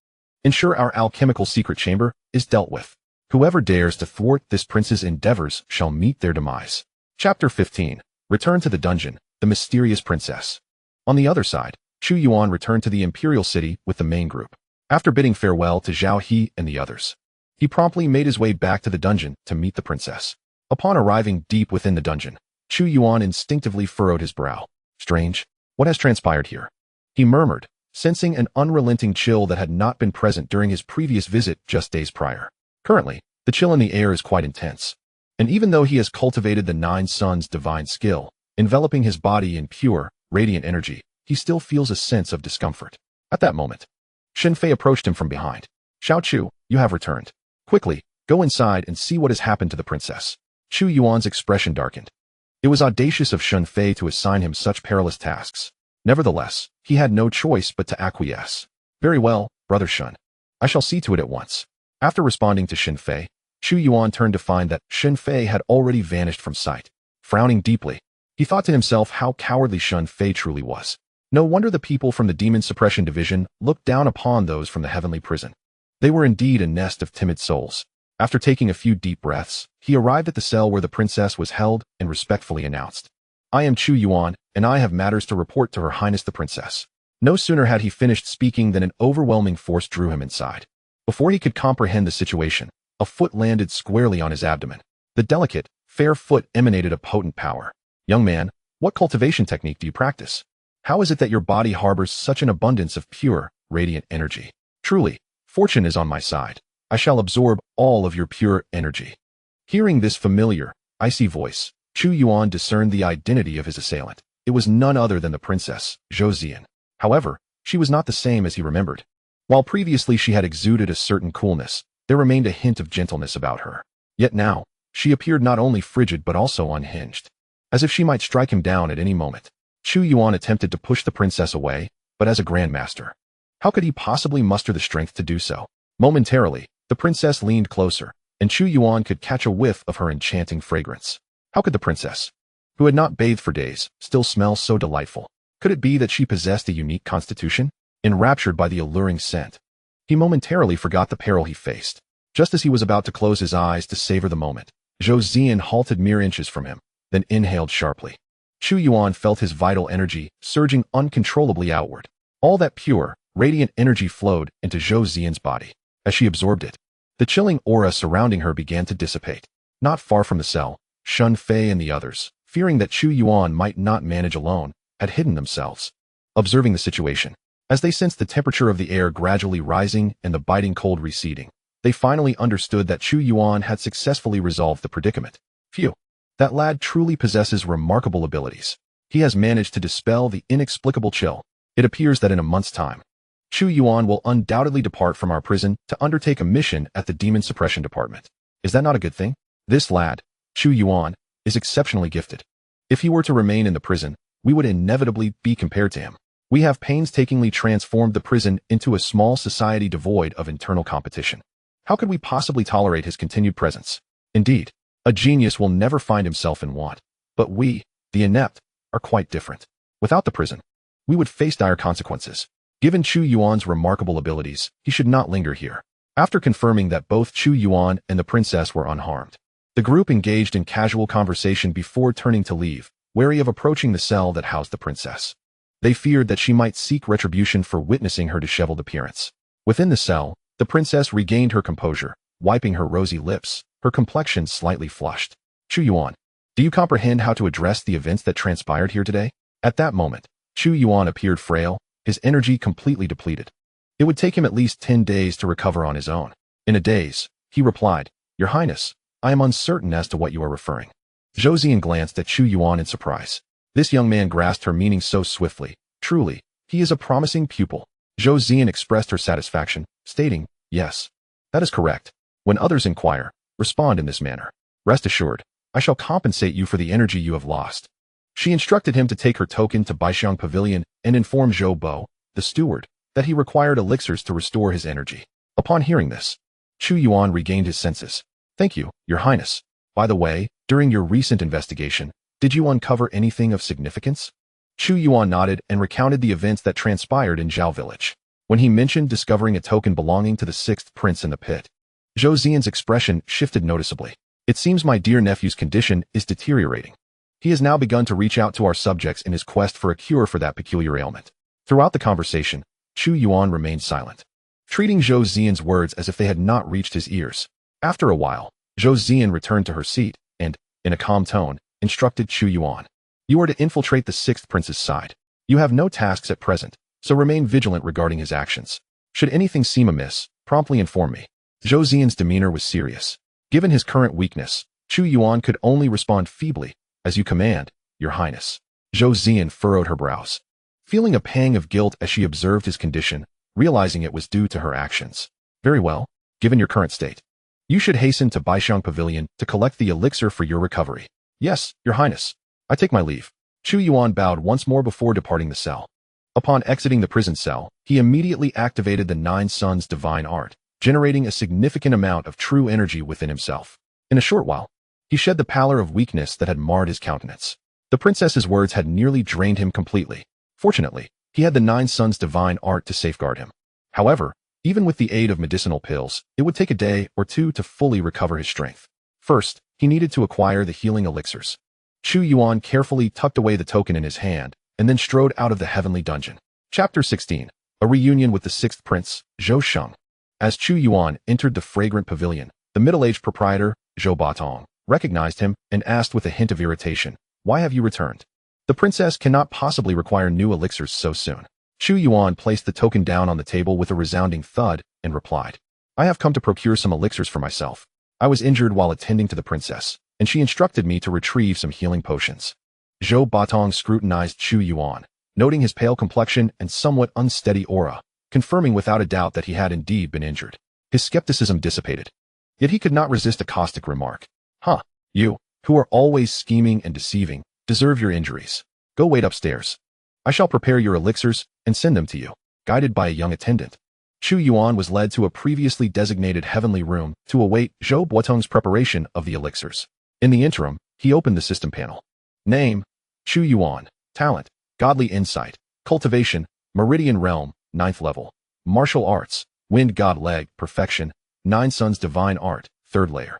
ensure our alchemical secret chamber is dealt with. Whoever dares to thwart this prince's endeavors shall meet their demise. Chapter 15. Return to the dungeon, the mysterious princess. On the other side, Chu Yuan returned to the imperial city with the main group. After bidding farewell to Zhao He and the others, he promptly made his way back to the dungeon to meet the princess. Upon arriving deep within the dungeon, Chu Yuan instinctively furrowed his brow. Strange, what has transpired here? He murmured, sensing an unrelenting chill that had not been present during his previous visit just days prior. Currently, the chill in the air is quite intense. And even though he has cultivated the Nine Suns' divine skill, enveloping his body in pure, radiant energy, he still feels a sense of discomfort. At that moment, Shen Fei approached him from behind. Xiao Chu, you have returned. Quickly, go inside and see what has happened to the princess. Chu Yuan's expression darkened. It was audacious of Shen Fei to assign him such perilous tasks. Nevertheless, he had no choice but to acquiesce. Very well, brother Shen. I shall see to it at once. After responding to Shen Fei, Chu Yuan turned to find that Shen Fei had already vanished from sight. Frowning deeply, he thought to himself how cowardly Shen Fei truly was. No wonder the people from the Demon Suppression Division looked down upon those from the heavenly prison. They were indeed a nest of timid souls. After taking a few deep breaths, he arrived at the cell where the princess was held and respectfully announced, "I am Chu Yuan, and I have matters to report to Her Highness the Princess." No sooner had he finished speaking than an overwhelming force drew him inside. Before he could comprehend the situation, a foot landed squarely on his abdomen. The delicate, fair foot emanated a potent power. "Young man, what cultivation technique do you practice? How is it that your body harbors such an abundance of pure, radiant energy? Truly, fortune is on my side. I shall absorb all of your pure energy." Hearing this familiar, icy voice, Chu Yuan discerned the identity of his assailant. It was none other than the princess, Zhou Zian. However, she was not the same as he remembered. While previously she had exuded a certain coolness, there remained a hint of gentleness about her. Yet now, she appeared not only frigid but also unhinged, as if she might strike him down at any moment. Chu Yuan attempted to push the princess away, but as a grandmaster, how could he possibly muster the strength to do so? Momentarily, the princess leaned closer, and Chu Yuan could catch a whiff of her enchanting fragrance. How could the princess, who had not bathed for days, still smell so delightful? Could it be that she possessed a unique constitution? Enraptured by the alluring scent, he momentarily forgot the peril he faced. Just as he was about to close his eyes to savor the moment, Zhou Zian halted mere inches from him, then inhaled sharply. Chu Yuan felt his vital energy surging uncontrollably outward. All that pure, radiant energy flowed into Zhou Zian's body. As she absorbed it, the chilling aura surrounding her began to dissipate. Not far from the cell, Shun Fei and the others, fearing that Chu Yuan might not manage alone, had hidden themselves. Observing the situation, as they sensed the temperature of the air gradually rising and the biting cold receding, they finally understood that Chu Yuan had successfully resolved the predicament. Phew. That lad truly possesses remarkable abilities. He has managed to dispel the inexplicable chill. It appears that in a month's time, Chu Yuan will undoubtedly depart from our prison to undertake a mission at the Demon Suppression Department. Is that not a good thing? This lad, Chu Yuan, is exceptionally gifted. If he were to remain in the prison, we would inevitably be compared to him. We have painstakingly transformed the prison into a small society devoid of internal competition. How could we possibly tolerate his continued presence? Indeed, a genius will never find himself in want. But we, the inept, are quite different. Without the prison, we would face dire consequences. Given Chu Yuan's remarkable abilities, he should not linger here. After confirming that both Chu Yuan and the princess were unharmed, the group engaged in casual conversation before turning to leave, wary of approaching the cell that housed the princess. They feared that she might seek retribution for witnessing her disheveled appearance. Within the cell, the princess regained her composure, wiping her rosy lips, her complexion slightly flushed. "Chu Yuan, do you comprehend how to address the events that transpired here today?" At that moment, Chu Yuan appeared frail, his energy completely depleted. It would take him at least 10 days to recover on his own. In a daze, he replied, "Your Highness, I am uncertain as to what you are referring." Zhou Zian glanced at Chu Yuan in surprise. This young man grasped her meaning so swiftly. Truly, he is a promising pupil. Zhou Zian expressed her satisfaction, stating, "Yes, that is correct. When others inquire, respond in this manner. Rest assured, I shall compensate you for the energy you have lost." She instructed him to take her token to Baixiang Pavilion and inform Zhou Bo, the steward, that he required elixirs to restore his energy. Upon hearing this, Chu Yuan regained his senses. "Thank you, Your Highness. By the way, during your recent investigation, did you uncover anything of significance?" Chu Yuan nodded and recounted the events that transpired in Zhao Village. When he mentioned discovering a token belonging to the sixth prince in the pit, Zhou Zian's expression shifted noticeably. "It seems my dear nephew's condition is deteriorating. He has now begun to reach out to our subjects in his quest for a cure for that peculiar ailment." Throughout the conversation, Chu Yuan remained silent, treating Zhou Zian's words as if they had not reached his ears. After a while, Zhou Zian returned to her seat and, in a calm tone, instructed Chu Yuan, "You are to infiltrate the sixth prince's side. You have no tasks at present, so remain vigilant regarding his actions. Should anything seem amiss, promptly inform me." Zhou Zian's demeanor was serious. Given his current weakness, Chu Yuan could only respond feebly, "As you command, Your Highness." Zhou Zian furrowed her brows, feeling a pang of guilt as she observed his condition, realizing it was due to her actions. "Very well, given your current state, you should hasten to Baixiang Pavilion to collect the elixir for your recovery." "Yes, Your Highness. I take my leave." Chu Yuan bowed once more before departing the cell. Upon exiting the prison cell, he immediately activated the Nine Suns divine art, generating a significant amount of true energy within himself. In a short while, he shed the pallor of weakness that had marred his countenance. The princess's words had nearly drained him completely. Fortunately, He had the Nine Sons' divine art to safeguard him. However, even with the aid of medicinal pills, it would take a day or two to fully recover his strength. First, he needed to acquire the healing elixirs. Chu Yuan carefully tucked away the token in his hand, and then strode out of the heavenly dungeon. Chapter 16. A reunion with the sixth prince, Zhou Sheng. As Chu Yuan entered the fragrant pavilion, the middle-aged proprietor, Zhou Batong, recognized him and asked with a hint of irritation, "Why have you returned? The princess cannot possibly require new elixirs so soon." Chu Yuan placed the token down on the table with a resounding thud and replied, "I have come to procure some elixirs for myself. I was injured while attending to the princess, and she instructed me to retrieve some healing potions." Zhou Batong scrutinized Chu Yuan, noting his pale complexion and somewhat unsteady aura, confirming without a doubt that he had indeed been injured. His skepticism dissipated. Yet he could not resist a caustic remark. "Huh, you, who are always scheming and deceiving, deserve your injuries. Go wait upstairs. I shall prepare your elixirs and send them to you." Guided by a young attendant, Chu Yuan was led to a previously designated heavenly room to await Zhou Batong's preparation of the elixirs. In the interim, he opened the system panel. Name: Chu Yuan. Talent: Godly Insight. Cultivation: Meridian Realm, 9th level. Martial Arts: Wind God Leg, Perfection. Nine Sons Divine Art, 3rd layer.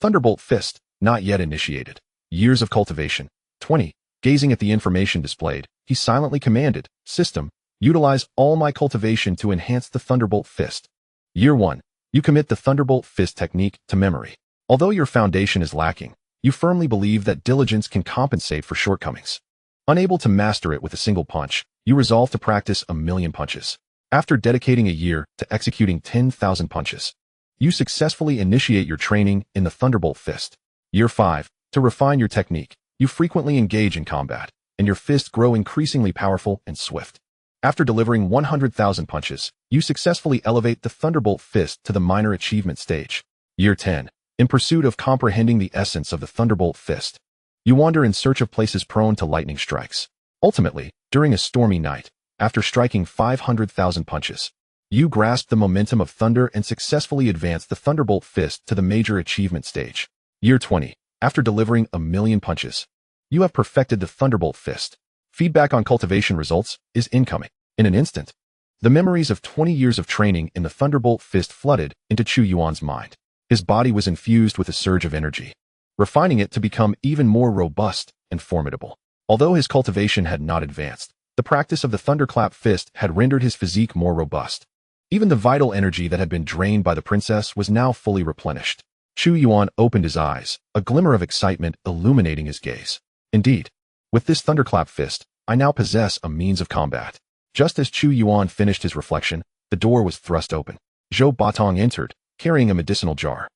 Thunderbolt Fist, not yet initiated. Years of cultivation, 20. Gazing at the information displayed, he silently commanded, "System, utilize all my cultivation to enhance the Thunderbolt Fist." Year 1. You commit the Thunderbolt Fist technique to memory. Although your foundation is lacking, you firmly believe that diligence can compensate for shortcomings. Unable to master it with a single punch, you resolve to practice 1,000,000 punches. After dedicating a year to executing 10,000 punches, you successfully initiate your training in the Thunderbolt Fist. Year 5. To refine your technique, you frequently engage in combat, and your fists grow increasingly powerful and swift. After delivering 100,000 punches, you successfully elevate the Thunderbolt Fist to the minor achievement stage. Year 10. In pursuit of comprehending the essence of the Thunderbolt Fist, you wander in search of places prone to lightning strikes. Ultimately, during a stormy night, after striking 500,000 punches, you grasp the momentum of thunder and successfully advance the Thunderbolt Fist to the major achievement stage. Year 20. After delivering 1,000,000 punches, you have perfected the Thunderbolt Fist. Feedback on cultivation results is incoming. In an instant, the memories of 20 years of training in the Thunderbolt Fist flooded into Chu Yuan's mind. His body was infused with a surge of energy, refining it to become even more robust and formidable. Although his cultivation had not advanced, the practice of the Thunderclap Fist had rendered his physique more robust. Even the vital energy that had been drained by the princess was now fully replenished. Chu Yuan opened his eyes, a glimmer of excitement illuminating his gaze. Indeed, with this Thunderclap Fist, I now possess a means of combat. Just as Chu Yuan finished his reflection, the door was thrust open. Zhou Batong entered, carrying a medicinal jar.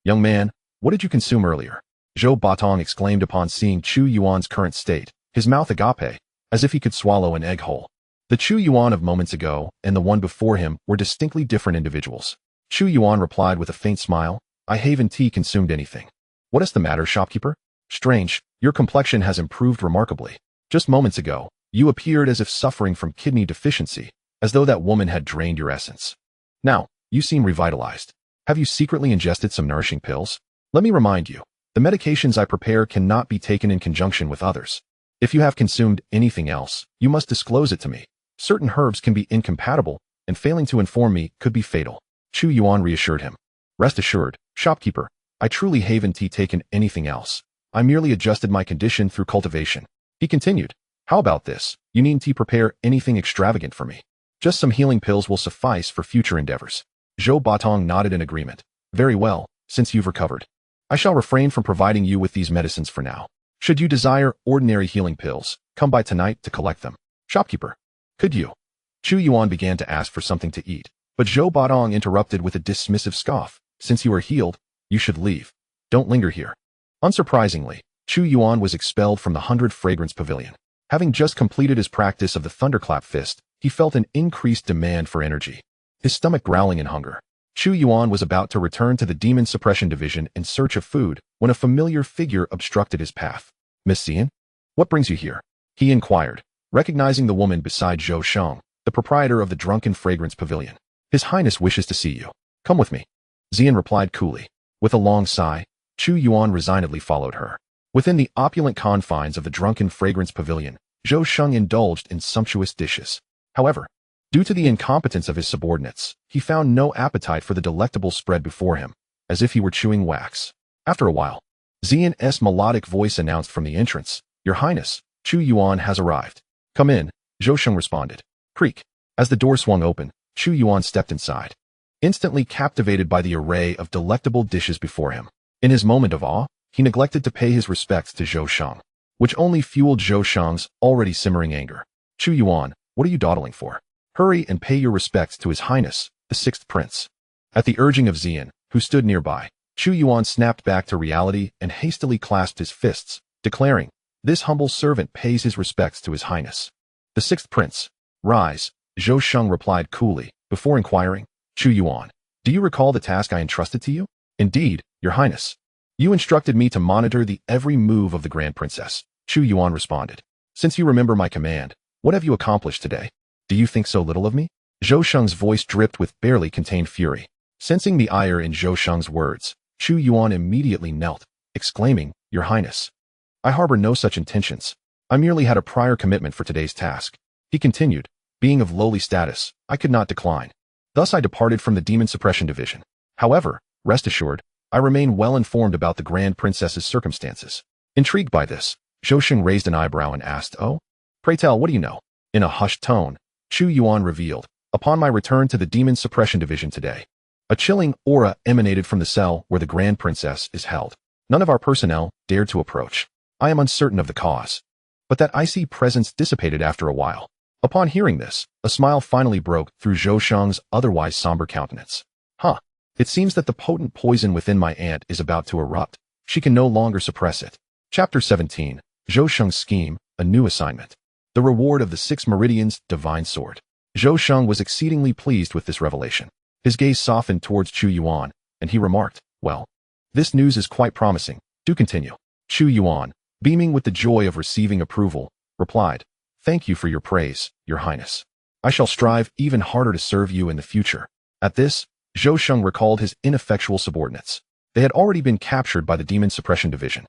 Young man, what did you consume earlier?" Zhou Batong exclaimed upon seeing Chu Yuan's current state, his mouth agape, as if he could swallow an egg whole. The Chu Yuan of moments ago and the one before him were distinctly different individuals. Chu Yuan replied with a faint smile, "I haven't consumed anything." "What is the matter, shopkeeper?" "Strange, your complexion has improved remarkably. Just moments ago, you appeared as if suffering from kidney deficiency, as though that woman had drained your essence. Now, you seem revitalized. Have you secretly ingested some nourishing pills? Let me remind you, the medications I prepare cannot be taken in conjunction with others. If you have consumed anything else, you must disclose it to me. Certain herbs can be incompatible, and failing to inform me could be fatal." Chu Yuan reassured him. "Rest assured, shopkeeper, I truly haven't taken anything else. I merely adjusted my condition through cultivation." He continued, "How about this? You needn't prepare anything extravagant for me. Just some healing pills will suffice for future endeavors." Zhou Batong nodded in agreement. "Very well, since you've recovered. I shall refrain from providing you with these medicines for now. Should you desire ordinary healing pills, come by tonight to collect them." "Shopkeeper, could you?" Chu Yuan began to ask for something to eat, but Zhou Batong interrupted with a dismissive scoff. "Since you are healed, you should leave. Don't linger here." Unsurprisingly, Chu Yuan was expelled from the 100 Fragrance Pavilion. Having just completed his practice of the Thunderclap Fist, he felt an increased demand for energy, his stomach growling in hunger. Chu Yuan was about to return to the Demon Suppression Division in search of food when a familiar figure obstructed his path. "Miss Xian, what brings you here?" he inquired, recognizing the woman beside Zhou Sheng, the proprietor of the Drunken Fragrance Pavilion. "His Highness wishes to see you. Come with me." Xian replied coolly. With a long sigh, Chu Yuan resignedly followed her. Within the opulent confines of the Drunken Fragrance Pavilion, Zhou Sheng indulged in sumptuous dishes. However, due to the incompetence of his subordinates, he found no appetite for the delectable spread before him, as if he were chewing wax. After a while, Xian's melodic voice announced from the entrance, "Your Highness, Chu Yuan has arrived." "Come in," Zhou Sheng responded. Creak. As the door swung open, Chu Yuan stepped inside, instantly captivated by the array of delectable dishes before him. In his moment of awe, he neglected to pay his respects to Zhou Sheng, which only fueled Zhou Sheng's already simmering anger. "Chu Yuan, what are you dawdling for? Hurry and pay your respects to His Highness, the Sixth Prince." At the urging of Xian, who stood nearby, Chu Yuan snapped back to reality and hastily clasped his fists, declaring, "This humble servant pays his respects to His Highness, the Sixth Prince." "Rise," Zhou Sheng replied coolly, before inquiring, "Chu Yuan, do you recall the task I entrusted to you?" "Indeed, Your Highness. You instructed me to monitor the every move of the Grand Princess," Chu Yuan responded. "Since you remember my command, what have you accomplished today? Do you think so little of me?" Zhou Sheng's voice dripped with barely contained fury. Sensing the ire in Zhou Sheng's words, Chu Yuan immediately knelt, exclaiming, "Your Highness, I harbor no such intentions. I merely had a prior commitment for today's task." He continued, "Being of lowly status, I could not decline. Thus I departed from the Demon Suppression Division. However, rest assured, I remain well informed about the Grand Princess's circumstances." Intrigued by this, Zhou Sheng raised an eyebrow and asked, "Oh? Pray tell, what do you know?" In a hushed tone, Chu Yuan revealed, "Upon my return to the Demon Suppression Division today, a chilling aura emanated from the cell where the Grand Princess is held. None of our personnel dared to approach. I am uncertain of the cause, but that icy presence dissipated after a while." Upon hearing this, a smile finally broke through Zhou Sheng's otherwise somber countenance. "Huh. It seems that the potent poison within my aunt is about to erupt. She can no longer suppress it." Chapter 17, Zhou Sheng's Scheme, a New Assignment. The Reward of the Six Meridian's Divine Sword. Zhou Sheng was exceedingly pleased with this revelation. His gaze softened towards Chu Yuan, and he remarked, "Well, this news is quite promising. Do continue." Chu Yuan, beaming with the joy of receiving approval, replied, "Thank you for your praise, Your Highness. I shall strive even harder to serve you in the future." At this, Zhou Sheng recalled his ineffectual subordinates. They had already been captured by the Demon Suppression Division,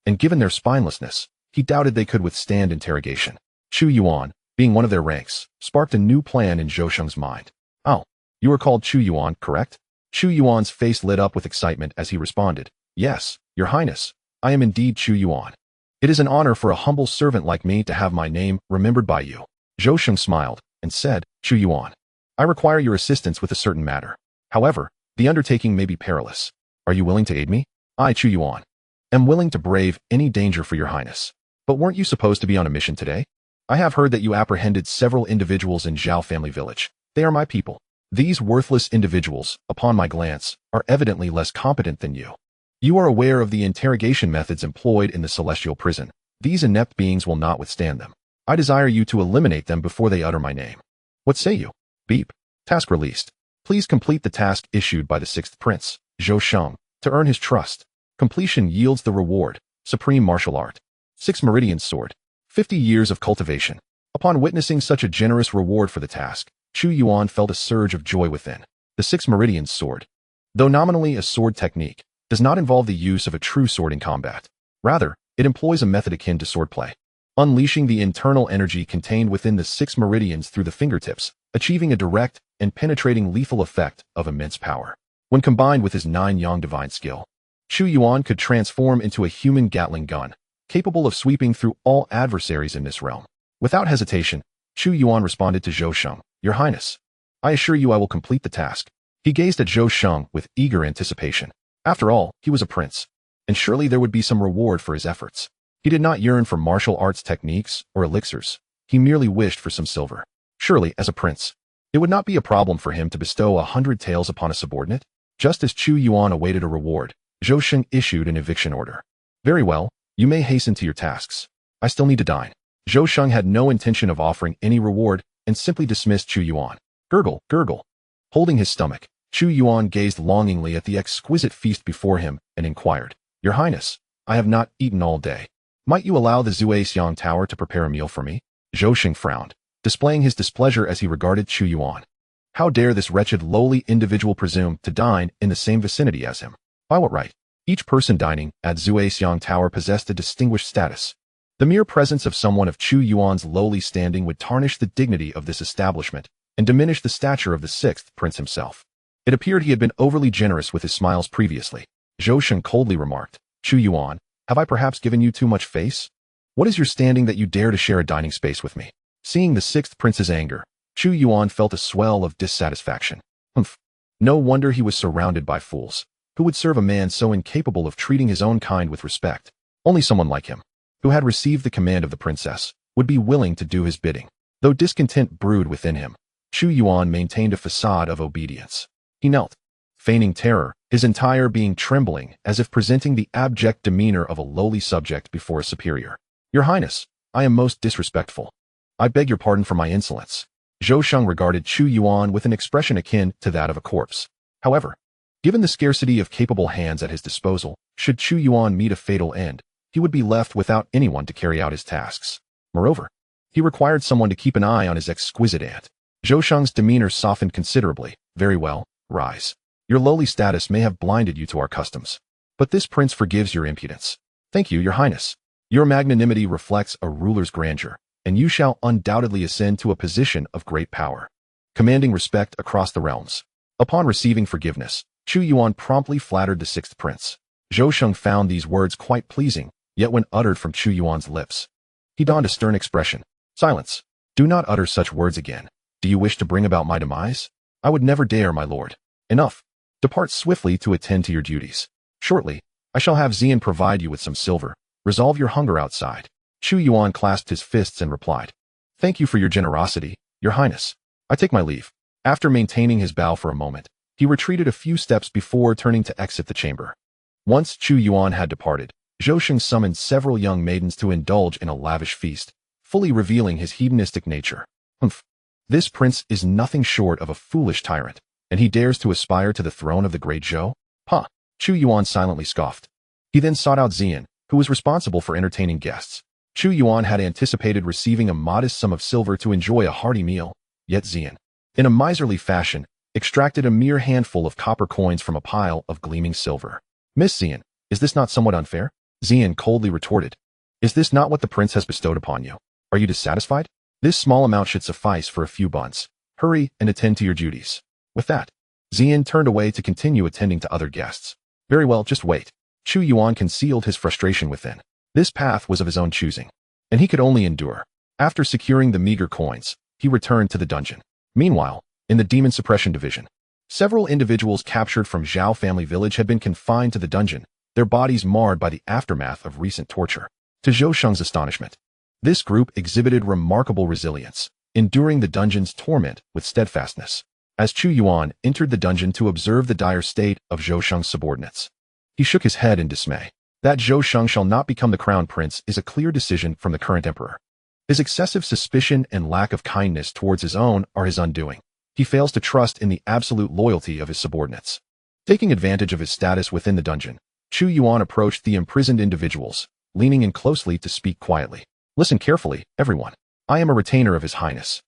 and given their spinelessness, he doubted they could withstand interrogation. Chu Yuan, being one of their ranks, sparked a new plan in Zhou Sheng's mind. "Oh, you are called Chu Yuan, correct?" Chu Yuan's face lit up with excitement as he responded, "Yes, Your Highness, I am indeed Chu Yuan. It is an honor for a humble servant like me to have my name remembered by you." Zhou Sheng smiled and said, "Chu Yuan, I require your assistance with a certain matter. However, the undertaking may be perilous. Are you willing to aid me?" "I, Chu Yuan, am willing to brave any danger for Your Highness. But weren't you supposed to be on a mission today? I have heard that you apprehended several individuals in Zhao family village. They are my people. These worthless individuals, upon my glance, are evidently less competent than you. You are aware of the interrogation methods employed in the celestial prison. These inept beings will not withstand them. I desire you to eliminate them before they utter my name. What say you?" Beep. Task released. Please complete the task issued by the Sixth Prince, Zhou Sheng, to earn his trust. Completion yields the reward, Supreme Martial Art. Six Meridian Sword. 50 years of cultivation. Upon witnessing such a generous reward for the task, Chu Yuan felt a surge of joy within. The Six Meridian Sword, though nominally a sword technique, does not involve the use of a true sword in combat. Rather, it employs a method akin to swordplay, unleashing the internal energy contained within the six meridians through the fingertips, achieving a direct and penetrating lethal effect of immense power. When combined with his 9-yang divine skill, Chu Yuan could transform into a human Gatling gun, capable of sweeping through all adversaries in this realm. Without hesitation, Chu Yuan responded to Zhou Sheng, "Your Highness, I assure you I will complete the task." He gazed at Zhou Sheng with eager anticipation. After all, he was a prince, and surely there would be some reward for his efforts. He did not yearn for martial arts techniques or elixirs. He merely wished for some silver. Surely, as a prince, it would not be a problem for him to bestow 100 taels upon a subordinate. Just as Chu Yuan awaited a reward, Zhou Sheng issued an eviction order. "Very well, you may hasten to your tasks. I still need to dine." Zhou Sheng had no intention of offering any reward and simply dismissed Chu Yuan. Gurgle, gurgle. Holding his stomach, Chu Yuan gazed longingly at the exquisite feast before him and inquired, "Your Highness, I have not eaten all day. Might you allow the Zhuaxiang Tower to prepare a meal for me?" Zhou Sheng frowned, displaying his displeasure as he regarded Chu Yuan. How dare this wretched lowly individual presume to dine in the same vicinity as him? By what right? Each person dining at Zhuaxiang Tower possessed a distinguished status. The mere presence of someone of Chu Yuan's lowly standing would tarnish the dignity of this establishment and diminish the stature of the sixth prince himself. It appeared he had been overly generous with his smiles previously. Zhou Sheng coldly remarked, "Chu Yuan, have I perhaps given you too much face? What is your standing that you dare to share a dining space with me?" Seeing the sixth prince's anger, Chu Yuan felt a swell of dissatisfaction. Humph. No wonder he was surrounded by fools. Who would serve a man so incapable of treating his own kind with respect? Only someone like him, who had received the command of the princess, would be willing to do his bidding. Though discontent brewed within him, Chu Yuan maintained a facade of obedience. He knelt, feigning terror, his entire being trembling as if presenting the abject demeanor of a lowly subject before a superior. "Your Highness, I am most disrespectful. I beg your pardon for my insolence." Zhou Sheng regarded Chu Yuan with an expression akin to that of a corpse. However, given the scarcity of capable hands at his disposal, should Chu Yuan meet a fatal end, he would be left without anyone to carry out his tasks. Moreover, he required someone to keep an eye on his exquisite aunt. Zhou Sheng's demeanor softened considerably. "Very well, rise. Your lowly status may have blinded you to our customs, but this prince forgives your impudence." "Thank you, Your Highness. Your magnanimity reflects a ruler's grandeur, and you shall undoubtedly ascend to a position of great power, commanding respect across the realms." Upon receiving forgiveness, Chu Yuan promptly flattered the sixth prince. Zhou Sheng found these words quite pleasing, yet when uttered from Chu Yuan's lips, he donned a stern expression. "Silence. Do not utter such words again. Do you wish to bring about my demise? I would never dare, my lord. Enough. Depart swiftly to attend to your duties. Shortly, I shall have Xian provide you with some silver. Resolve your hunger outside." Chu Yuan clasped his fists and replied, "Thank you for your generosity, Your Highness. I take my leave." After maintaining his bow for a moment, he retreated a few steps before turning to exit the chamber. Once Chu Yuan had departed, Zhou Sheng summoned several young maidens to indulge in a lavish feast, fully revealing his hedonistic nature. Humph. This prince is nothing short of a foolish tyrant, and he dares to aspire to the throne of the Great Zhou? Pah! Chu Yuan silently scoffed. He then sought out Xian, who was responsible for entertaining guests. Chu Yuan had anticipated receiving a modest sum of silver to enjoy a hearty meal, yet Xian, in a miserly fashion, extracted a mere handful of copper coins from a pile of gleaming silver. "Miss Xian, is this not somewhat unfair?" Xian coldly retorted. "Is this not what the prince has bestowed upon you? Are you dissatisfied? This small amount should suffice for a few buns. Hurry and attend to your duties." With that, Xian turned away to continue attending to other guests. "Very well, just wait." Chu Yuan concealed his frustration within. This path was of his own choosing, and he could only endure. After securing the meager coins, he returned to the dungeon. Meanwhile, in the Demon Suppression Division, several individuals captured from Zhao family village had been confined to the dungeon, their bodies marred by the aftermath of recent torture. To Zhou Sheng's astonishment, this group exhibited remarkable resilience, enduring the dungeon's torment with steadfastness. As Chu Yuan entered the dungeon to observe the dire state of Zhou Sheng's subordinates, he shook his head in dismay. That Zhou Sheng shall not become the crown prince is a clear decision from the current emperor. His excessive suspicion and lack of kindness towards his own are his undoing. He fails to trust in the absolute loyalty of his subordinates. Taking advantage of his status within the dungeon, Chu Yuan approached the imprisoned individuals, leaning in closely to speak quietly. "Listen carefully, everyone. I am a retainer of His Highness,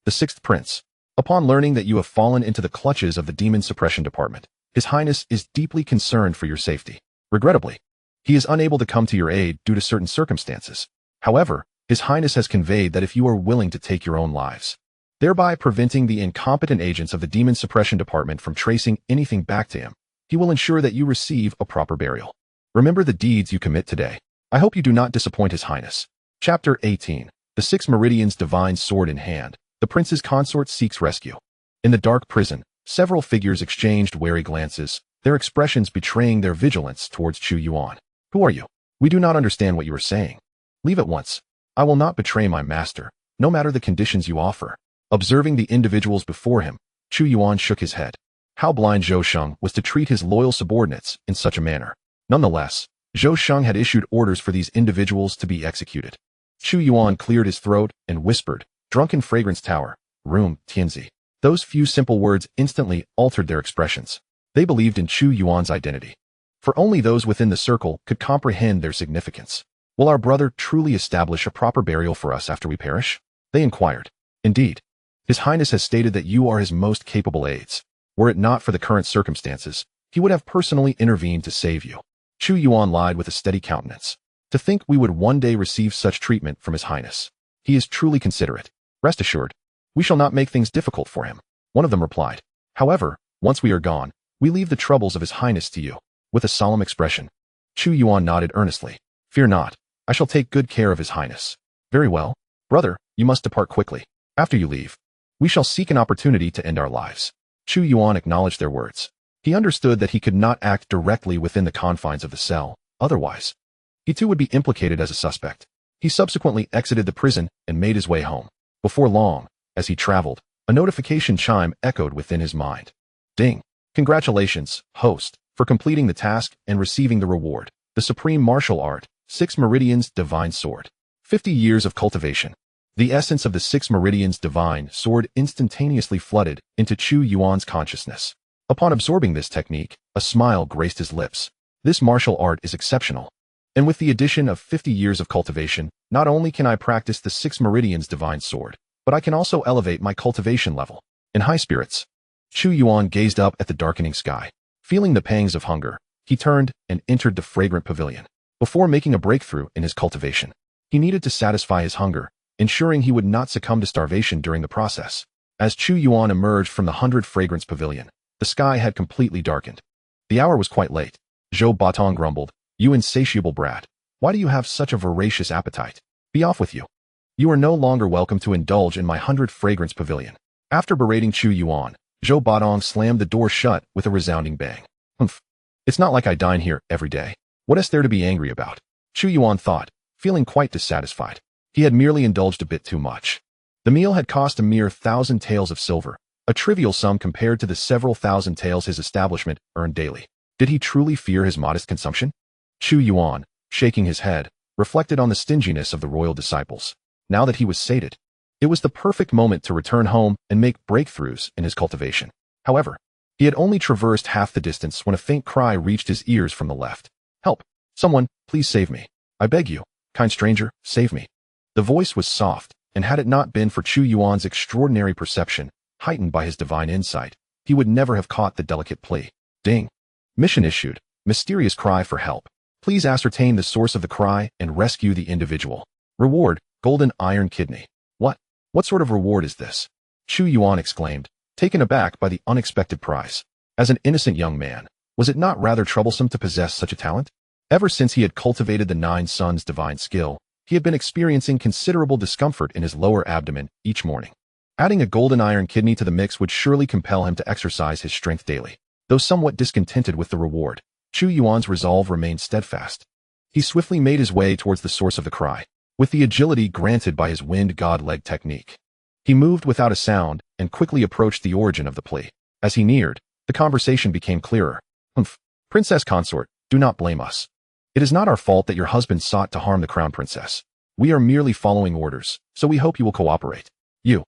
the sixth prince. Upon learning that you have fallen into the clutches of the Demon Suppression Department, His Highness is deeply concerned for your safety. Regrettably, he is unable to come to your aid due to certain circumstances. However, His Highness has conveyed that if you are willing to take your own lives, thereby preventing the incompetent agents of the Demon Suppression Department from tracing anything back to him, he will ensure that you receive a proper burial. Remember the deeds you commit today. I hope you do not disappoint His Highness." Chapter 18. The Six Meridian's Divine Sword in hand, the prince's consort seeks rescue. In the dark prison, several figures exchanged wary glances, their expressions betraying their vigilance towards Chu Yuan. "Who are you? We do not understand what you are saying. Leave at once. I will not betray my master, no matter the conditions you offer." Observing the individuals before him, Chu Yuan shook his head. How blind Zhou Sheng was to treat his loyal subordinates in such a manner. Nonetheless, Zhou Sheng had issued orders for these individuals to be executed. Chu Yuan cleared his throat and whispered, "Drunken Fragrance Tower, Room Tianzi." Those few simple words instantly altered their expressions. They believed in Chu Yuan's identity, for only those within the circle could comprehend their significance. "Will our brother truly establish a proper burial for us after we perish?" they inquired. "Indeed. His Highness has stated that you are his most capable aides. Were it not for the current circumstances, he would have personally intervened to save you." Chu Yuan lied with a steady countenance. To think we would one day receive such treatment from His Highness. He is truly considerate. Rest assured, we shall not make things difficult for him. One of them replied. However, once we are gone, we leave the troubles of His Highness to you. With a solemn expression, Chu Yuan nodded earnestly. Fear not, I shall take good care of His Highness. Very well. Brother, you must depart quickly. After you leave, we shall seek an opportunity to end our lives. Chu Yuan acknowledged their words. He understood that he could not act directly within the confines of the cell, otherwise, he too would be implicated as a suspect. He subsequently exited the prison and made his way home. Before long, as he traveled, a notification chime echoed within his mind. Ding! Congratulations, host, for completing the task and receiving the reward. The supreme martial art, Six Meridian's Divine Sword. 50 years of cultivation. The essence of the Six Meridian's Divine Sword instantaneously flooded into Chu Yuan's consciousness. Upon absorbing this technique, a smile graced his lips. This martial art is exceptional. And with the addition of 50 years of cultivation, not only can I practice the Six Meridian's Divine Sword, but I can also elevate my cultivation level. In high spirits, Chu Yuan gazed up at the darkening sky. Feeling the pangs of hunger, he turned and entered the fragrant pavilion. Before making a breakthrough in his cultivation, he needed to satisfy his hunger, ensuring he would not succumb to starvation during the process. As Chu Yuan emerged from the 100 Fragrance Pavilion, the sky had completely darkened. The hour was quite late. Zhou Batong grumbled, "You insatiable brat. Why do you have such a voracious appetite? Be off with you. You are no longer welcome to indulge in my 100 Fragrance Pavilion." After berating Chu Yuan, Zhou Batong slammed the door shut with a resounding bang. Humph. It's not like I dine here every day. What is there to be angry about? Chu Yuan thought, feeling quite dissatisfied. He had merely indulged a bit too much. The meal had cost a mere 1,000 taels of silver, a trivial sum compared to the several thousand taels his establishment earned daily. Did he truly fear his modest consumption? Chu Yuan, shaking his head, reflected on the stinginess of the royal disciples. Now that he was sated, it was the perfect moment to return home and make breakthroughs in his cultivation. However, he had only traversed half the distance when a faint cry reached his ears from the left. "Help! Someone, please save me. I beg you, kind stranger, save me." The voice was soft, and had it not been for Chu Yuan's extraordinary perception, heightened by his divine insight, he would never have caught the delicate plea. Ding! Mission issued. Mysterious cry for help. Please ascertain the source of the cry and rescue the individual. Reward, golden iron kidney. What sort of reward is this? Chu Yuan exclaimed, taken aback by the unexpected prize. As an innocent young man, was it not rather troublesome to possess such a talent? Ever since he had cultivated the Nine Suns' divine skill, he had been experiencing considerable discomfort in his lower abdomen each morning. Adding a golden iron kidney to the mix would surely compel him to exercise his strength daily. Though somewhat discontented with the reward, Chu Yuan's resolve remained steadfast. He swiftly made his way towards the source of the cry, with the agility granted by his wind god leg technique. He moved without a sound and quickly approached the origin of the plea. As he neared, the conversation became clearer. Humph, Princess Consort, do not blame us. It is not our fault that your husband sought to harm the crown princess. We are merely following orders, so we hope you will cooperate. You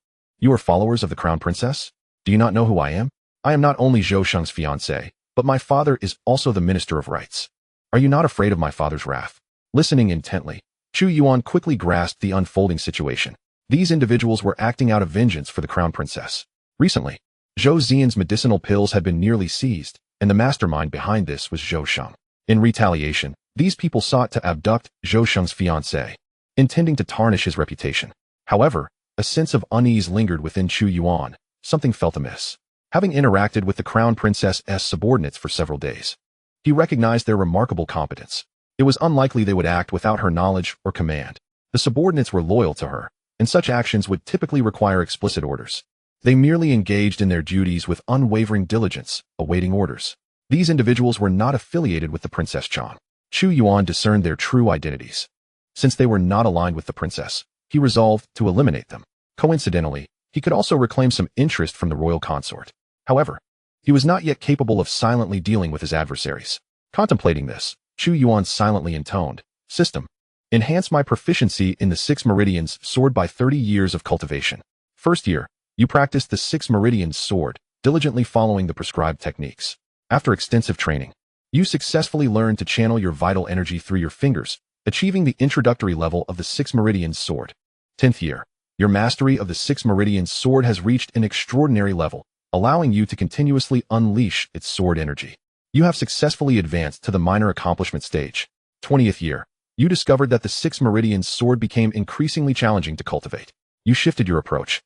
are followers of the crown princess? Do you not know who I am? I am not only Zhou Sheng's fiancé, but my father is also the Minister of Rights. Are you not afraid of my father's wrath? Listening intently, Chu Yuan quickly grasped the unfolding situation. These individuals were acting out of vengeance for the crown princess. Recently, Zhou Xian's medicinal pills had been nearly seized, and the mastermind behind this was Zhou Sheng. In retaliation, these people sought to abduct Zhou Sheng's fiancé, intending to tarnish his reputation. However, a sense of unease lingered within Chu Yuan. Something felt amiss. Having interacted with the crown princess's subordinates for several days, he recognized their remarkable competence. It was unlikely they would act without her knowledge or command. The subordinates were loyal to her, and such actions would typically require explicit orders. They merely engaged in their duties with unwavering diligence, awaiting orders. These individuals were not affiliated with the Princess Chang. Chu Yuan discerned their true identities. Since they were not aligned with the princess, he resolved to eliminate them. Coincidentally, he could also reclaim some interest from the royal consort. However, he was not yet capable of silently dealing with his adversaries. Contemplating this, Chu Yuan silently intoned, "System. Enhance my proficiency in the Six Meridian's Sword by 30 years of cultivation. First year, you practice the Six Meridian's Sword, diligently following the prescribed techniques. After extensive training, you successfully learn to channel your vital energy through your fingers, achieving the introductory level of the Six Meridian's Sword. 10th year, your mastery of the Six Meridian's Sword has reached an extraordinary level, allowing you to continuously unleash its sword energy. You have successfully advanced to the minor accomplishment stage. 20th year, You discovered that the Six Meridian Sword became increasingly challenging to cultivate. You shifted your approach,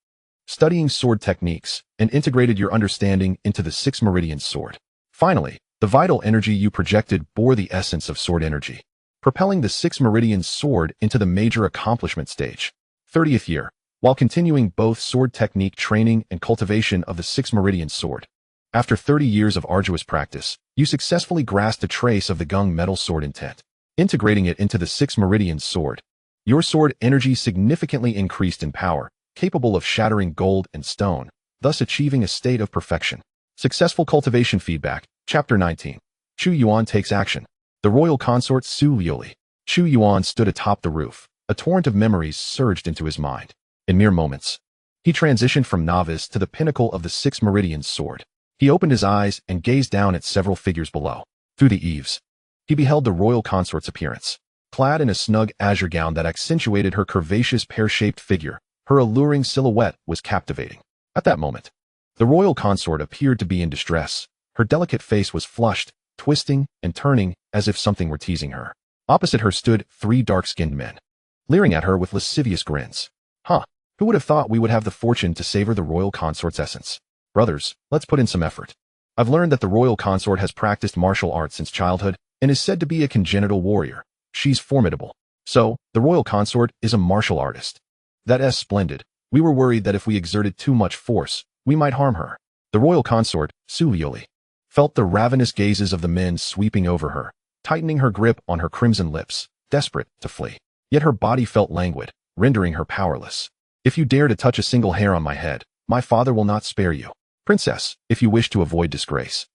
studying sword techniques, and integrated your understanding into the Six Meridian Sword. Finally, the vital energy you projected bore the essence of sword energy, propelling the Six Meridian Sword into the major accomplishment stage. 30th year, while continuing both sword technique training and cultivation of the Six Meridian Sword. After 30 years of arduous practice, you successfully grasped a trace of the gung metal sword intent, integrating it into the Six Meridian Sword. Your sword energy significantly increased in power, capable of shattering gold and stone, thus achieving a state of perfection. Successful cultivation feedback. Chapter 19. Chu Yuan takes action. The royal consort Su Liuli. Chu Yuan stood atop the roof. A torrent of memories surged into his mind. In mere moments, he transitioned from novice to the pinnacle of the Six Meridian Sword. He opened his eyes and gazed down at several figures below. Through the eaves, he beheld the royal consort's appearance. Clad in a snug azure gown that accentuated her curvaceous pear-shaped figure, her alluring silhouette was captivating. At that moment, the royal consort appeared to be in distress. Her delicate face was flushed, twisting and turning as if something were teasing her. Opposite her stood 3 dark-skinned men, leering at her with lascivious grins. Who would have thought we would have the fortune to savor the royal consort's essence? Brothers, let's put in some effort. I've learned that the royal consort has practiced martial arts since childhood and is said to be a congenital warrior. She's formidable. So, the royal consort is a martial artist. That's splendid. We were worried that if we exerted too much force, we might harm her. The royal consort, Su Liuli, felt the ravenous gazes of the men sweeping over her, tightening her grip on her crimson lips, desperate to flee. Yet her body felt languid, rendering her powerless. If you dare to touch a single hair on my head, my father will not spare you. Princess, if you wish to avoid disgrace,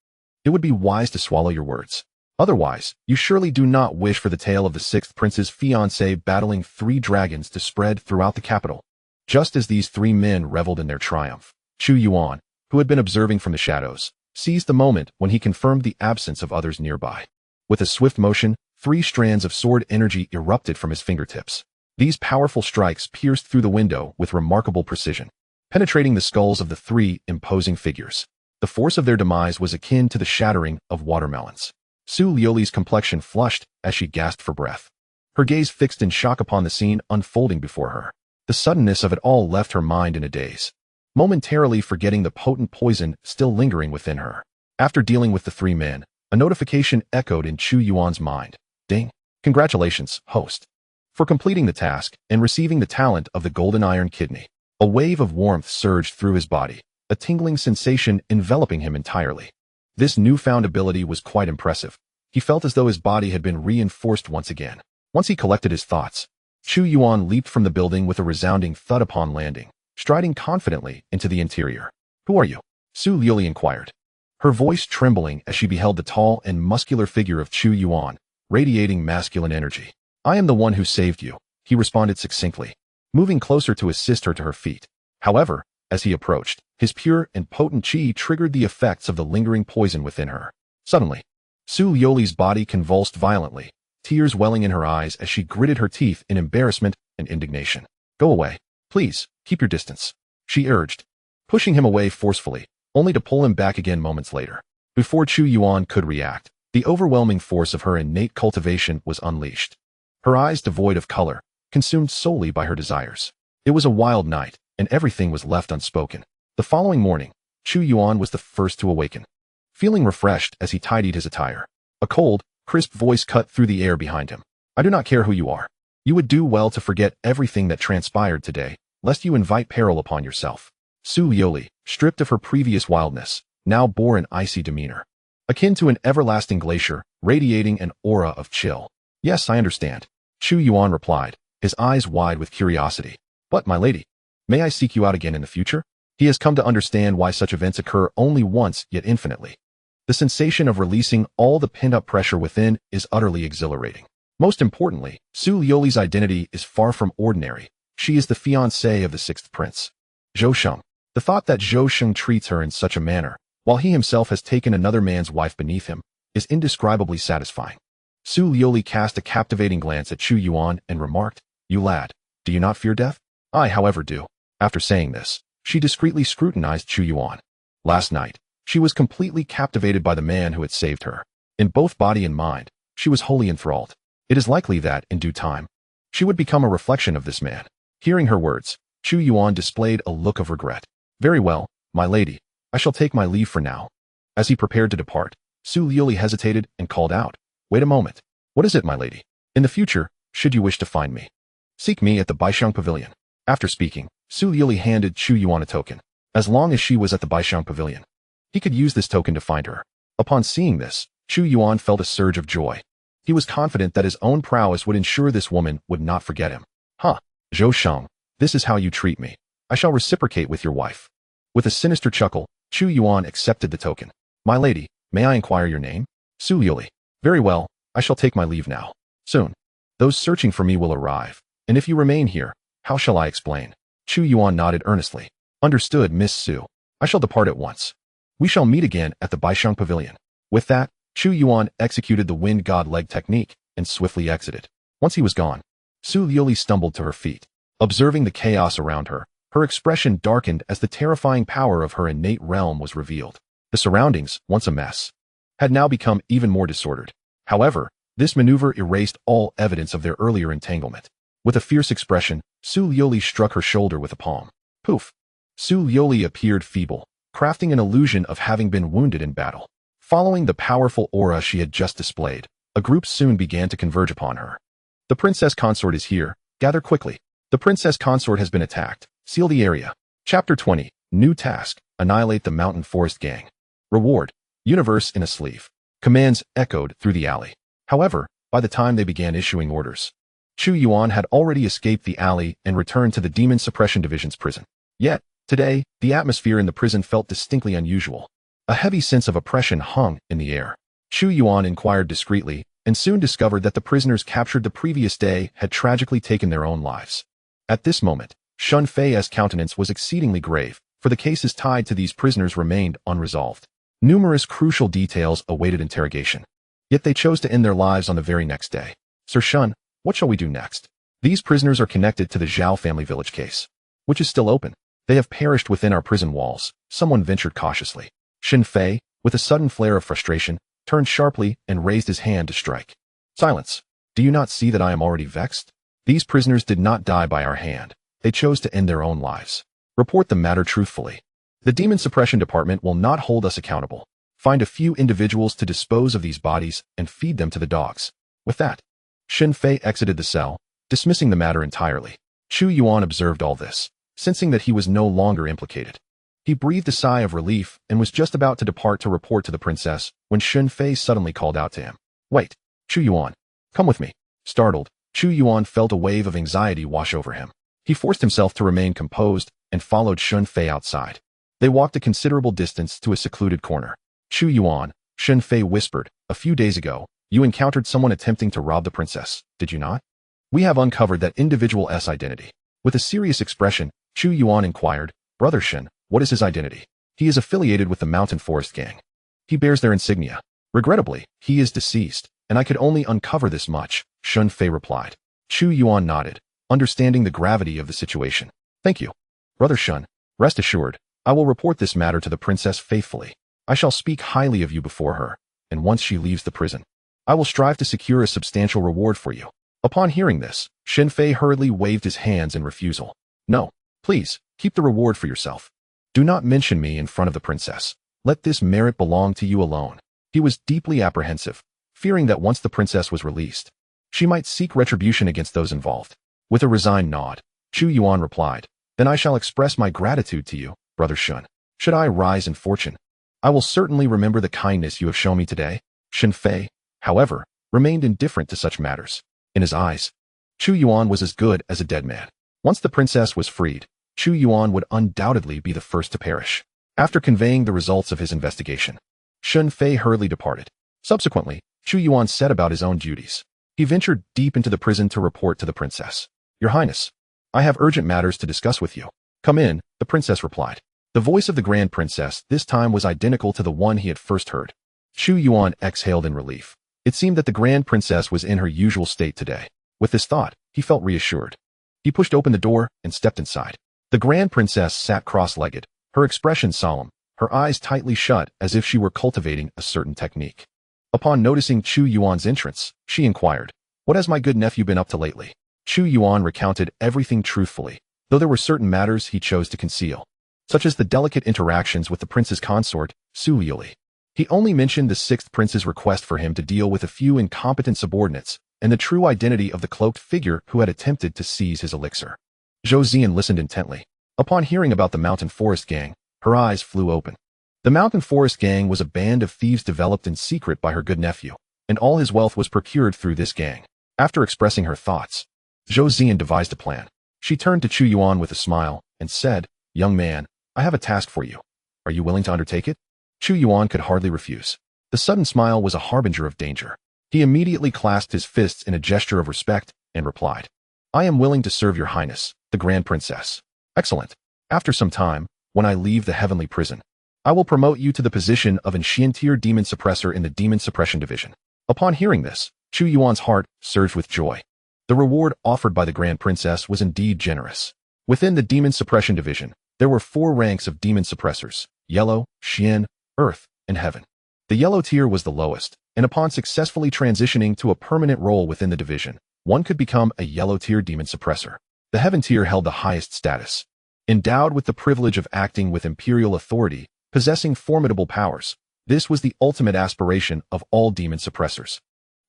it would be wise to swallow your words. Otherwise, you surely do not wish for the tale of the 6th prince's fiancé battling 3 dragons to spread throughout the capital. Just as these 3 men reveled in their triumph, Chu Yuan, who had been observing from the shadows, seized the moment when he confirmed the absence of others nearby. With a swift motion, 3 strands of sword energy erupted from his fingertips. These powerful strikes pierced through the window with remarkable precision, penetrating the skulls of the 3 imposing figures. The force of their demise was akin to the shattering of watermelons. Su Liuli's complexion flushed as she gasped for breath. Her gaze fixed in shock upon the scene unfolding before her. The suddenness of it all left her mind in a daze, momentarily forgetting the potent poison still lingering within her. After dealing with the 3 men, a notification echoed in Chu Yuan's mind. Ding! Congratulations, host, for completing the task and receiving the talent of the golden iron kidney. A wave of warmth surged through his body, a tingling sensation enveloping him entirely. This newfound ability was quite impressive. He felt as though his body had been reinforced once again. Once he collected his thoughts, Chu Yuan leaped from the building with a resounding thud upon landing, striding confidently into the interior. Who are you? Su Liuli inquired, her voice trembling as she beheld the tall and muscular figure of Chu Yuan, radiating masculine energy. I am the one who saved you, he responded succinctly, moving closer to assist her to her feet. However, as he approached, his pure and potent chi triggered the effects of the lingering poison within her. Suddenly, Su Liuli's body convulsed violently, tears welling in her eyes as she gritted her teeth in embarrassment and indignation. Go away. Please, keep your distance, she urged, pushing him away forcefully, only to pull him back again moments later. Before Chu Yuan could react, the overwhelming force of her innate cultivation was unleashed. Her eyes devoid of color, consumed solely by her desires. It was a wild night, and everything was left unspoken. The following morning, Chu Yuan was the first to awaken, feeling refreshed as he tidied his attire. A cold, crisp voice cut through the air behind him. I do not care who you are. You would do well to forget everything that transpired today, lest you invite peril upon yourself. Su Liuli, stripped of her previous wildness, now bore an icy demeanor, akin to an everlasting glacier, radiating an aura of chill. Yes, I understand, Chu Yuan replied, his eyes wide with curiosity. But, my lady, may I seek you out again in the future? He has come to understand why such events occur only once, yet infinitely. The sensation of releasing all the pent-up pressure within is utterly exhilarating. Most importantly, Su Liuli's identity is far from ordinary. She is the fiancée of the 6th prince, Zhou Sheng. The thought that Zhou Sheng treats her in such a manner, while he himself has taken another man's wife beneath him, is indescribably satisfying. Su Liuli cast a captivating glance at Chu Yuan and remarked, You lad, do you not fear death? I, however, do. After saying this, she discreetly scrutinized Chu Yuan. Last night, she was completely captivated by the man who had saved her. In both body and mind, she was wholly enthralled. It is likely that, in due time, she would become a reflection of this man. Hearing her words, Chu Yuan displayed a look of regret. Very well, my lady, I shall take my leave for now. As he prepared to depart, Su Liuli hesitated and called out, Wait a moment. What is it, my lady? In the future, should you wish to find me, seek me at the Baixiang Pavilion. After speaking, Su Liuli handed Chu Yuan a token. As long as she was at the Baixiang Pavilion, he could use this token to find her. Upon seeing this, Chu Yuan felt a surge of joy. He was confident that his own prowess would ensure this woman would not forget him. Huh, Zhou Shang, this is how you treat me. I shall reciprocate with your wife. With a sinister chuckle, Chu Yuan accepted the token. My lady, may I inquire your name? Su Liuli. Very well, I shall take my leave now. Soon, those searching for me will arrive, and if you remain here, how shall I explain? Chu Yuan nodded earnestly. Understood, Miss Su. I shall depart at once. We shall meet again at the Baixiang Pavilion. With that, Chu Yuan executed the wind god leg technique and swiftly exited. Once he was gone, Su Liuli stumbled to her feet. Observing the chaos around her, her expression darkened as the terrifying power of her innate realm was revealed. The surroundings, once a mess, had now become even more disordered. However, this maneuver erased all evidence of their earlier entanglement. With a fierce expression, Su Liuli struck her shoulder with a palm. Poof! Su Liuli appeared feeble, crafting an illusion of having been wounded in battle. Following the powerful aura she had just displayed, a group soon began to converge upon her. The princess consort is here. Gather quickly. The princess consort has been attacked. Seal the area. Chapter 20. New task. Annihilate the mountain forest gang. Reward. Universe in a sleeve. Commands echoed through the alley. However, by the time they began issuing orders, Chu Yuan had already escaped the alley and returned to the Demon Suppression Division's prison. Yet, today, the atmosphere in the prison felt distinctly unusual. A heavy sense of oppression hung in the air. Chu Yuan inquired discreetly and soon discovered that the prisoners captured the previous day had tragically taken their own lives. At this moment, Shun Fei's countenance was exceedingly grave, for the cases tied to these prisoners remained unresolved. Numerous crucial details awaited interrogation. Yet they chose to end their lives on the very next day. Sir Shun, what shall we do next? These prisoners are connected to the Zhao family village case, which is still open. They have perished within our prison walls, someone ventured cautiously. Shin Fei, with a sudden flare of frustration, turned sharply and raised his hand to strike. Silence. Do you not see that I am already vexed? These prisoners did not die by our hand. They chose to end their own lives. Report the matter truthfully. The Demon Suppression Department will not hold us accountable. Find a few individuals to dispose of these bodies and feed them to the dogs. With that, Shin Fei exited the cell, dismissing the matter entirely. Chu Yuan observed all this, sensing that he was no longer implicated. He breathed a sigh of relief and was just about to depart to report to the princess when Shin Fei suddenly called out to him. Wait, Chu Yuan, come with me. Startled, Chu Yuan felt a wave of anxiety wash over him. He forced himself to remain composed and followed Shin Fei outside. They walked a considerable distance to a secluded corner. Chu Yuan, Shin Fei whispered, a few days ago, you encountered someone attempting to rob the princess, did you not? We have uncovered that individual's identity. With a serious expression, Chu Yuan inquired, Brother Shin, what is his identity? He is affiliated with the Mountain Forest Gang. He bears their insignia. Regrettably, he is deceased, and I could only uncover this much, Shin Fei replied. Chu Yuan nodded, understanding the gravity of the situation. Thank you. Brother Shun, rest assured, I will report this matter to the princess faithfully. I shall speak highly of you before her, and once she leaves the prison, I will strive to secure a substantial reward for you. Upon hearing this, Shin Fei hurriedly waved his hands in refusal. No, please, keep the reward for yourself. Do not mention me in front of the princess. Let this merit belong to you alone. He was deeply apprehensive, fearing that once the princess was released, she might seek retribution against those involved. With a resigned nod, Chu Yuan replied, Then I shall express my gratitude to you, Brother Shun. Should I rise in fortune, I will certainly remember the kindness you have shown me today. Shin Fei, however, remained indifferent to such matters. In his eyes, Chu Yuan was as good as a dead man. Once the princess was freed, Chu Yuan would undoubtedly be the first to perish. After conveying the results of his investigation, Shin Fei hurriedly departed. Subsequently, Chu Yuan set about his own duties. He ventured deep into the prison to report to the princess. Your Highness, I have urgent matters to discuss with you. Come in, the princess replied. The voice of the Grand Princess this time was identical to the one he had first heard. Chu Yuan exhaled in relief. It seemed that the Grand Princess was in her usual state today. With this thought, he felt reassured. He pushed open the door and stepped inside. The Grand Princess sat cross-legged, her expression solemn, her eyes tightly shut as if she were cultivating a certain technique. Upon noticing Chu Yuan's entrance, she inquired, What has my good nephew been up to lately? Chu Yuan recounted everything truthfully, though there were certain matters he chose to conceal, such as the delicate interactions with the prince's consort, Su Yuli. He only mentioned the sixth prince's request for him to deal with a few incompetent subordinates and the true identity of the cloaked figure who had attempted to seize his elixir. Zhou Zian listened intently. Upon hearing about the Mountain Forest Gang, her eyes flew open. The Mountain Forest Gang was a band of thieves developed in secret by her good nephew, and all his wealth was procured through this gang. After expressing her thoughts, Zhou Zian devised a plan. She turned to Chu Yuan with a smile and said, "Young man, I have a task for you. Are you willing to undertake it?" Chu Yuan could hardly refuse. The sudden smile was a harbinger of danger. He immediately clasped his fists in a gesture of respect and replied, "I am willing to serve your highness, the Grand Princess." "Excellent. After some time, when I leave the heavenly prison, I will promote you to the position of Enchantier Demon Suppressor in the Demon Suppression Division." Upon hearing this, Chu Yuan's heart surged with joy. The reward offered by the Grand Princess was indeed generous. Within the Demon Suppression Division, there were 4 ranks of Demon Suppressors: Yellow, Xian, Earth, and Heaven. The Yellow tier was the lowest, and upon successfully transitioning to a permanent role within the division, one could become a Yellow tier Demon Suppressor. The Heaven tier held the highest status. Endowed with the privilege of acting with imperial authority, possessing formidable powers, this was the ultimate aspiration of all Demon Suppressors.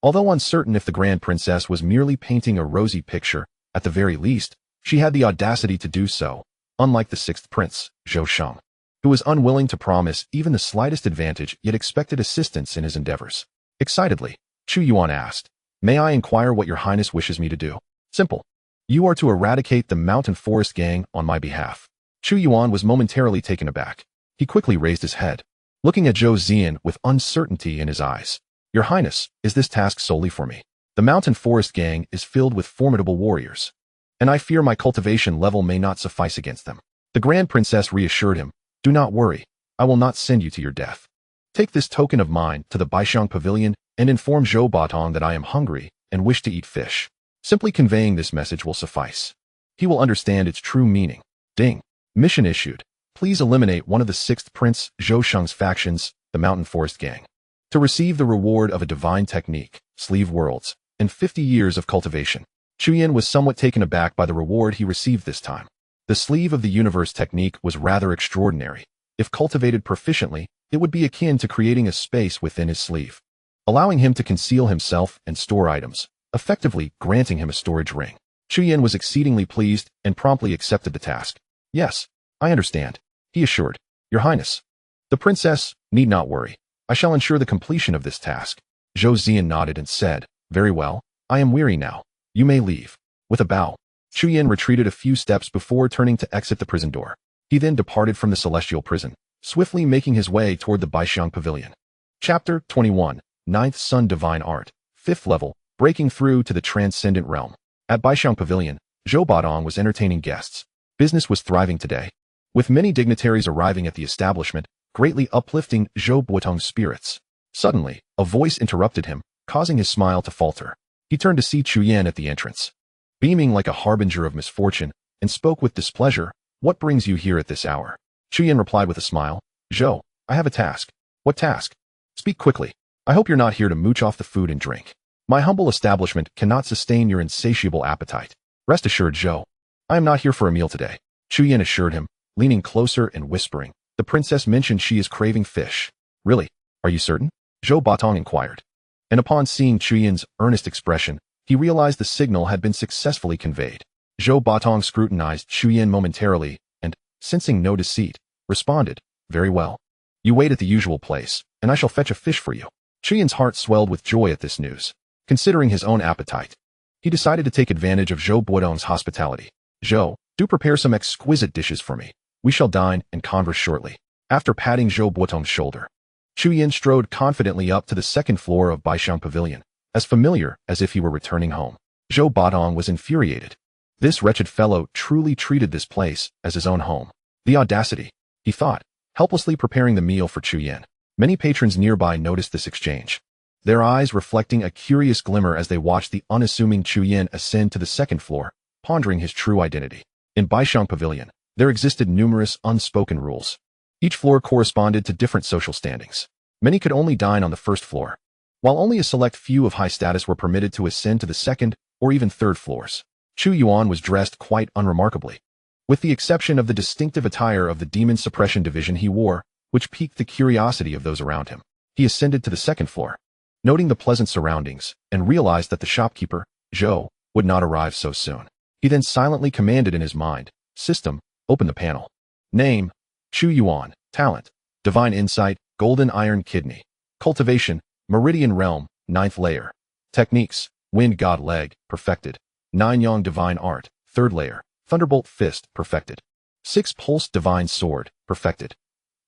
Although uncertain if the Grand Princess was merely painting a rosy picture, at the very least, she had the audacity to do so, unlike the sixth prince, Zhou Sheng, who was unwilling to promise even the slightest advantage yet expected assistance in his endeavors. Excitedly, Chu Yuan asked, "May I inquire what your highness wishes me to do?" "Simple. You are to eradicate the Mountain Forest Gang on my behalf." Chu Yuan was momentarily taken aback. He quickly raised his head, looking at Zhou Zian with uncertainty in his eyes. "Your highness, is this task solely for me? The Mountain Forest Gang is filled with formidable warriors, and I fear my cultivation level may not suffice against them." The Grand Princess reassured him, "Do not worry, I will not send you to your death. Take this token of mine to the Baixiang Pavilion and inform Zhou Batong that I am hungry and wish to eat fish. Simply conveying this message will suffice. He will understand its true meaning." Ding. Mission issued. Please eliminate one of the sixth Prince Zhou Sheng's factions, the Mountain Forest Gang. To receive the reward of a divine technique, sleeve worlds, and 50 years of cultivation. Chu Yuan was somewhat taken aback by the reward he received this time. The sleeve of the universe technique was rather extraordinary. If cultivated proficiently, it would be akin to creating a space within his sleeve, allowing him to conceal himself and store items, effectively granting him a storage ring. Chu Yuan was exceedingly pleased and promptly accepted the task. "Yes, I understand," he assured. "Your Highness, the princess need not worry. I shall ensure the completion of this task." Zhou Zian nodded and said, "Very well, I am weary now. You may leave." With a bow, Chu Yuan retreated a few steps before turning to exit the prison door. He then departed from the celestial prison, swiftly making his way toward the Baixiang Pavilion. Chapter 21, Ninth Sun Divine Art, 5th level, breaking through to the transcendent realm. At Baixiang Pavilion, Zhou Batong was entertaining guests. Business was thriving today, with many dignitaries arriving at the establishment, greatly uplifting Zhou Batong's spirits. Suddenly, a voice interrupted him, causing his smile to falter. He turned to see Chu Yuan at the entrance, beaming like a harbinger of misfortune, and spoke with displeasure. "What brings you here at this hour?" Chu Yuan replied with a smile, "Zhou, I have a task." "What task?" "Speak quickly. I hope you're not here to mooch off the food and drink. My humble establishment cannot sustain your insatiable appetite." "Rest assured, Zhou, I am not here for a meal today," Chu Yuan assured him, leaning closer and whispering, "The princess mentioned she is craving fish." "Really? Are you certain?" Zhou Batong inquired. And upon seeing Chu Yuan's earnest expression, he realized the signal had been successfully conveyed. Zhou Batong scrutinized Chu Yuan momentarily and, sensing no deceit, responded, "Very well. You wait at the usual place, and I shall fetch a fish for you." Chu Yuan's heart swelled with joy at this news. Considering his own appetite, he decided to take advantage of Zhou Batong's hospitality. "Zhou, do prepare some exquisite dishes for me. We shall dine and converse shortly." After patting Zhou Batong's shoulder, Chu Yuan strode confidently up to the second floor of Baixiang Pavilion, as familiar as if he were returning home. Zhou Batong was infuriated. This wretched fellow truly treated this place as his own home. The audacity, he thought, helplessly preparing the meal for Chu Yuan. Many patrons nearby noticed this exchange, their eyes reflecting a curious glimmer as they watched the unassuming Chu Yuan ascend to the second floor, pondering his true identity. In Baixiang Pavilion, there existed numerous unspoken rules. Each floor corresponded to different social standings. Many could only dine on the first floor. while only a select few of high status were permitted to ascend to the second or even third floors. Chu Yuan was dressed quite unremarkably, with the exception of the distinctive attire of the Demon Suppression Division he wore, which piqued the curiosity of those around him. He ascended to the second floor, noting the pleasant surroundings, and realized that the shopkeeper, Zhou, would not arrive so soon. He then silently commanded in his mind, "System, open the panel." Name, Chu Yuan. Talent, Divine Insight, Golden Iron Kidney. Cultivation, Meridian Realm, 9th layer. Techniques, Wind God Leg, perfected. 9 Yang Divine Art, 3rd layer. Thunderbolt Fist, perfected. 6 Pulse Divine Sword, perfected.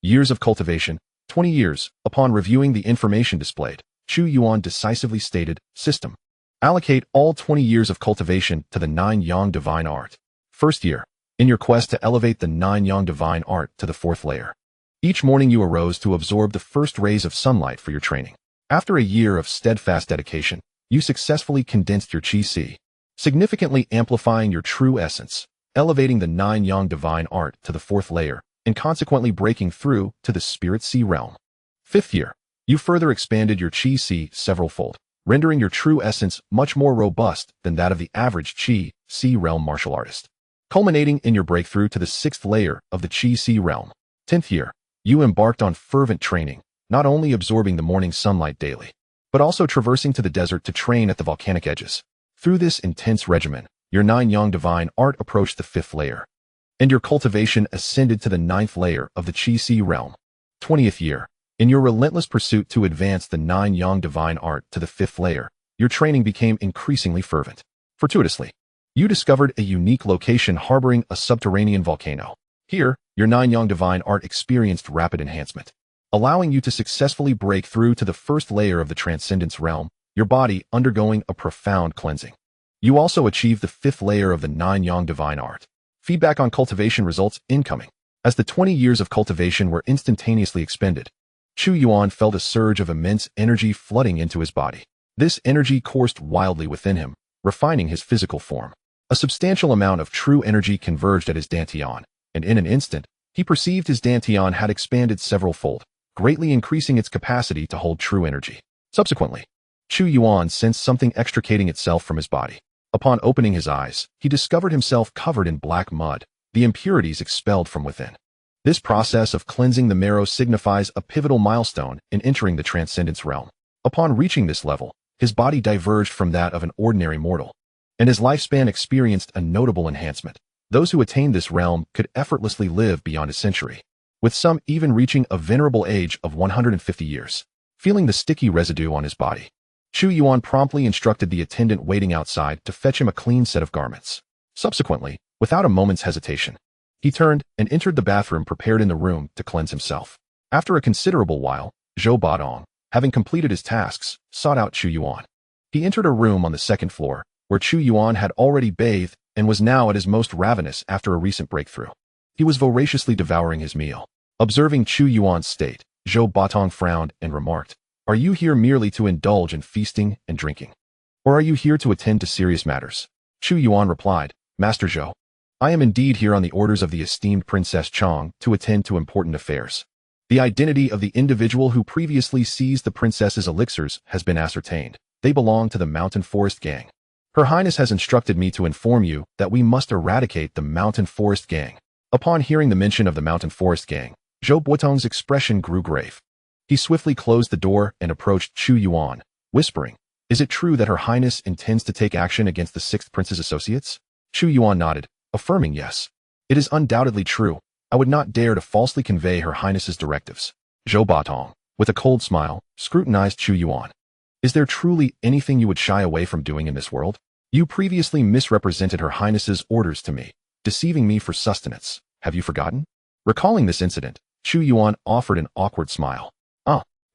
Years of cultivation, 20 years. Upon reviewing the information displayed, Chu Yuan decisively stated, "System. Allocate all 20 years of cultivation to the 9 Yang Divine Art. First year, in your quest to elevate the 9 Yang Divine Art to the 4th layer. Each morning you arose to absorb the first rays of sunlight for your training. After a year of steadfast dedication, you successfully condensed your Qi, significantly amplifying your true essence, elevating the 9 Yang Divine Art to the 4th layer, and consequently breaking through to the Spirit Sea realm. 5th year, you further expanded your Qi several-fold, rendering your true essence much more robust than that of the average Qi realm martial artist, culminating in your breakthrough to the 6th layer of the Qi realm. 10th year, you embarked on fervent training, not only absorbing the morning sunlight daily, but also traversing to the desert to train at the volcanic edges. Through this intense regimen, your 9 Yang Divine Art approached the 5th layer, and your cultivation ascended to the 9th layer of the Qi realm. 20th year, in your relentless pursuit to advance the 9 Yang Divine Art to the 5th layer, your training became increasingly fervent. Fortuitously, you discovered a unique location harboring a subterranean volcano. Here, your 9 Yang Divine Art experienced rapid enhancement, allowing you to successfully break through to the 1st layer of the Transcendence realm, your body undergoing a profound cleansing. You also achieved the 5th layer of the 9 Yang Divine Art. Feedback on cultivation results incoming. As the 20 years of cultivation were instantaneously expended, Chu Yuan felt a surge of immense energy flooding into his body. This energy coursed wildly within him, refining his physical form. A substantial amount of true energy converged at his dantian, and in an instant, he perceived his dantian had expanded several-fold, greatly increasing its capacity to hold true energy. Subsequently, Chu Yuan sensed something extricating itself from his body. Upon opening his eyes, he discovered himself covered in black mud, the impurities expelled from within. This process of cleansing the marrow signifies a pivotal milestone in entering the Transcendence realm. Upon reaching this level, his body diverged from that of an ordinary mortal, and his lifespan experienced a notable enhancement. Those who attained this realm could effortlessly live beyond a century, with some even reaching a venerable age of 150 years. Feeling the sticky residue on his body, Chu Yuan promptly instructed the attendant waiting outside to fetch him a clean set of garments. Subsequently, without a moment's hesitation, he turned and entered the bathroom prepared in the room to cleanse himself. After a considerable while, Zhou Batong, having completed his tasks, sought out Chu Yuan. He entered a room on the 2nd floor, where Chu Yuan had already bathed and was now at his most ravenous after a recent breakthrough. He was voraciously devouring his meal. Observing Chu Yuan's state, Zhou Batong frowned and remarked, "Are you here merely to indulge in feasting and drinking? Or are you here to attend to serious matters?" Chu Yuan replied, "Master Zhou, I am indeed here on the orders of the esteemed Princess Chang to attend to important affairs. The identity of the individual who previously seized the princess's elixirs has been ascertained. They belong to the Mountain Forest Gang. Her Highness has instructed me to inform you that we must eradicate the Mountain Forest Gang." Upon hearing the mention of the Mountain Forest Gang, Zhou Batong's expression grew grave. He swiftly closed the door and approached Chu Yuan, whispering, "Is it true that Her Highness intends to take action against the 6th Prince's associates?" Chu Yuan nodded, affirming yes. "It is undoubtedly true. I would not dare to falsely convey Her Highness's directives." Zhou Batong, with a cold smile, scrutinized Chu Yuan. "Is there truly anything you would shy away from doing in this world? You previously misrepresented Her Highness's orders to me, deceiving me for sustenance. Have you forgotten?" Recalling this incident, Chu Yuan offered an awkward smile.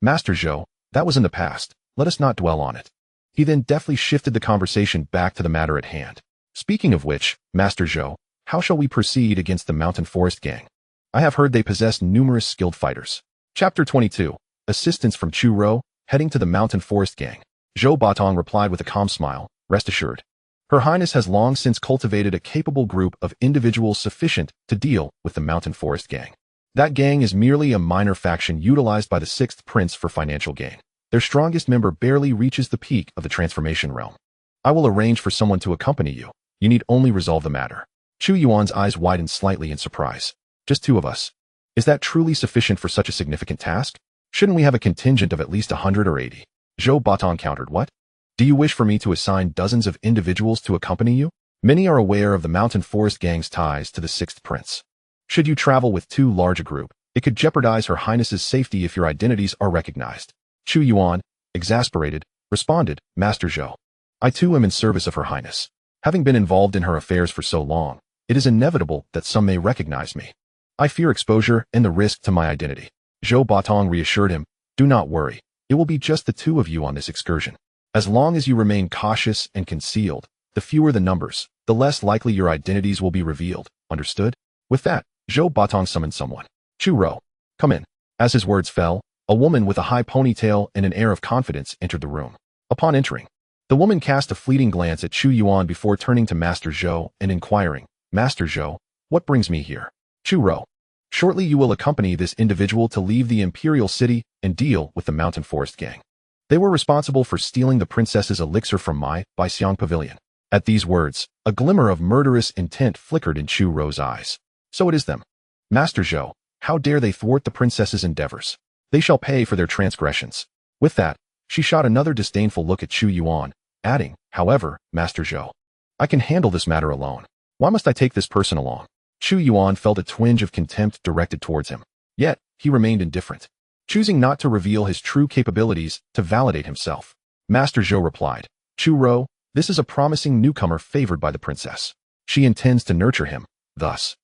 Master Zhou, that was in the past. Let us not dwell on it." He then deftly shifted the conversation back to the matter at hand. "Speaking of which, Master Zhou, how shall we proceed against the Mountain Forest Gang? I have heard they possess numerous skilled fighters." Chapter 22. Assistance from Chu Ro, heading to the Mountain Forest Gang. Zhou Batong replied with a calm smile, "Rest assured. Her Highness has long since cultivated a capable group of individuals sufficient to deal with the Mountain Forest Gang. That gang is merely a minor faction utilized by the 6th Prince for financial gain. Their strongest member barely reaches the peak of the transformation realm. I will arrange for someone to accompany you. You need only resolve the matter. Chu Yuan's eyes widened slightly in surprise. Just 2 of us. Is that truly sufficient for such a significant task? Shouldn't we have a contingent of at least 100 or 80? Zhou Batong countered. What? Do you wish for me to assign dozens of individuals to accompany you? Many are aware of the mountain forest gang's ties to the 6th prince. Should you travel with too large a group, it could jeopardize Her Highness's safety if your identities are recognized. Chu Yuan, exasperated, responded, Master Zhou. I too am in service of Her Highness. Having been involved in her affairs for so long, it is inevitable that some may recognize me. I fear exposure and the risk to my identity. Zhou Batong reassured him, do not worry. It will be just the 2 of you on this excursion. As long as you remain cautious and concealed, the fewer the numbers, the less likely your identities will be revealed. Understood? With that, Zhou Batong summoned someone. Chu Ro, come in. As his words fell, a woman with a high ponytail and an air of confidence entered the room. Upon entering, the woman cast a fleeting glance at Chu Yuan before turning to Master Zhou and inquiring, Master Zhou, what brings me here? Chu Ro, shortly you will accompany this individual to leave the imperial city and deal with the mountain forest gang. They were responsible for stealing the princess's elixir from my Baixiang Pavilion. At these words, a glimmer of murderous intent flickered in Chu Ro's eyes. So it is them. Master Zhou, how dare they thwart the princess's endeavors? They shall pay for their transgressions. With that, she shot another disdainful look at Chu Yuan, adding, however, Master Zhou, I can handle this matter alone. Why must I take this person along? Chu Yuan felt a twinge of contempt directed towards him. Yet, he remained indifferent, choosing not to reveal his true capabilities to validate himself. Master Zhou replied, Chu Ro, this is a promising newcomer favored by the princess. She intends to nurture him, thus.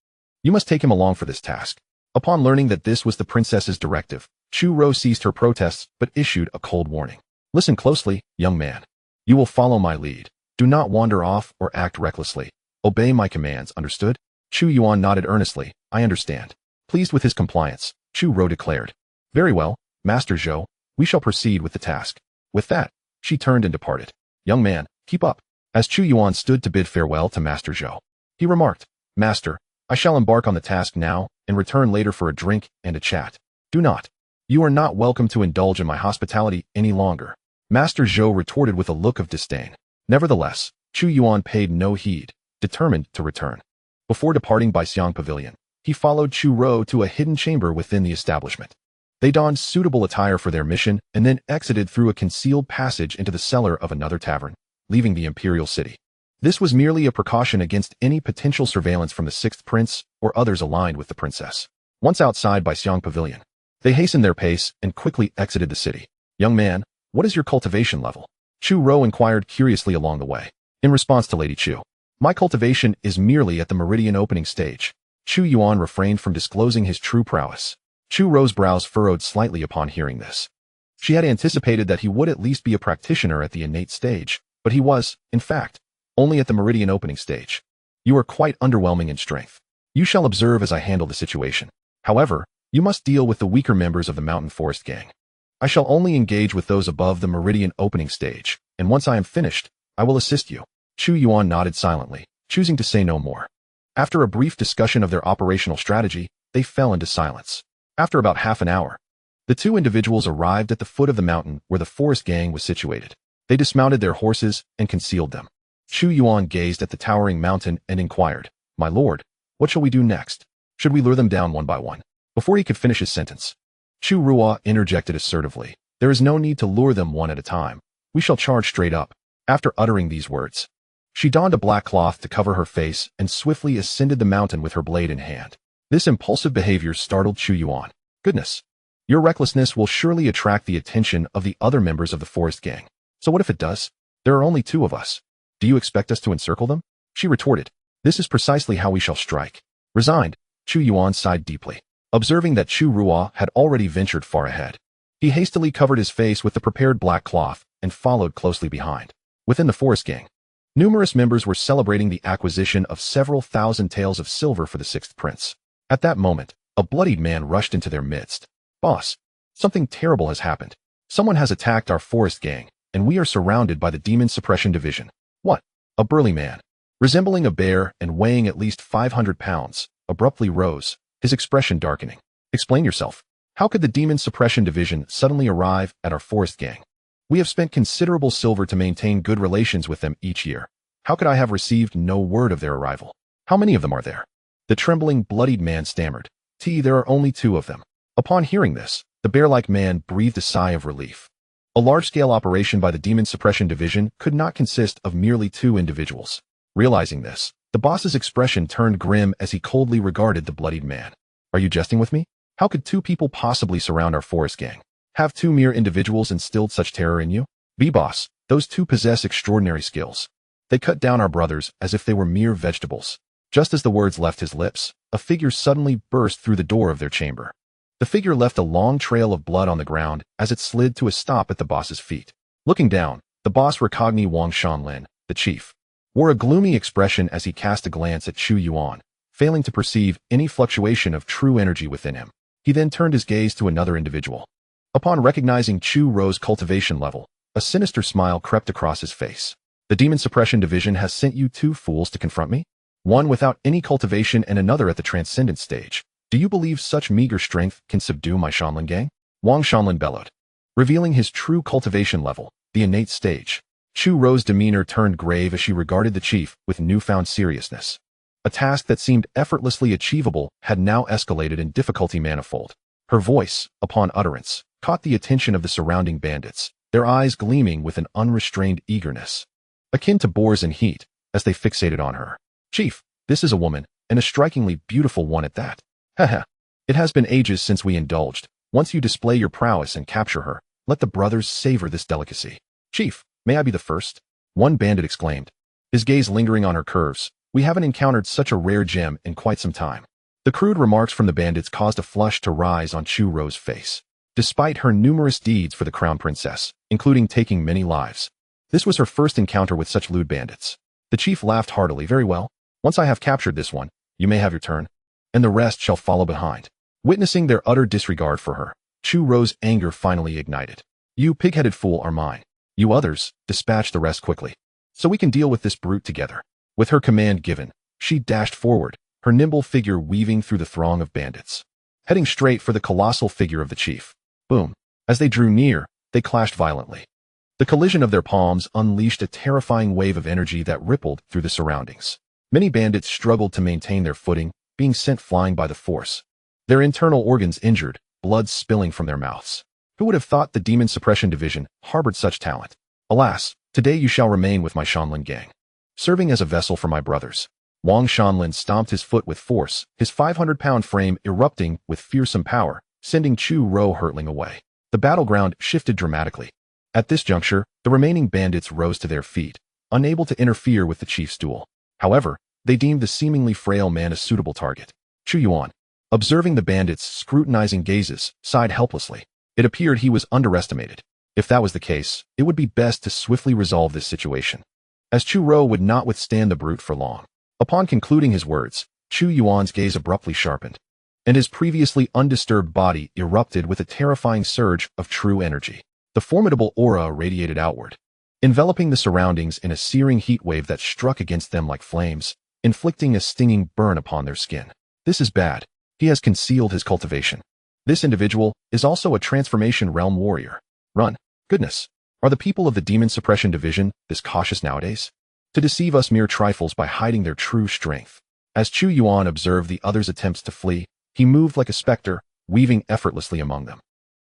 You must take him along for this task. Upon learning that this was the princess's directive, Chu Ro ceased her protests but issued a cold warning. Listen closely, young man. You will follow my lead. Do not wander off or act recklessly. Obey my commands, understood? Chu Yuan nodded earnestly. I understand. Pleased with his compliance, Chu Ro declared. Very well, Master Zhou, we shall proceed with the task. With that, she turned and departed. Young man, keep up. As Chu Yuan stood to bid farewell to Master Zhou, he remarked, Master, I shall embark on the task now and return later for a drink and a chat. Do not. You are not welcome to indulge in my hospitality any longer. Master Zhou retorted with a look of disdain. Nevertheless, Chu Yuan paid no heed, determined to return. Before departing Baixiang Pavilion, he followed Chu Ro to a hidden chamber within the establishment. They donned suitable attire for their mission and then exited through a concealed passage into the cellar of another tavern, leaving the imperial city. This was merely a precaution against any potential surveillance from the 6th prince or others aligned with the princess. Once outside Baixiang Pavilion, they hastened their pace and quickly exited the city. Young man, what is your cultivation level? Chu Ro inquired curiously along the way. In response to Lady Chu, my cultivation is merely at the meridian opening stage. Chu Yuan refrained from disclosing his true prowess. Chu Ro's brows furrowed slightly upon hearing this. She had anticipated that he would at least be a practitioner at the innate stage, but he was, in fact, only at the meridian opening stage. You are quite underwhelming in strength. You shall observe as I handle the situation. However, you must deal with the weaker members of the mountain forest gang. I shall only engage with those above the meridian opening stage, and once I am finished, I will assist you. Chu Yuan nodded silently, choosing to say no more. After a brief discussion of their operational strategy, they fell into silence. After about half an hour, the 2 individuals arrived at the foot of the mountain where the forest gang was situated. They dismounted their horses and concealed them. Chu Yuan gazed at the towering mountain and inquired, My lord, what shall we do next? Should we lure them down one by one? Before he could finish his sentence, Chu Ruo interjected assertively, There is no need to lure them one at a time. We shall charge straight up. After uttering these words, she donned a black cloth to cover her face and swiftly ascended the mountain with her blade in hand. This impulsive behavior startled Chu Yuan. Goodness. Your recklessness will surely attract the attention of the other members of the forest gang. So what if it does? There are only 2 of us. Do you expect us to encircle them? She retorted. This is precisely how we shall strike. Resigned, Chu Yuan sighed deeply, observing that Chu Ruo had already ventured far ahead. He hastily covered his face with the prepared black cloth and followed closely behind. Within the forest gang, numerous members were celebrating the acquisition of several thousand taels of silver for the 6th prince. At that moment, a bloodied man rushed into their midst. Boss, something terrible has happened. Someone has attacked our forest gang, and we are surrounded by the Demon Suppression Division. What? A burly man, resembling a bear and weighing at least 500 pounds, abruptly rose, his expression darkening. Explain yourself. How could the Demon Suppression Division suddenly arrive at our forest gang? We have spent considerable silver to maintain good relations with them each year. How could I have received no word of their arrival? How many of them are there? The trembling, bloodied man stammered. There are only 2 of them. Upon hearing this, the bear-like man breathed a sigh of relief. A large-scale operation by the Demon Suppression Division could not consist of merely 2 individuals. Realizing this, the boss's expression turned grim as he coldly regarded the bloodied man. Are you jesting with me? How could 2 people possibly surround our forest gang? Have 2 mere individuals instilled such terror in you? Boss, those 2 possess extraordinary skills. They cut down our brothers as if they were mere vegetables. Just as the words left his lips, a figure suddenly burst through the door of their chamber. The figure left a long trail of blood on the ground as it slid to a stop at the boss's feet. Looking down, the boss recognized Wang Shanlin, the chief, wore a gloomy expression as he cast a glance at Chu Yuan, failing to perceive any fluctuation of true energy within him. He then turned his gaze to another individual. Upon recognizing Chu Ro's cultivation level, a sinister smile crept across his face. The Demon Suppression Division has sent you 2 fools to confront me? One without any cultivation and another at the transcendent stage. Do you believe such meager strength can subdue my Shanlin gang? Wang Shanlin bellowed, revealing his true cultivation level, the innate stage. Chu Ro's demeanor turned grave as she regarded the chief with newfound seriousness. A task that seemed effortlessly achievable had now escalated in difficulty manifold. Her voice, upon utterance, caught the attention of the surrounding bandits, their eyes gleaming with an unrestrained eagerness, akin to boars in heat, as they fixated on her. Chief, this is a woman, and a strikingly beautiful one at that. Haha. It has been ages since we indulged. Once you display your prowess and capture her, let the brothers savor this delicacy. Chief, may I be the first? One bandit exclaimed, his gaze lingering on her curves. We haven't encountered such a rare gem in quite some time. The crude remarks from the bandits caused a flush to rise on Chu Ro's face. Despite her numerous deeds for the crown princess, including taking many lives, this was her first encounter with such lewd bandits. The chief laughed heartily. Very well. Once I have captured this one, you may have your turn, and the rest shall follow behind. Witnessing their utter disregard for her, Chu Ro's anger finally ignited. You pig-headed fool are mine. You others, dispatch the rest quickly, so we can deal with this brute together. With her command given, she dashed forward, her nimble figure weaving through the throng of bandits, heading straight for the colossal figure of the chief. Boom. As they drew near, they clashed violently. The collision of their palms unleashed a terrifying wave of energy that rippled through the surroundings. Many bandits struggled to maintain their footing, being sent flying by the force, their internal organs injured, blood spilling from their mouths. Who would have thought the Demon Suppression Division harbored such talent? Alas, today you shall remain with my Shanlin gang, serving as a vessel for my brothers. Wang Shanlin stomped his foot with force, his 500-pound frame erupting with fearsome power, sending Chu Ro hurtling away. The battleground shifted dramatically. At this juncture, the remaining bandits rose to their feet, unable to interfere with the chief's duel. However, they deemed the seemingly frail man a suitable target. Chu Yuan, observing the bandits' scrutinizing gazes, sighed helplessly. It appeared he was underestimated. If that was the case, it would be best to swiftly resolve this situation, as Chu Ro would not withstand the brute for long. Upon concluding his words, Chu Yuan's gaze abruptly sharpened, and his previously undisturbed body erupted with a terrifying surge of true energy. The formidable aura radiated outward, enveloping the surroundings in a searing heat wave that struck against them like flames, inflicting a stinging burn upon their skin. This is bad. He has concealed his cultivation. This individual is also a transformation realm warrior. Run. Goodness. Are the people of the Demon Suppression Division this cautious nowadays? To deceive us mere trifles by hiding their true strength. As Chu Yuan observed the others' attempts to flee, he moved like a specter, weaving effortlessly among them.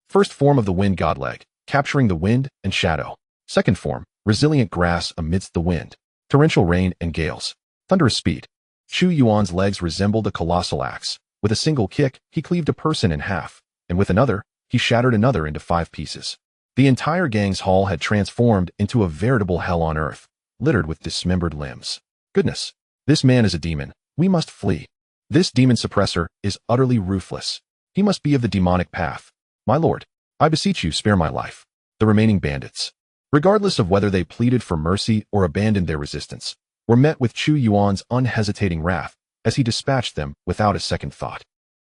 First form of the wind godleg, capturing the wind and shadow. Second form, resilient grass amidst the wind, torrential rain and gales. Thunderous speed. Chu Yuan's legs resembled a colossal axe. With a single kick, he cleaved a person in half, and with another, he shattered another into 5 pieces. The entire gang's hall had transformed into a veritable hell on earth, littered with dismembered limbs. Goodness, this man is a demon. We must flee. This demon suppressor is utterly ruthless. He must be of the demonic path. My lord, I beseech you, spare my life. The remaining bandits, regardless of whether they pleaded for mercy or abandoned their resistance, were met with Chu Yuan's unhesitating wrath as he dispatched them without a second thought.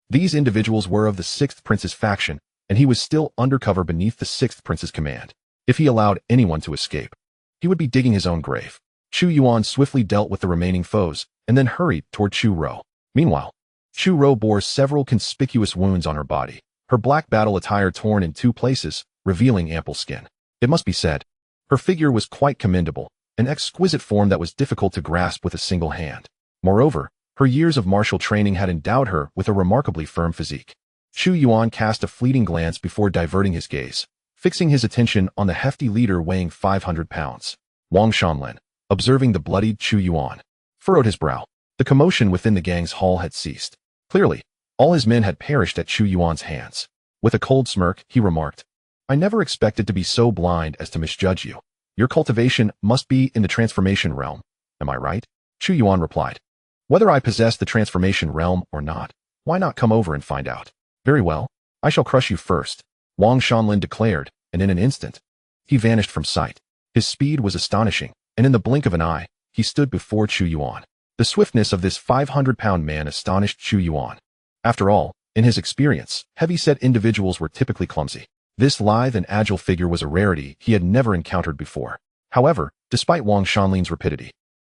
These individuals were of the 6th Prince's faction, and he was still undercover beneath the 6th Prince's command. If he allowed anyone to escape, he would be digging his own grave. Chu Yuan swiftly dealt with the remaining foes and then hurried toward Chu Ro. Meanwhile, Chu Ro bore several conspicuous wounds on her body, her black battle attire torn in 2 places, revealing ample skin. It must be said, her figure was quite commendable, an exquisite form that was difficult to grasp with a single hand. Moreover, her years of martial training had endowed her with a remarkably firm physique. Chu Yuan cast a fleeting glance before diverting his gaze, fixing his attention on the hefty leader weighing 500 pounds. Wang Shanlin, observing the bloodied Chu Yuan, furrowed his brow. The commotion within the gang's hall had ceased. Clearly, all his men had perished at Chu Yuan's hands. With a cold smirk, he remarked, "I never expected to be so blind as to misjudge you. Your cultivation must be in the transformation realm, am I right?" Chu Yuan replied, "Whether I possess the transformation realm or not, why not come over and find out?" "Very well, I shall crush you first," Wang Shanlin declared, and in an instant, he vanished from sight. His speed was astonishing, and in the blink of an eye, he stood before Chu Yuan. The swiftness of this 500-pound man astonished Chu Yuan. After all, in his experience, heavy-set individuals were typically clumsy. This lithe and agile figure was a rarity he had never encountered before. However, despite Wang Shanlin's rapidity,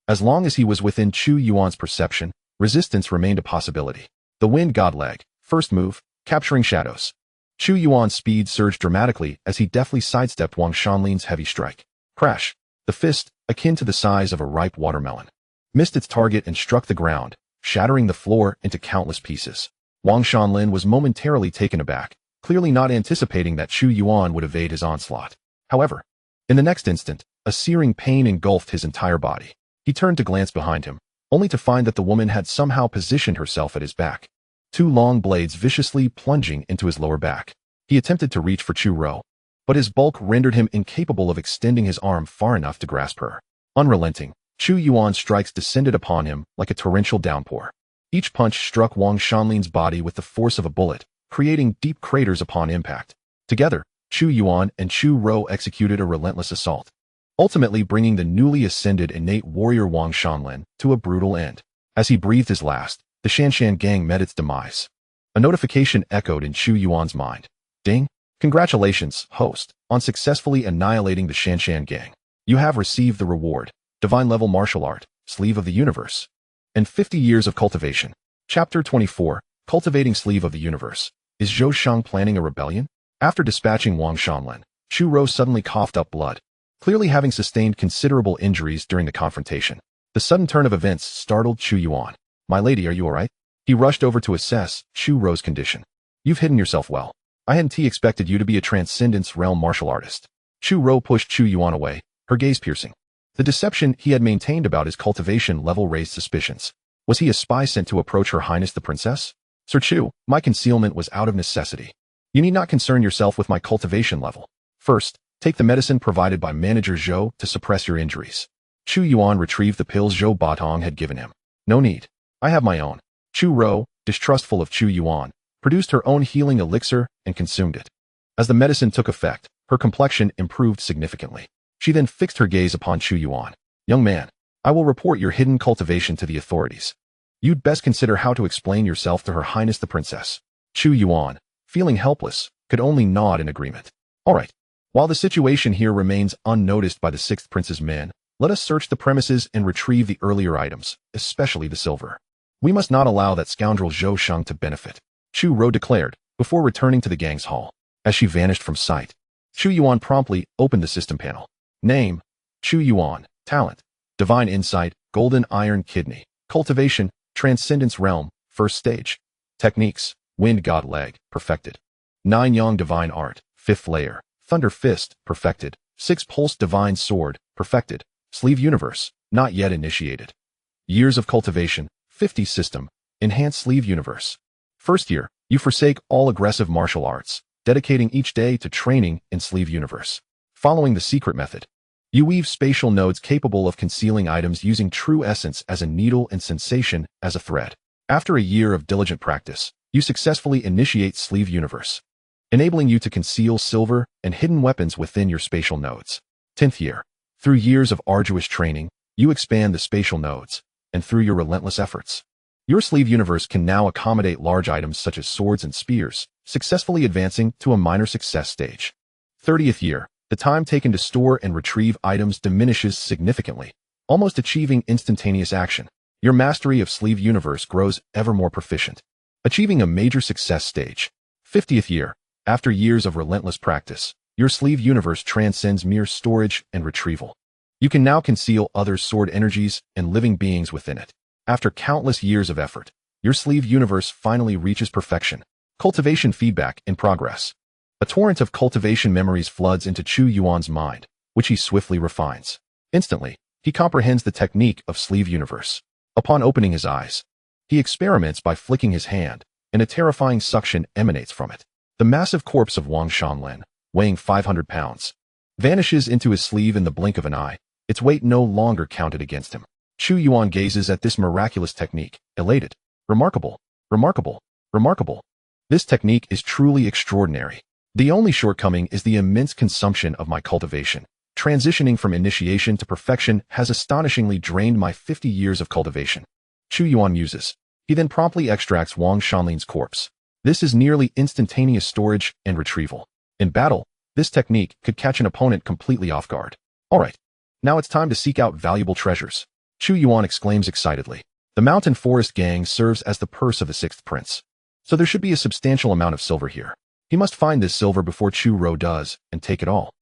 as long as he was within Chu Yuan's perception, resistance remained a possibility. The Wind God Leg, first move, capturing shadows. Chu Yuan's speed surged dramatically as he deftly sidestepped Wang Shanlin's heavy strike. Crash! The fist, akin to the size of a ripe watermelon, missed its target and struck the ground, shattering the floor into countless pieces. Wang Shanlin was momentarily taken aback, clearly not anticipating that Chu Yuan would evade his onslaught. However, in the next instant, a searing pain engulfed his entire body. He turned to glance behind him, only to find that the woman had somehow positioned herself at his back, 2 long blades viciously plunging into his lower back. He attempted to reach for Chu Ro, but his bulk rendered him incapable of extending his arm far enough to grasp her. Unrelenting, Chu Yuan's strikes descended upon him like a torrential downpour. Each punch struck Wang Shanlin's body with the force of a bullet, creating deep craters upon impact. Together, Chu Yuan and Chu Ro executed a relentless assault, ultimately bringing the newly ascended innate warrior Wang Shanlin to a brutal end. As he breathed his last, the Shanshan gang met its demise. A notification echoed in Chu Yuan's mind. "Ding! Congratulations, host, on successfully annihilating the Shanshan gang. You have received the reward, Divine Level Martial Art, Sleeve of the Universe, and 50 years of cultivation." Chapter 24, Cultivating Sleeve of the Universe. Is Zhou Shang planning a rebellion? After dispatching Wang Shanlin, Chu Ro suddenly coughed up blood, clearly having sustained considerable injuries during the confrontation. The sudden turn of events startled Chu Yuan. "My lady, are you alright?" He rushed over to assess Chu Ro's condition. "You've hidden yourself well. I hadn't expected you to be a Transcendence Realm martial artist." Chu Ro pushed Chu Yuan away, her gaze piercing. The deception he had maintained about his cultivation level raised suspicions. Was he a spy sent to approach Her Highness the Princess? "Sir Chu, my concealment was out of necessity. You need not concern yourself with my cultivation level. First, take the medicine provided by Manager Zhou to suppress your injuries." Chu Yuan retrieved the pills Zhou Batong had given him. "No need. I have my own." Chu Ro, distrustful of Chu Yuan, produced her own healing elixir and consumed it. As the medicine took effect, her complexion improved significantly. She then fixed her gaze upon Chu Yuan. "Young man, I will report your hidden cultivation to the authorities. You'd best consider how to explain yourself to Her Highness the Princess." Chu Yuan, feeling helpless, could only nod in agreement. "All right. While the situation here remains unnoticed by the 6th Prince's men, let us search the premises and retrieve the earlier items, especially the silver. We must not allow that scoundrel Zhou Shang to benefit," Chu Ro declared, before returning to the gang's hall. As she vanished from sight, Chu Yuan promptly opened the system panel. Name: Chu Yuan. Talent: Divine Insight, Golden Iron Kidney. Cultivation: Transcendence Realm, First Stage. Techniques: Wind God Leg, perfected. 9 Yang Divine Art, 5th Layer. Thunder Fist, perfected. 6 Pulse Divine Sword, perfected. Sleeve Universe, not yet initiated. Years of cultivation, 50 System, Enhanced Sleeve Universe. First year, you forsake all aggressive martial arts, dedicating each day to training in Sleeve Universe. Following the secret method, you weave spatial nodes capable of concealing items using true essence as a needle and sensation as a thread. After a year of diligent practice, you successfully initiate Sleeve Universe, enabling you to conceal silver and hidden weapons within your spatial nodes. 10th year, through years of arduous training, you expand the spatial nodes, and through your relentless efforts, your Sleeve Universe can now accommodate large items such as swords and spears, successfully advancing to a minor success stage. 30th year, the time taken to store and retrieve items diminishes significantly, almost achieving instantaneous action. Your mastery of Sleeve Universe grows ever more proficient, achieving a major success stage. 50th year. After years of relentless practice, your sleeve universe transcends mere storage and retrieval. You can now conceal others' sword energies and living beings within it. After countless years of effort, your sleeve universe finally reaches perfection. Cultivation feedback in progress. A torrent of cultivation memories floods into Chu Yuan's mind, which he swiftly refines. Instantly, he comprehends the technique of sleeve universe. Upon opening his eyes, he experiments by flicking his hand, and a terrifying suction emanates from it. The massive corpse of Wang Shanlin, weighing 500 pounds, vanishes into his sleeve in the blink of an eye, its weight no longer counted against him. Chu Yuan gazes at this miraculous technique, elated. Remarkable, remarkable, remarkable. This technique is truly extraordinary. The only shortcoming is the immense consumption of my cultivation. Transitioning from initiation to perfection has astonishingly drained my 50 years of cultivation. Chu Yuan muses. He then promptly extracts Wang Shanlin's corpse. This is nearly instantaneous storage and retrieval. In battle, this technique could catch an opponent completely off guard. Alright, now it's time to seek out valuable treasures. Chu Yuan exclaims excitedly. The mountain forest gang serves as the purse of the sixth prince. So there should be a substantial amount of silver here. He must find this silver before Chu Ro does, and take it all.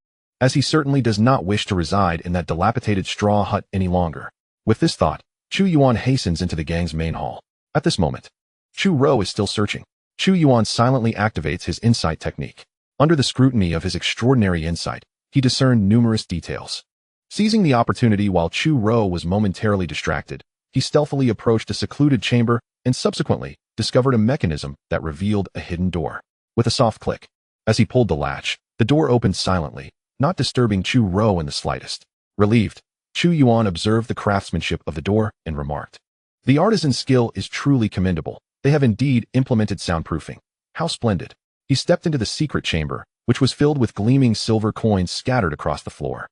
As he certainly does not wish to reside in that dilapidated straw hut any longer. With this thought, Chu Yuan hastens into the gang's main hall. At this moment, Chu Ro is still searching. Chu Yuan silently activates his insight technique. Under the scrutiny of his extraordinary insight, he discerned numerous details. Seizing the opportunity while Chu Ro was momentarily distracted, he stealthily approached a secluded chamber and subsequently discovered a mechanism that revealed a hidden door. With a soft click, as he pulled the latch, the door opened silently, not disturbing Chu Ro in the slightest. Relieved, Chu Yuan observed the craftsmanship of the door and remarked, "The artisan's skill is truly commendable. They have indeed implemented soundproofing. How splendid." He stepped into the secret chamber, which was filled with gleaming silver coins scattered across the floor.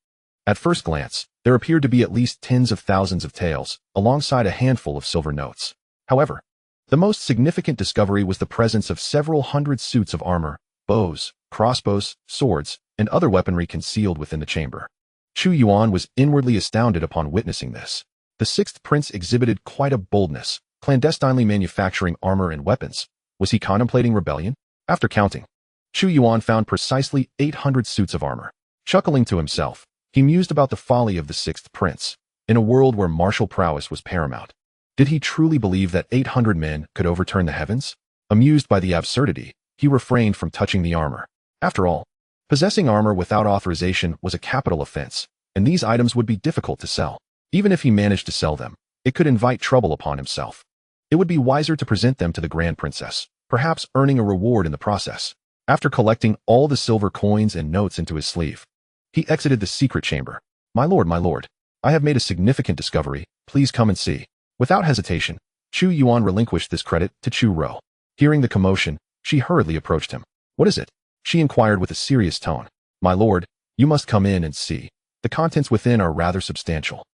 At first glance, there appeared to be at least tens of thousands of taels, alongside a handful of silver notes. However, the most significant discovery was the presence of several hundred suits of armor, bows, crossbows, swords, and other weaponry concealed within the chamber. Chu Yuan was inwardly astounded upon witnessing this. The sixth prince exhibited quite a boldness, clandestinely manufacturing armor and weapons. Was he contemplating rebellion? After counting, Chu Yuan found precisely 800 suits of armor. Chuckling to himself, he mused about the folly of the sixth prince. In a world where martial prowess was paramount, did he truly believe that 800 men could overturn the heavens? Amused by the absurdity, he refrained from touching the armor. After all, possessing armor without authorization was a capital offense, and these items would be difficult to sell. Even if he managed to sell them, it could invite trouble upon himself. It would be wiser to present them to the Grand Princess, perhaps earning a reward in the process. After collecting all the silver coins and notes into his sleeve, he exited the secret chamber. My lord, I have made a significant discovery. Please come and see." Without hesitation, Chu Yuan relinquished this credit to Chu Ro. Hearing the commotion, she hurriedly approached him. "What is it?" she inquired with a serious tone. "My lord, you must come in and see. The contents within are rather substantial."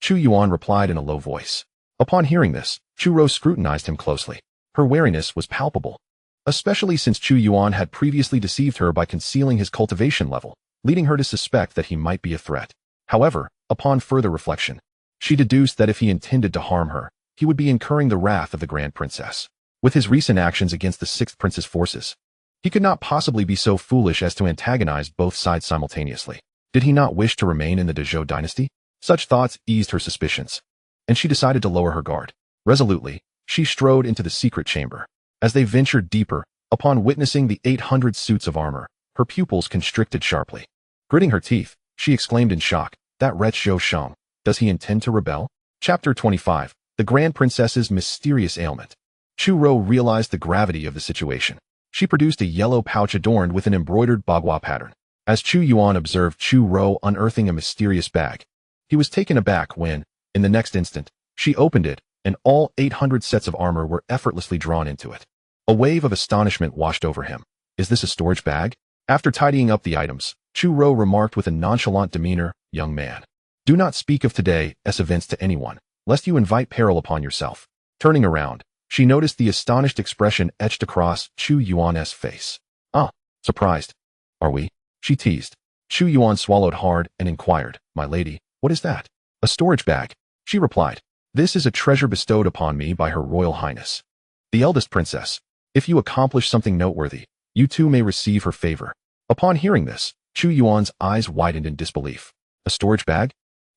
Chu Yuan replied in a low voice. Upon hearing this, Chu Ro scrutinized him closely. Her wariness was palpable, especially since Chu Yuan had previously deceived her by concealing his cultivation level, leading her to suspect that he might be a threat. However, upon further reflection, she deduced that if he intended to harm her, he would be incurring the wrath of the Grand Princess. With his recent actions against the sixth prince's forces, he could not possibly be so foolish as to antagonize both sides simultaneously. Did he not wish to remain in the Zhou Dynasty? Such thoughts eased her suspicions, and she decided to lower her guard. Resolutely, she strode into the secret chamber. As they ventured deeper, upon witnessing the 800 suits of armor, her pupils constricted sharply. Gritting her teeth, she exclaimed in shock, "That wretch Zhou Shang, does he intend to rebel?" Chapter 25. The Grand Princess's Mysterious Ailment. Chu Ro realized the gravity of the situation. She produced a yellow pouch adorned with an embroidered bagua pattern. As Chu Yuan observed Chu Ro unearthing a mysterious bag, he was taken aback when, in the next instant, she opened it, and all 800 sets of armor were effortlessly drawn into it. A wave of astonishment washed over him. "Is this a storage bag?" After tidying up the items, Chu Ro remarked with a nonchalant demeanor, "Young man, do not speak of today's events to anyone, lest you invite peril upon yourself." Turning around, she noticed the astonished expression etched across Chu Yuan's face. "Ah, surprised, are we?" she teased. Chu Yuan swallowed hard and inquired, "My lady, what is that?" "A storage bag," she replied. "This is a treasure bestowed upon me by Her Royal Highness, the eldest princess. If you accomplish something noteworthy, You too may receive her favor. Upon hearing this, Chu Yuan's eyes widened in disbelief. A storage bag?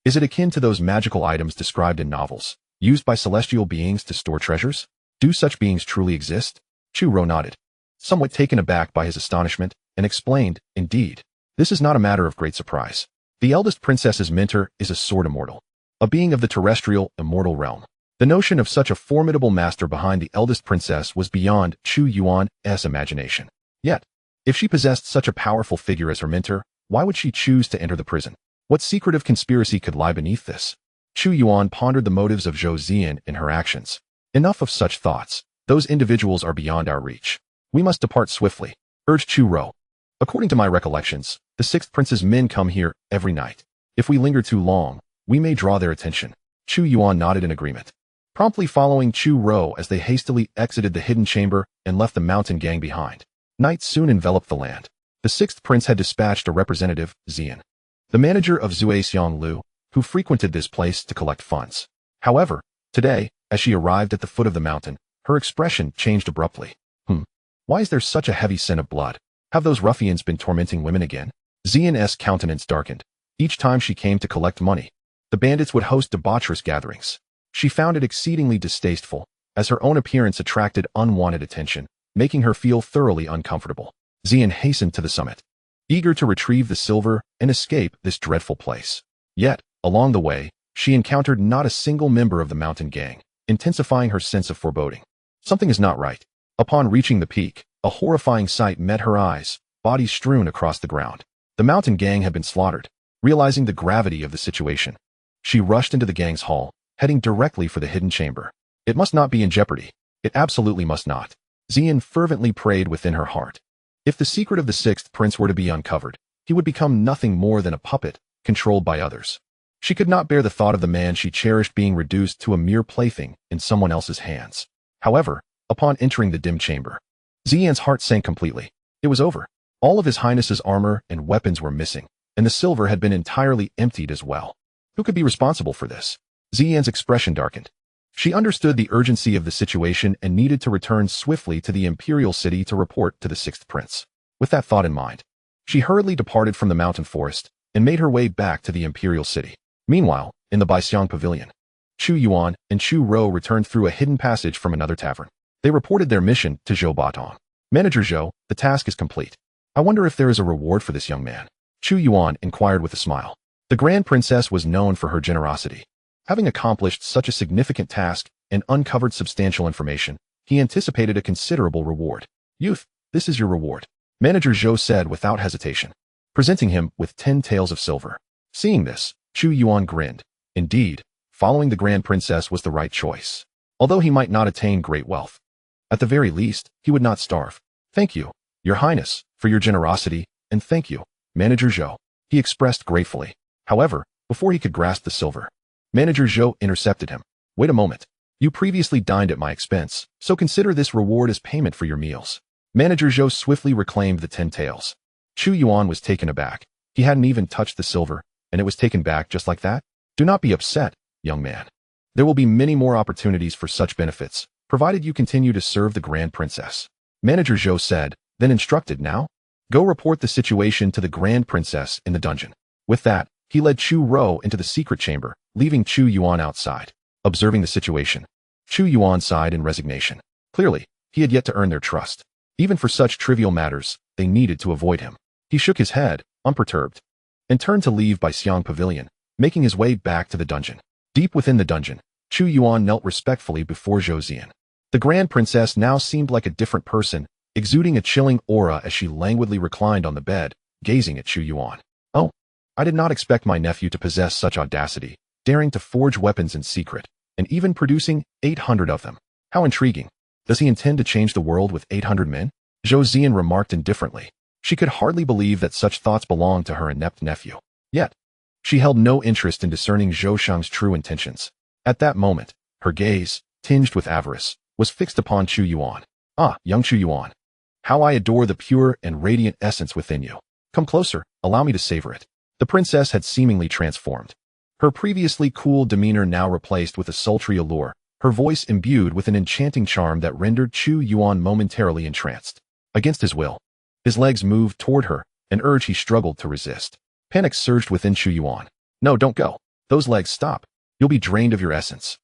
Is it akin to those magical items described in novels, used by celestial beings to store treasures? Do such beings truly exist? Chu Ro nodded, somewhat taken aback by his astonishment, and explained, indeed. This is not a matter of great surprise. The eldest princess's mentor is a sword immortal, a being of the terrestrial, immortal realm. The notion of such a formidable master behind the eldest princess was beyond Chu Yuan's imagination. Yet, if she possessed such a powerful figure as her mentor, why would she choose to enter the prison? What secretive conspiracy could lie beneath this? Chu Yuan pondered the motives of Zhou Ziyan in her actions. Enough of such thoughts. Those individuals are beyond our reach. We must depart swiftly, urged Chu Ro. According to my recollections, the sixth prince's men come here every night. If we linger too long, we may draw their attention. Chu Yuan nodded in agreement, promptly following Chu Ro as they hastily exited the hidden chamber and left the mountain gang behind. Night soon enveloped the land. The sixth prince had dispatched a representative, Ziyan, the manager of Zhuai Lu, who frequented this place to collect funds. However, today, as she arrived at the foot of the mountain, her expression changed abruptly. Why is there such a heavy scent of blood? Have those ruffians been tormenting women again? Ziyan's countenance darkened. Each time she came to collect money, the bandits would host debaucherous gatherings. She found it exceedingly distasteful, as her own appearance attracted unwanted attention, making her feel thoroughly uncomfortable. Ziyan hastened to the summit, eager to retrieve the silver and escape this dreadful place. Yet, along the way, she encountered not a single member of the mountain gang, intensifying her sense of foreboding. Something is not right. Upon reaching the peak, a horrifying sight met her eyes, bodies strewn across the ground. The mountain gang had been slaughtered. Realizing the gravity of the situation, she rushed into the gang's hall, heading directly for the hidden chamber. It must not be in jeopardy. It absolutely must not. Ziyan fervently prayed within her heart. If the secret of the sixth prince were to be uncovered, he would become nothing more than a puppet, controlled by others. She could not bear the thought of the man she cherished being reduced to a mere plaything in someone else's hands. However, upon entering the dim chamber, Ziyan's heart sank completely. It was over. All of His Highness's armor and weapons were missing, and the silver had been entirely emptied as well. Who could be responsible for this? Ziyan's expression darkened. She understood the urgency of the situation and needed to return swiftly to the imperial city to report to the sixth prince. With that thought in mind, she hurriedly departed from the mountain forest and made her way back to the imperial city. Meanwhile, in the Baixiang pavilion, Chu Yuan and Chu Ro returned through a hidden passage from another tavern. They reported their mission to Zhou Batong. Manager Zhou, the task is complete. I wonder if there is a reward for this young man. Chu Yuan inquired with a smile. The Grand Princess was known for her generosity. Having accomplished such a significant task and uncovered substantial information, he anticipated a considerable reward. Youth, this is your reward, Manager Zhou said without hesitation, presenting him with 10 taels of silver. Seeing this, Chu Yuan grinned. Indeed, following the Grand Princess was the right choice. Although he might not attain great wealth, at the very least, he would not starve. Thank you, Your Highness, for your generosity, and thank you, Manager Zhou, he expressed gratefully. However, before he could grasp the silver, Manager Zhou intercepted him. Wait a moment. You previously dined at my expense, so consider this reward as payment for your meals. Manager Zhou swiftly reclaimed the 10 taels. Chu Yuan was taken aback. He hadn't even touched the silver, and it was taken back just like that? Do not be upset, young man. There will be many more opportunities for such benefits, provided you continue to serve the Grand Princess. Manager Zhou said, then instructed, now? Go report the situation to the Grand Princess in the dungeon. With that, he led Chu Ro into the secret chamber, leaving Chu Yuan outside. Observing the situation, Chu Yuan sighed in resignation. Clearly, he had yet to earn their trust. Even for such trivial matters, they needed to avoid him. He shook his head, unperturbed, and turned to leave Baixiang Pavilion, making his way back to the dungeon. Deep within the dungeon, Chu Yuan knelt respectfully before Zhou Ziyan. The Grand Princess now seemed like a different person, exuding a chilling aura as she languidly reclined on the bed, gazing at Chu Yuan. Oh, I did not expect my nephew to possess such audacity, daring to forge weapons in secret, and even producing 800 of them. How intriguing. Does he intend to change the world with 800 men? Zhou Ziyan remarked indifferently. She could hardly believe that such thoughts belonged to her inept nephew. Yet, she held no interest in discerning Zhou Shang's true intentions. At that moment, her gaze, tinged with avarice, was fixed upon Chu Yuan. Ah, young Chu Yuan. How I adore the pure and radiant essence within you. Come closer, allow me to savor it. The princess had seemingly transformed. Her previously cool demeanor now replaced with a sultry allure, her voice imbued with an enchanting charm that rendered Chu Yuan momentarily entranced. Against his will, His legs moved toward her, an urge he struggled to resist. Panic surged within Chu Yuan. No, don't go. Those legs, stop. You'll be drained of your essence.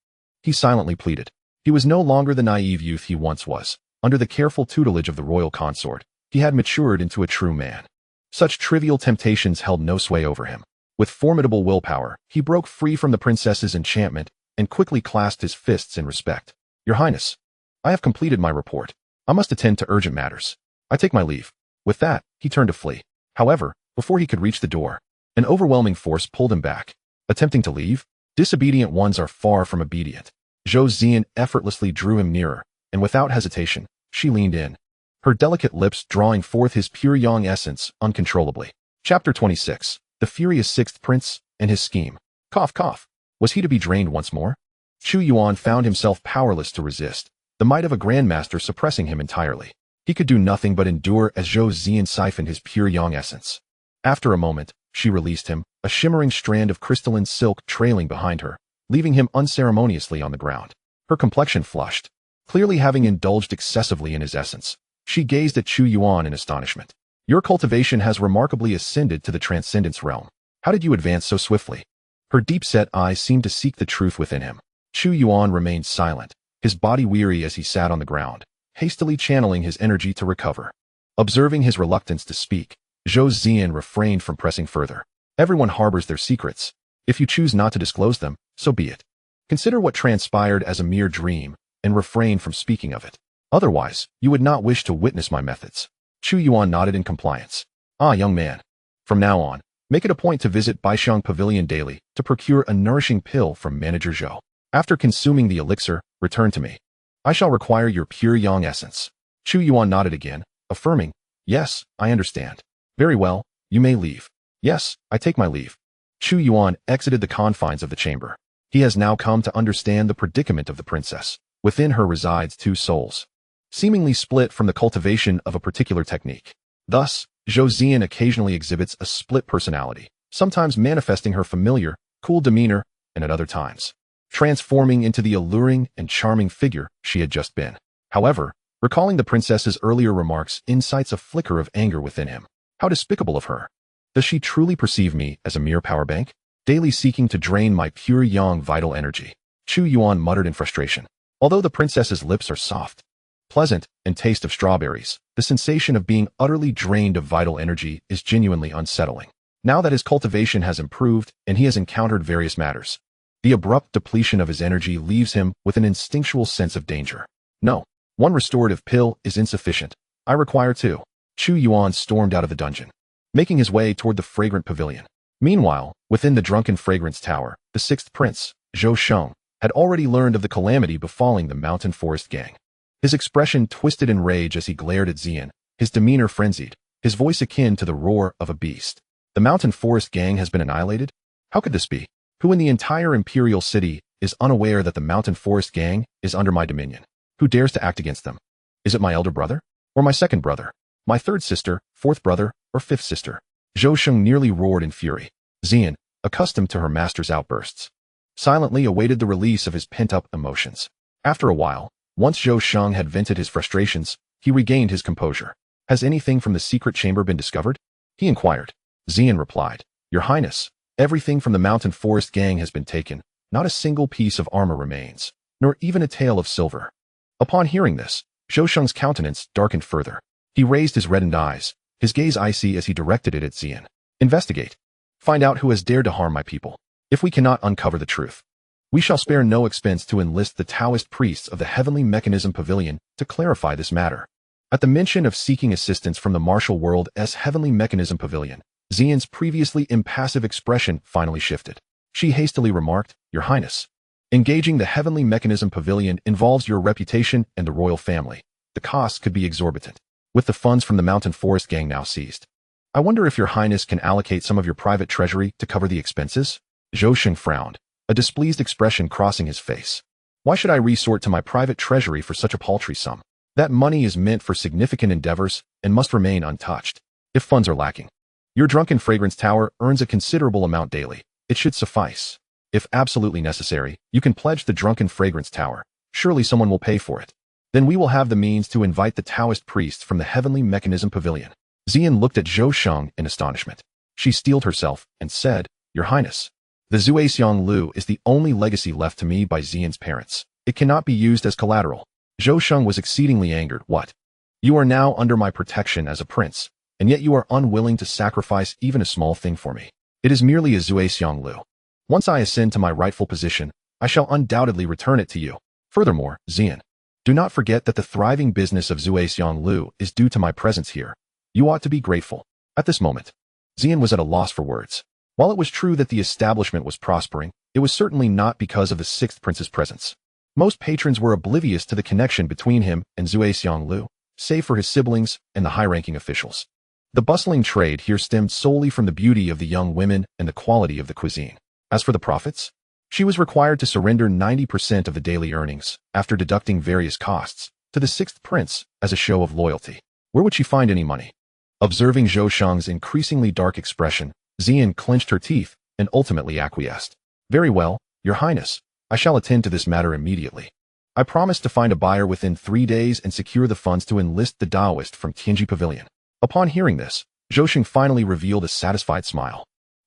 He silently pleaded. He was no longer the naive youth he once was. Under the careful tutelage of the royal consort, he had matured into a true man. Such trivial temptations held no sway over him. With formidable willpower, he broke free from the princess's enchantment and quickly clasped his fists in respect. Your Highness, I have completed my report. I must attend to urgent matters. I take my leave. With that, he turned to flee. However, before he could reach the door, an overwhelming force pulled him back. Attempting to leave? Disobedient ones are far from obedient. Zhou Zian effortlessly drew him nearer, and without hesitation, she leaned in, her delicate lips drawing forth his pure yang essence uncontrollably. Chapter 26. The Furious Sixth Prince and His Scheme. Cough, cough. Was he to be drained once more? Chu Yuan found himself powerless to resist, the might of a grandmaster suppressing him entirely. He could do nothing but endure as Zhou Zian siphoned his pure yang essence. After a moment, she released him, a shimmering strand of crystalline silk trailing behind her, leaving him unceremoniously on the ground. Her complexion flushed. Clearly having indulged excessively in his essence, she gazed at Chu Yuan in astonishment. Your cultivation has remarkably ascended to the transcendence realm. How did you advance so swiftly? Her deep-set eyes seemed to seek the truth within him. Chu Yuan remained silent, his body weary as he sat on the ground, hastily channeling his energy to recover. Observing his reluctance to speak, Zhou Zian refrained from pressing further. Everyone harbors their secrets. If you choose not to disclose them, so be it. Consider what transpired as a mere dream, and refrain from speaking of it. Otherwise, you would not wish to witness my methods. Chu Yuan nodded in compliance. Ah, young man. From now on, make it a point to visit Baixiang Pavilion daily to procure a nourishing pill from Manager Zhou. After consuming the elixir, return to me. I shall require your pure yang essence. Chu Yuan nodded again, affirming, yes, I understand. Very well, you may leave. Yes, I take my leave. Chu Yuan exited the confines of the chamber. He has now come to understand the predicament of the princess. Within her resides two souls, seemingly split from the cultivation of a particular technique. Thus, Zhou Zian occasionally exhibits a split personality, sometimes manifesting her familiar, cool demeanor, and at other times, transforming into the alluring and charming figure she had just been. However, recalling the princess's earlier remarks incites a flicker of anger within him. How despicable of her. Does she truly perceive me as a mere power bank, daily seeking to drain my pure yang vital energy? Chu Yuan muttered in frustration. Although the princess's lips are soft, pleasant, and taste of strawberries, the sensation of being utterly drained of vital energy is genuinely unsettling. Now that his cultivation has improved and he has encountered various matters, the abrupt depletion of his energy leaves him with an instinctual sense of danger. No, one restorative pill is insufficient. I require two. Chu Yuan stormed out of the dungeon, making his way toward the fragrant pavilion. Meanwhile, within the drunken fragrance tower, the sixth prince, Zhou Sheng, had already learned of the calamity befalling the mountain forest gang. His expression twisted in rage as he glared at Zian, his demeanor frenzied, his voice akin to the roar of a beast. The mountain forest gang has been annihilated? How could this be? Who in the entire imperial city is unaware that the mountain forest gang is under my dominion? Who dares to act against them? Is it my elder brother? Or my second brother? My third sister, fourth brother, or fifth sister? Zhou Sheng nearly roared in fury. Zian, accustomed to her master's outbursts, silently awaited the release of his pent-up emotions. After a while, once Zhou Sheng had vented his frustrations, he regained his composure. Has anything from the secret chamber been discovered? He inquired. Zian replied, Your Highness, everything from the mountain forest gang has been taken. Not a single piece of armor remains, nor even a tael of silver. Upon hearing this, Zhou Sheng's countenance darkened further. He raised his reddened eyes, his gaze icy as he directed it at Zian. Investigate. Find out who has dared to harm my people. If we cannot uncover the truth, we shall spare no expense to enlist the Taoist priests of the Heavenly Mechanism Pavilion to clarify this matter. At the mention of seeking assistance from the martial world's Heavenly Mechanism Pavilion, Zian's previously impassive expression finally shifted. She hastily remarked, Your Highness, engaging the Heavenly Mechanism Pavilion involves your reputation and the royal family. The costs could be exorbitant, with the funds from the mountain forest gang now seized. I wonder if Your Highness can allocate some of your private treasury to cover the expenses? Zhou Sheng frowned, a displeased expression crossing his face. Why should I resort to my private treasury for such a paltry sum? That money is meant for significant endeavors and must remain untouched. If funds are lacking, your drunken fragrance tower earns a considerable amount daily. It should suffice. If absolutely necessary, you can pledge the drunken fragrance tower. Surely someone will pay for it. Then we will have the means to invite the Taoist priests from the Heavenly Mechanism Pavilion. Xian looked at Zhou Sheng in astonishment. She steeled herself and said, "Your Highness, the Zuexiang Lu is the only legacy left to me by Xian's parents. It cannot be used as collateral." Zhou Sheng was exceedingly angered. "What? You are now under my protection as a prince, and yet you are unwilling to sacrifice even a small thing for me. It is merely a Zuexiang Lu. Once I ascend to my rightful position, I shall undoubtedly return it to you. Furthermore, Xian, do not forget that the thriving business of Zuexiang Lu is due to my presence here. You ought to be grateful." At this moment, Xian was at a loss for words. While it was true that the establishment was prospering, it was certainly not because of the sixth prince's presence. Most patrons were oblivious to the connection between him and Zuexiang Lu, save for his siblings and the high-ranking officials. The bustling trade here stemmed solely from the beauty of the young women and the quality of the cuisine. As for the profits, she was required to surrender 90% of the daily earnings, after deducting various costs, to the sixth prince as a show of loyalty. Where would she find any money? Observing Zhou Sheng's increasingly dark expression, Xian clenched her teeth and ultimately acquiesced. "Very well, Your Highness. I shall attend to this matter immediately. I promise to find a buyer within 3 days and secure the funds to enlist the Taoist from Tianji Pavilion." Upon hearing this, Zhou Sheng finally revealed a satisfied smile.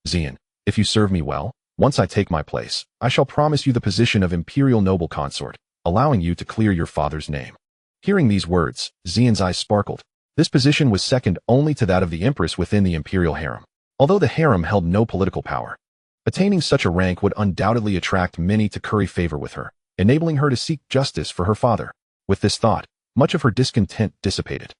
"Xian, if you serve me well, once I take my place, I shall promise you the position of Imperial Noble Consort, allowing you to clear your father's name." Hearing these words, Xian's eyes sparkled. This position was second only to that of the Empress within the Imperial harem. Although the harem held no political power, attaining such a rank would undoubtedly attract many to curry favor with her, enabling her to seek justice for her father. With this thought, much of her discontent dissipated.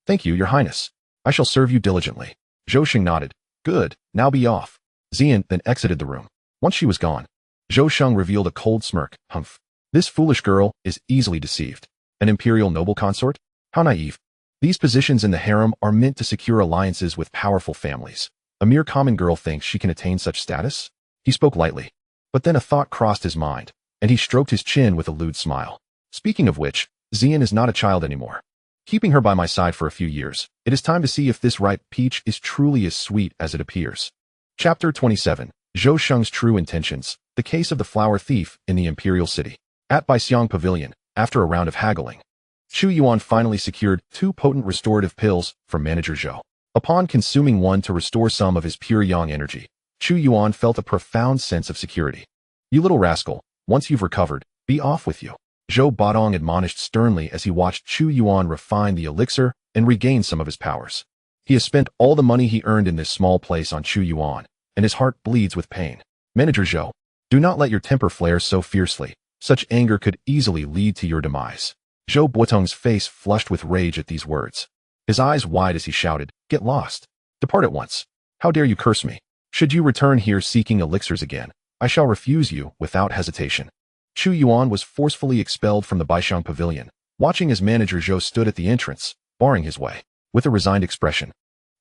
"Thank you, Your Highness. I shall serve you diligently." Zhou Sheng nodded. "Good, now be off." Xian then exited the room. Once she was gone, Zhou Sheng revealed a cold smirk. "Humph. This foolish girl is easily deceived. An imperial noble consort? How naive. These positions in the harem are meant to secure alliances with powerful families. A mere common girl thinks she can attain such status?" He spoke lightly, but then a thought crossed his mind, and he stroked his chin with a lewd smile. "Speaking of which, Xian is not a child anymore. Keeping her by my side for a few years, it is time to see if this ripe peach is truly as sweet as it appears." Chapter 27. Zhou Sheng's True Intentions, the Case of the Flower Thief in the Imperial City. At Baixiang Pavilion, after a round of haggling, Chu Yuan finally secured 2 potent restorative pills from Manager Zhou. Upon consuming one to restore some of his pure yang energy, Chu Yuan felt a profound sense of security. "You little rascal, once you've recovered, be off with you," Zhou Badong admonished sternly as he watched Chu Yuan refine the elixir and regain some of his powers. He has spent all the money he earned in this small place on Chu Yuan, and his heart bleeds with pain. "Manager Zhou, do not let your temper flare so fiercely. Such anger could easily lead to your demise." Zhou Buotong's face flushed with rage at these words. His eyes wide as he shouted, "Get lost. Depart at once. How dare you curse me? Should you return here seeking elixirs again, I shall refuse you without hesitation." Chu Yuan was forcefully expelled from the Baixiang Pavilion, watching as Manager Zhou stood at the entrance, barring his way. With a resigned expression,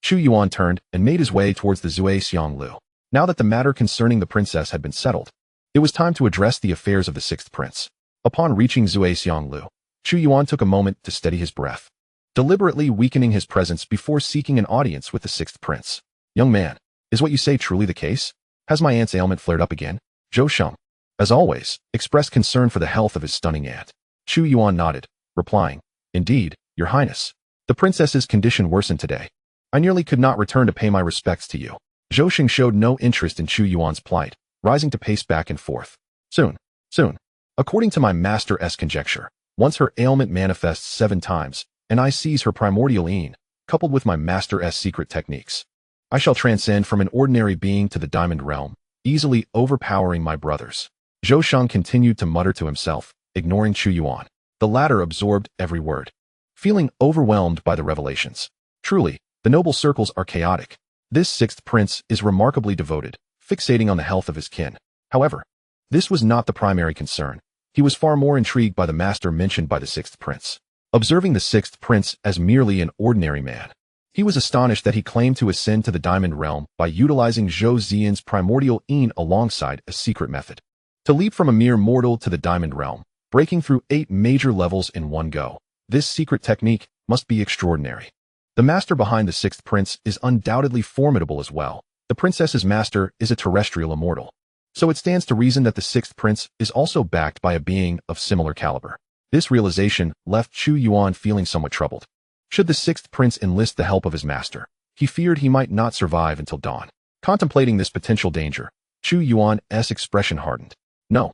Chu Yuan turned and made his way towards the Zuexiang Lu. Now that the matter concerning the princess had been settled, it was time to address the affairs of the sixth prince. Upon reaching Zuexiang Lu, Chu Yuan took a moment to steady his breath, deliberately weakening his presence before seeking an audience with the sixth prince. "Young man, is what you say truly the case? Has my aunt's ailment flared up again?" Zhou Sheng, as always, expressed concern for the health of his stunning aunt. Chu Yuan nodded, replying, "Indeed, Your Highness. The princess's condition worsened today. I nearly could not return to pay my respects to you." Zhou Sheng showed no interest in Chu Yuan's plight, rising to pace back and forth. Soon. According to my master's conjecture, once her ailment manifests 7 times, and I seize her primordial yin, coupled with my master's secret techniques, I shall transcend from an ordinary being to the diamond realm, easily overpowering my brothers." Zhou Sheng continued to mutter to himself, ignoring Chu Yuan. The latter absorbed every word, feeling overwhelmed by the revelations. Truly, the noble circles are chaotic. This sixth prince is remarkably devoted, fixating on the health of his kin. However, this was not the primary concern. He was far more intrigued by the master mentioned by the sixth prince. Observing the sixth prince as merely an ordinary man, he was astonished that he claimed to ascend to the diamond realm by utilizing Zhou Xian's primordial yin alongside a secret method. To leap from a mere mortal to the diamond realm, breaking through 8 major levels in one go, this secret technique must be extraordinary. The master behind the sixth prince is undoubtedly formidable as well. The princess's master is a terrestrial immortal, so it stands to reason that the sixth prince is also backed by a being of similar caliber. This realization left Chu Yuan feeling somewhat troubled. Should the sixth prince enlist the help of his master, he feared he might not survive until dawn. Contemplating this potential danger, Chu Yuan's expression hardened. No.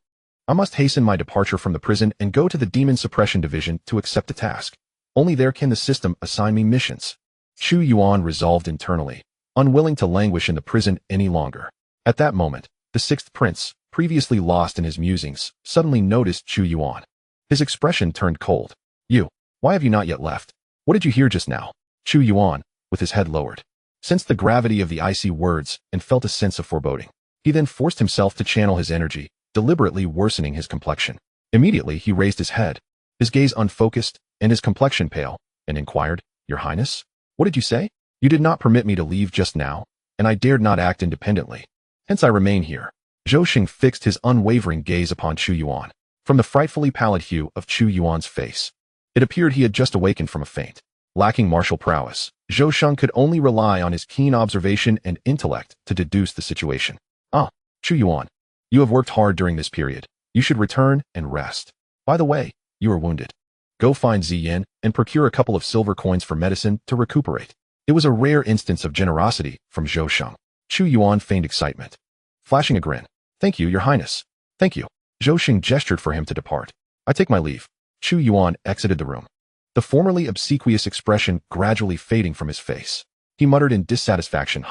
I must hasten my departure from the prison and go to the Demon Suppression Division to accept a task. Only there can the system assign me missions. Chu Yuan resolved internally, unwilling to languish in the prison any longer. At that moment, the sixth prince, previously lost in his musings, suddenly noticed Chu Yuan. His expression turned cold. You, why have you not yet left? What did you hear just now? Chu Yuan, with his head lowered, sensed the gravity of the icy words and felt a sense of foreboding. He then forced himself to channel his energy, deliberately worsening his complexion. Immediately he raised his head, his gaze unfocused and his complexion pale, and inquired, Your Highness? What did you say? You did not permit me to leave just now, and I dared not act independently. Hence I remain here. Zhou Xing fixed his unwavering gaze upon Chu Yuan. From the frightfully pallid hue of Chu Yuan's face, it appeared he had just awakened from a faint. Lacking martial prowess, Zhou Xing could only rely on his keen observation and intellect to deduce the situation. Ah, Chu Yuan, you have worked hard during this period. You should return and rest. By the way, you are wounded. Go find Ziyin and procure a couple of silver coins for medicine to recuperate. It was a rare instance of generosity from Zhou Xing. Chu Yuan feigned excitement, flashing a grin. Thank you, Your Highness. Thank you. Zhou Xing gestured for him to depart. I take my leave. Chu Yuan exited the room, the formerly obsequious expression gradually fading from his face. He muttered in dissatisfaction,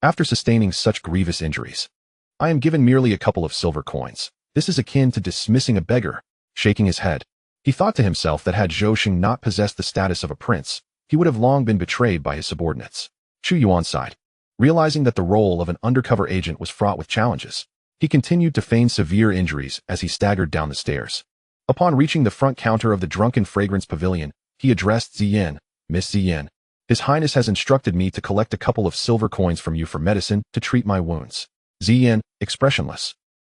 After sustaining such grievous injuries, I am given merely a couple of silver coins. This is akin to dismissing a beggar. Shaking his head, he thought to himself that had Zhou Xing not possessed the status of a prince, he would have long been betrayed by his subordinates. Chu Yuan sighed, realizing that the role of an undercover agent was fraught with challenges. He continued to feign severe injuries as he staggered down the stairs. Upon reaching the front counter of the Drunken Fragrance Pavilion, he addressed Ziyin. Miss Ziyin, His Highness has instructed me to collect a couple of silver coins from you for medicine to treat my wounds. Ziyin, expressionless,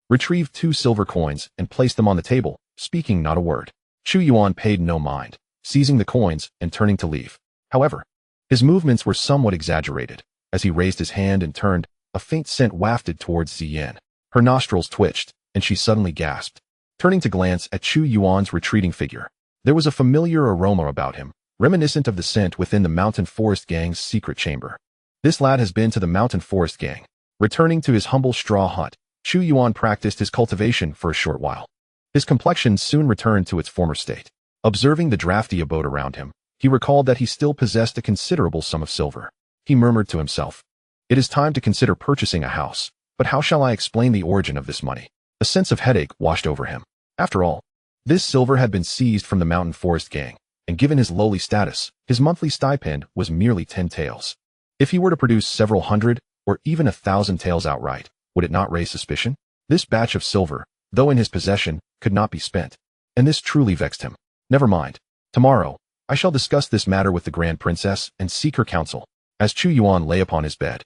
retrieved 2 silver coins and placed them on the table, speaking not a word. Chu Yuan paid no mind, seizing the coins and turning to leave. However, his movements were somewhat exaggerated. As he raised his hand and turned, a faint scent wafted towards Ziyin. Her nostrils twitched, and she suddenly gasped. Turning to glance at Chu Yuan's retreating figure, there was a familiar aroma about him, reminiscent of the scent within the Mountain Forest Gang's secret chamber. This lad has been to the Mountain Forest Gang. Returning to his humble straw hut, Chu Yuan practiced his cultivation for a short while. His complexion soon returned to its former state. Observing the drafty abode around him, he recalled that he still possessed a considerable sum of silver. He murmured to himself, It is time to consider purchasing a house, but how shall I explain the origin of this money? A sense of headache washed over him. After all, this silver had been seized from the Mountain Forest Gang, and given his lowly status, his monthly stipend was merely 10 taels. If he were to produce several hundred, or even 1,000 taels outright, would it not raise suspicion? This batch of silver, though in his possession, could not be spent, and this truly vexed him. Never mind. Tomorrow, I shall discuss this matter with the Grand Princess and seek her counsel. As Chu Yuan lay upon his bed,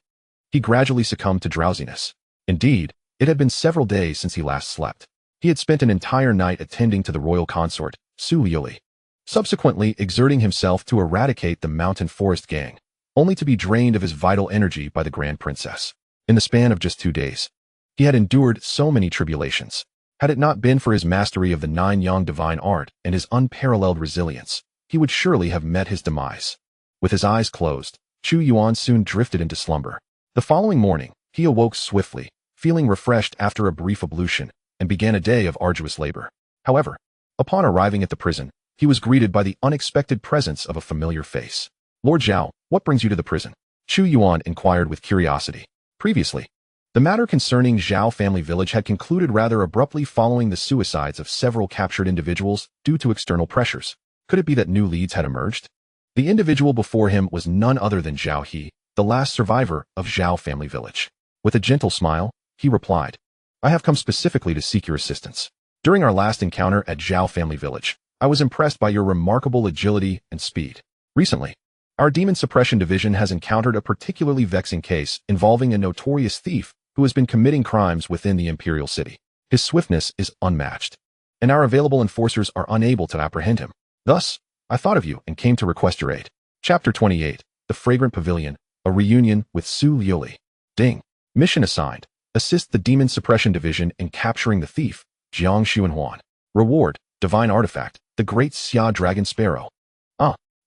he gradually succumbed to drowsiness. Indeed, it had been several days since he last slept. He had spent an entire night attending to the royal consort, Su Yuli, subsequently exerting himself to eradicate the Mountain Forest Gang, only to be drained of his vital energy by the Grand Princess. In the span of just 2 days, he had endured so many tribulations. Had it not been for his mastery of the 9-yang divine art and his unparalleled resilience, he would surely have met his demise. With his eyes closed, Chu Yuan soon drifted into slumber. The following morning, he awoke swiftly, feeling refreshed after a brief ablution, and began a day of arduous labor. However, upon arriving at the prison, he was greeted by the unexpected presence of a familiar face. Lord Zhao, what brings you to the prison? Chu Yuan inquired with curiosity. Previously, the matter concerning Zhao family village had concluded rather abruptly following the suicides of several captured individuals due to external pressures. Could it be that new leads had emerged? The individual before him was none other than Zhao He, the last survivor of Zhao family village. With a gentle smile, he replied, I have come specifically to seek your assistance. During our last encounter at Zhao family village, I was impressed by your remarkable agility and speed. Recently, our Demon Suppression Division has encountered a particularly vexing case involving a notorious thief who has been committing crimes within the Imperial City. His swiftness is unmatched, and our available enforcers are unable to apprehend him. Thus, I thought of you and came to request your aid. Chapter 28, The Fragrant Pavilion, a reunion with Su Yuli. Ding. Mission assigned. Assist the Demon Suppression Division in capturing the thief, Jiang Xuanhuan. Reward, Divine Artifact, the Great Xia Dragon Sparrow.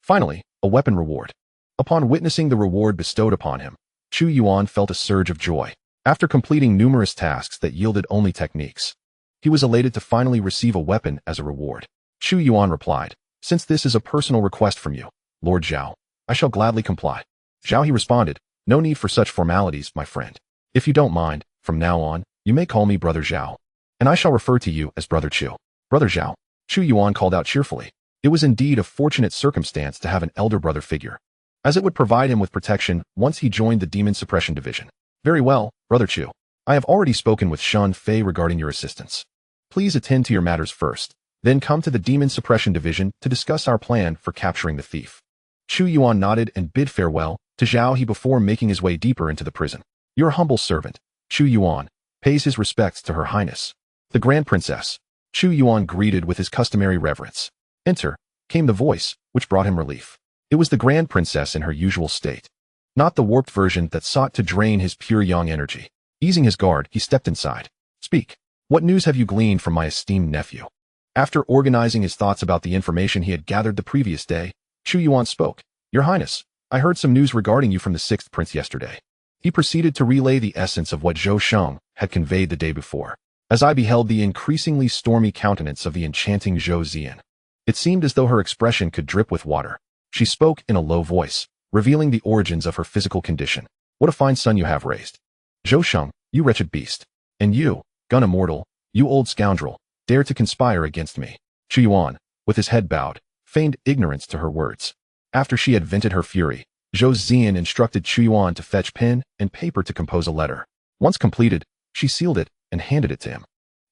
Finally, a weapon reward. Upon witnessing the reward bestowed upon him, Chu Yuan felt a surge of joy. After completing numerous tasks that yielded only techniques, he was elated to finally receive a weapon as a reward. Chu Yuan replied, "Since this is a personal request from you, Lord Zhao, I shall gladly comply." Zhao he responded, "No need for such formalities, my friend. If you don't mind, from now on, you may call me Brother Zhao, and I shall refer to you as Brother Chu." "Brother Zhao," Chu Yuan called out cheerfully. It was indeed a fortunate circumstance to have an elder brother figure, as it would provide him with protection once he joined the Demon Suppression Division. "Very well, Brother Chu. I have already spoken with Shun Fei regarding your assistance. Please attend to your matters first, then come to the Demon Suppression Division to discuss our plan for capturing the thief." Chu Yuan nodded and bid farewell to Zhao He before making his way deeper into the prison. "Your humble servant, Chu Yuan, pays his respects to Her Highness, the Grand Princess." Chu Yuan greeted with his customary reverence. "Enter," came the voice, which brought him relief. It was the Grand Princess in her usual state, not the warped version that sought to drain his pure yang energy. Easing his guard, he stepped inside. "Speak. What news have you gleaned from my esteemed nephew?" After organizing his thoughts about the information he had gathered the previous day, Chu Yuan spoke. "Your Highness, I heard some news regarding you from the Sixth Prince yesterday." He proceeded to relay the essence of what Zhou Sheng had conveyed the day before. "As I beheld the increasingly stormy countenance of the enchanting Zhou Zian, it seemed as though her expression could drip with water. She spoke in a low voice, revealing the origins of her physical condition. What a fine son you have raised. Zhou Sheng, you wretched beast. And you, Gun Immortal, you old scoundrel, dare to conspire against me." Chu Yuan, with his head bowed, feigned ignorance to her words. After she had vented her fury, Zhou Zian instructed Chu Yuan to fetch pen and paper to compose a letter. Once completed, she sealed it and handed it to him.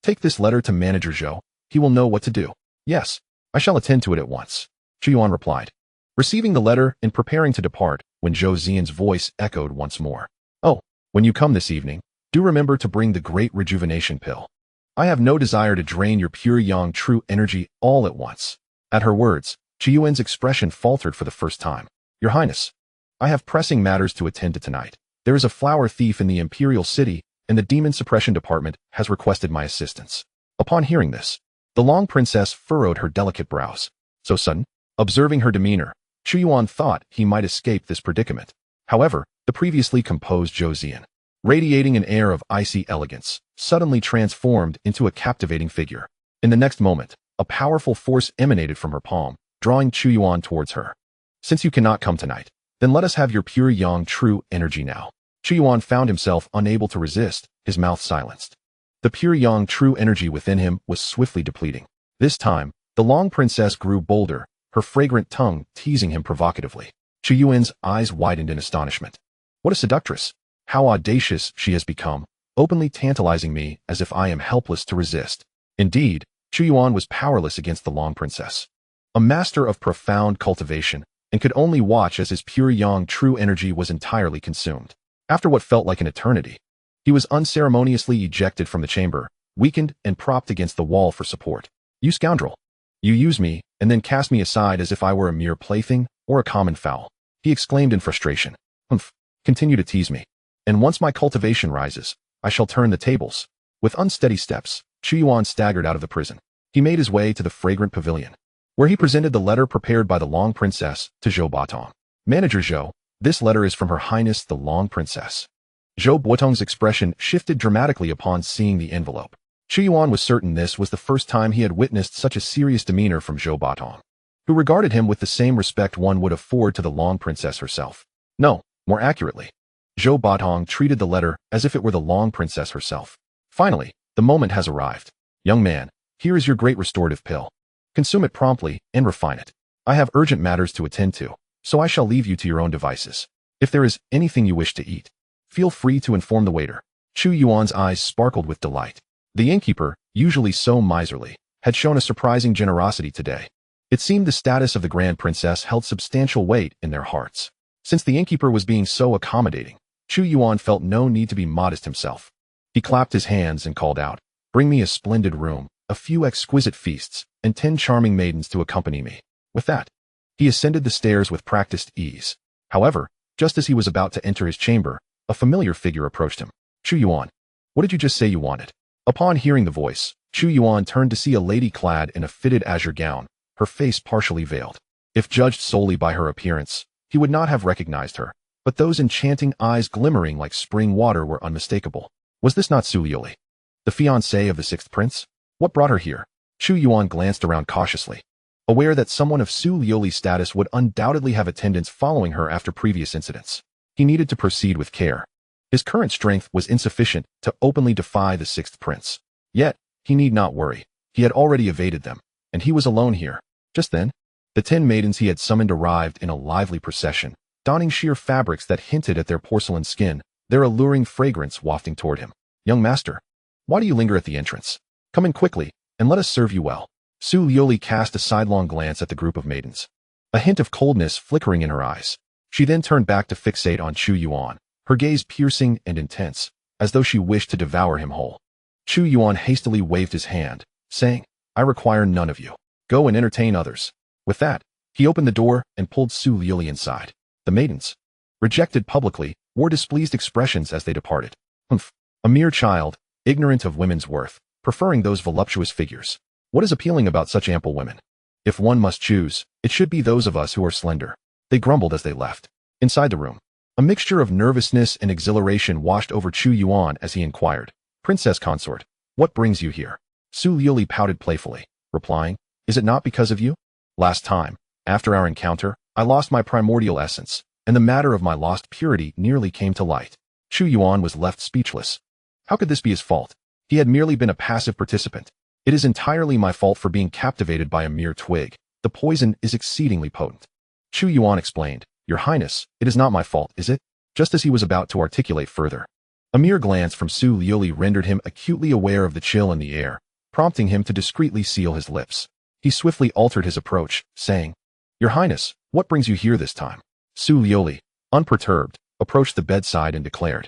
"Take this letter to Manager Zhou. He will know what to do." "Yes, I shall attend to it at once," Chu Yuan replied, receiving the letter and preparing to depart when Zhou Zian's voice echoed once more. "Oh, when you come this evening, do remember to bring the Great Rejuvenation Pill. I have no desire to drain your pure yang true energy all at once." At her words, Chu Yuan's expression faltered for the first time. "Your Highness, I have pressing matters to attend to tonight. There is a flower thief in the Imperial City, and the Demon Suppression Department has requested my assistance." Upon hearing this, the Long Princess furrowed her delicate brows. So sudden? Observing her demeanor, Chu Yuan thought he might escape this predicament. However, the previously composed Zhou Zian, radiating an air of icy elegance, suddenly transformed into a captivating figure. In the next moment, a powerful force emanated from her palm, drawing Chu Yuan towards her. "Since you cannot come tonight, then let us have your pure yang true energy now." Chu Yuan found himself unable to resist, his mouth silenced. The pure yang true energy within him was swiftly depleting. This time, the Long Princess grew bolder, her fragrant tongue teasing him provocatively. Chu Yuan's eyes widened in astonishment. What a seductress! How audacious she has become, openly tantalizing me as if I am helpless to resist. Indeed, Chu Yuan was powerless against the Long Princess, a master of profound cultivation, and could only watch as his pure yang true energy was entirely consumed. After what felt like an eternity, he was unceremoniously ejected from the chamber, weakened and propped against the wall for support. "You scoundrel! You use me, and then cast me aside as if I were a mere plaything or a common fowl," he exclaimed in frustration. "Humph! Continue to tease me, and once my cultivation rises, I shall turn the tables." With unsteady steps, Chu Yuan staggered out of the prison. He made his way to the fragrant pavilion, where he presented the letter prepared by the Long Princess to Zhou Batong. "Manager Zhou, this letter is from Her Highness the Long Princess." Zhou Batong's expression shifted dramatically upon seeing the envelope. Chu Yuan was certain this was the first time he had witnessed such a serious demeanor from Zhou Batong, who regarded him with the same respect one would afford to the Long Princess herself. No, more accurately, Zhou Batong treated the letter as if it were the Long Princess herself. "Finally, the moment has arrived. Young man, here is your great restorative pill. Consume it promptly and refine it. I have urgent matters to attend to, so I shall leave you to your own devices. If there is anything you wish to eat, feel free to inform the waiter." Chu Yuan's eyes sparkled with delight. The innkeeper, usually so miserly, had shown a surprising generosity today. It seemed the status of the Grand Princess held substantial weight in their hearts. Since the innkeeper was being so accommodating, Chu Yuan felt no need to be modest himself. He clapped his hands and called out, "Bring me a splendid room, a few exquisite feasts, and 10 charming maidens to accompany me." With that, he ascended the stairs with practiced ease. However, just as he was about to enter his chamber, a familiar figure approached him. "Chu Yuan, what did you just say you wanted?" Upon hearing the voice, Chu Yuan turned to see a lady clad in a fitted azure gown, her face partially veiled. If judged solely by her appearance, he would not have recognized her, but those enchanting eyes glimmering like spring water were unmistakable. Was this not Su Liuli, the fiancée of the sixth prince? What brought her here? Chu Yuan glanced around cautiously, aware that someone of Su Liuli's status would undoubtedly have attendants following her after previous incidents. He needed to proceed with care. His current strength was insufficient to openly defy the sixth prince. Yet, he need not worry. He had already evaded them, and he was alone here. Just then, the 10 maidens he had summoned arrived in a lively procession, donning sheer fabrics that hinted at their porcelain skin, their alluring fragrance wafting toward him. Young master, why do you linger at the entrance? Come in quickly, and let us serve you well. Su Liuli cast a sidelong glance at the group of maidens, a hint of coldness flickering in her eyes. She then turned back to fixate on Chu Yuan, her gaze piercing and intense, as though she wished to devour him whole. Chu Yuan hastily waved his hand, saying, I require none of you. Go and entertain others. With that, he opened the door and pulled Su Liuli inside. The maidens, rejected publicly, wore displeased expressions as they departed. Humph, a mere child, ignorant of women's worth, preferring those voluptuous figures. What is appealing about such ample women? If one must choose, it should be those of us who are slender. They grumbled as they left. Inside the room, a mixture of nervousness and exhilaration washed over Chu Yuan as he inquired, Princess consort, what brings you here? Su Liuli pouted playfully, replying, Is it not because of you? Last time, after our encounter, I lost my primordial essence, and the matter of my lost purity nearly came to light. Chu Yuan was left speechless. How could this be his fault? He had merely been a passive participant. It is entirely my fault for being captivated by a mere twig. The poison is exceedingly potent. Chu Yuan explained, Your Highness, it is not my fault, is it? Just as he was about to articulate further, a mere glance from Su Liuli rendered him acutely aware of the chill in the air, prompting him to discreetly seal his lips. He swiftly altered his approach, saying, Your Highness, what brings you here this time? Su Liuli, unperturbed, approached the bedside and declared,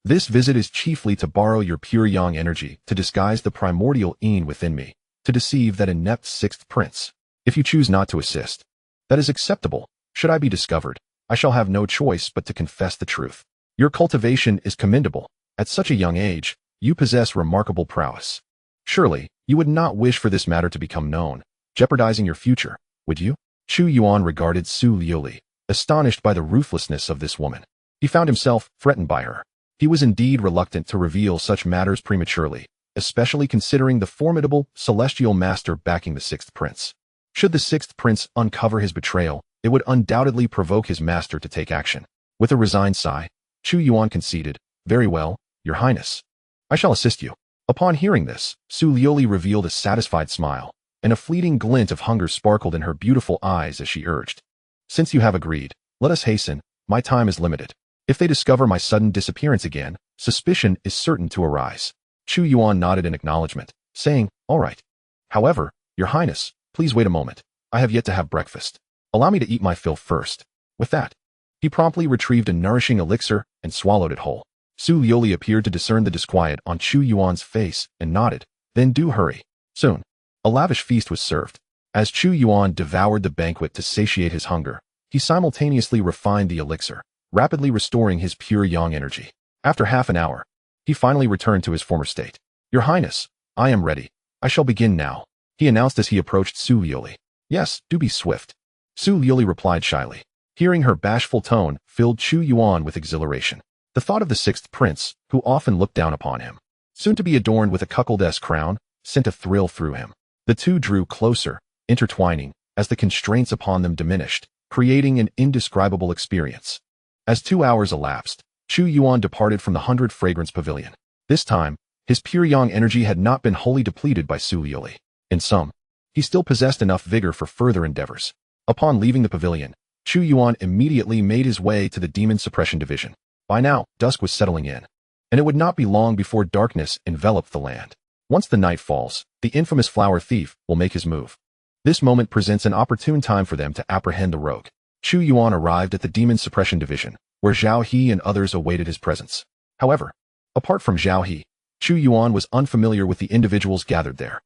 This visit is chiefly to borrow your pure yang energy to disguise the primordial yin within me, to deceive that inept sixth prince. If you choose not to assist, that is acceptable. Should I be discovered, I shall have no choice but to confess the truth. Your cultivation is commendable. At such a young age, you possess remarkable prowess. Surely, you would not wish for this matter to become known, jeopardizing your future, would you? Chu Yuan regarded Su Liuli, astonished by the ruthlessness of this woman. He found himself threatened by her. He was indeed reluctant to reveal such matters prematurely, especially considering the formidable celestial master backing the sixth prince. Should the sixth prince uncover his betrayal, it would undoubtedly provoke his master to take action. With a resigned sigh, Chu Yuan conceded, Very well, Your Highness. I shall assist you. Upon hearing this, Su Liuli revealed a satisfied smile, and a fleeting glint of hunger sparkled in her beautiful eyes as she urged, Since you have agreed, let us hasten, my time is limited. If they discover my sudden disappearance again, suspicion is certain to arise. Chu Yuan nodded in acknowledgement, saying, All right. However, Your Highness, please wait a moment. I have yet to have breakfast. Allow me to eat my fill first. With that, he promptly retrieved a nourishing elixir and swallowed it whole. Su Liuli appeared to discern the disquiet on Chu Yuan's face and nodded, Then do hurry. Soon, a lavish feast was served. As Chu Yuan devoured the banquet to satiate his hunger, he simultaneously refined the elixir, rapidly restoring his pure yang energy. After half an hour, he finally returned to his former state. Your Highness, I am ready. I shall begin now, he announced as he approached Su Liuli. Yes, do be swift. Su Liuli replied shyly. Hearing her bashful tone filled Chu Yuan with exhilaration. The thought of the sixth prince, who often looked down upon him, soon to be adorned with a cuckoldess crown, sent a thrill through him. The two drew closer, intertwining, as the constraints upon them diminished, creating an indescribable experience. As 2 hours elapsed, Chu Yuan departed from the 100 Fragrance Pavilion. This time, his pure yang energy had not been wholly depleted by Su Liuli. In sum, he still possessed enough vigor for further endeavors. Upon leaving the pavilion, Chu Yuan immediately made his way to the Demon Suppression Division. By now, dusk was settling in, and it would not be long before darkness enveloped the land. Once the night falls, the infamous flower thief will make his move. This moment presents an opportune time for them to apprehend the rogue. Chu Yuan arrived at the Demon Suppression Division, where Zhao He and others awaited his presence. However, apart from Zhao He, Chu Yuan was unfamiliar with the individuals gathered there.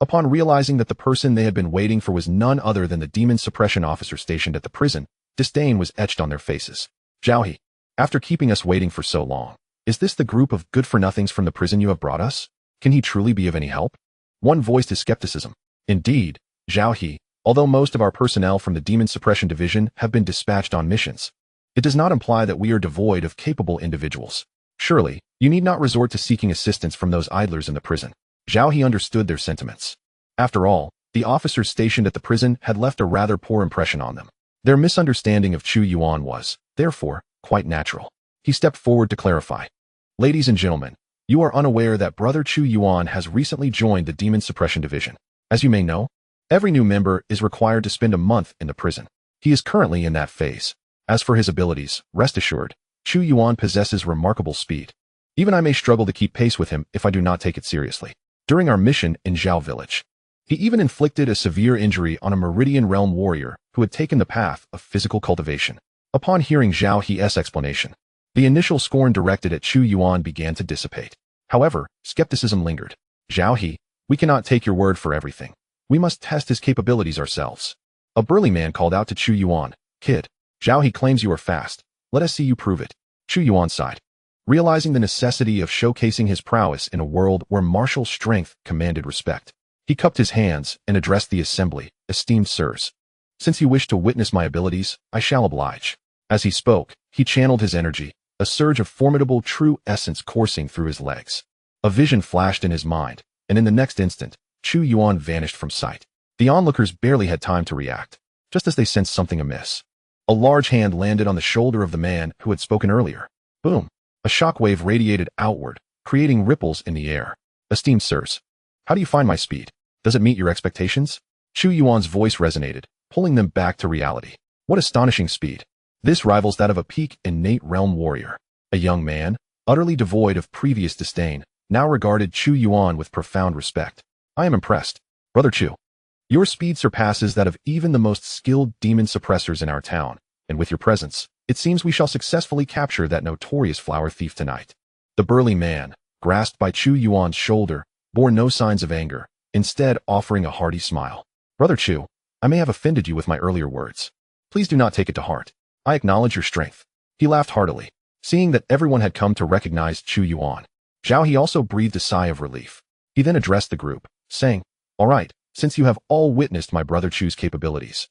Upon realizing that the person they had been waiting for was none other than the Demon Suppression officer stationed at the prison, disdain was etched on their faces. Zhao He, after keeping us waiting for so long, is this the group of good-for-nothings from the prison you have brought us? Can he truly be of any help? One voiced his skepticism. Indeed, Zhao He, Although most of our personnel from the Demon Suppression Division have been dispatched on missions, it does not imply that we are devoid of capable individuals. Surely, you need not resort to seeking assistance from those idlers in the prison. Zhao He understood their sentiments. After all, the officers stationed at the prison had left a rather poor impression on them. Their misunderstanding of Chu Yuan was, therefore, quite natural. He stepped forward to clarify. Ladies and gentlemen, you are unaware that Brother Chu Yuan has recently joined the Demon Suppression Division. As you may know, every new member is required to spend a month in the prison. He is currently in that phase. As for his abilities, rest assured, Chu Yuan possesses remarkable speed. Even I may struggle to keep pace with him if I do not take it seriously. During our mission in Zhao Village, he even inflicted a severe injury on a Meridian Realm warrior who had taken the path of physical cultivation. Upon hearing Zhao He's explanation, the initial scorn directed at Chu Yuan began to dissipate. However, skepticism lingered. Zhao He, we cannot take your word for everything. We must test his capabilities ourselves. A burly man called out to Chu Yuan, Kid, Zhao He claims you are fast. Let us see you prove it. Chu Yuan sighed. Realizing the necessity of showcasing his prowess in a world where martial strength commanded respect, he cupped his hands and addressed the assembly, Esteemed sirs. Since you wish to witness my abilities, I shall oblige. As he spoke, he channeled his energy, a surge of formidable true essence coursing through his legs. A vision flashed in his mind, and in the next instant, Chu Yuan vanished from sight. The onlookers barely had time to react, just as they sensed something amiss. A large hand landed on the shoulder of the man who had spoken earlier. Boom! A shockwave radiated outward, creating ripples in the air. Esteemed sirs, how do you find my speed? Does it meet your expectations? Chu Yuan's voice resonated, pulling them back to reality. What astonishing speed! This rivals that of a peak innate realm warrior. A young man, utterly devoid of previous disdain, now regarded Chu Yuan with profound respect. I am impressed. Brother Chu, your speed surpasses that of even the most skilled demon suppressors in our town, and with your presence, it seems we shall successfully capture that notorious flower thief tonight. The burly man, grasped by Chu Yuan's shoulder, bore no signs of anger, instead offering a hearty smile. Brother Chu, I may have offended you with my earlier words. Please do not take it to heart. I acknowledge your strength. He laughed heartily, seeing that everyone had come to recognize Chu Yuan. Zhao He also breathed a sigh of relief. He then addressed the group, saying, All right, since you have all witnessed my brother Chu's capabilities,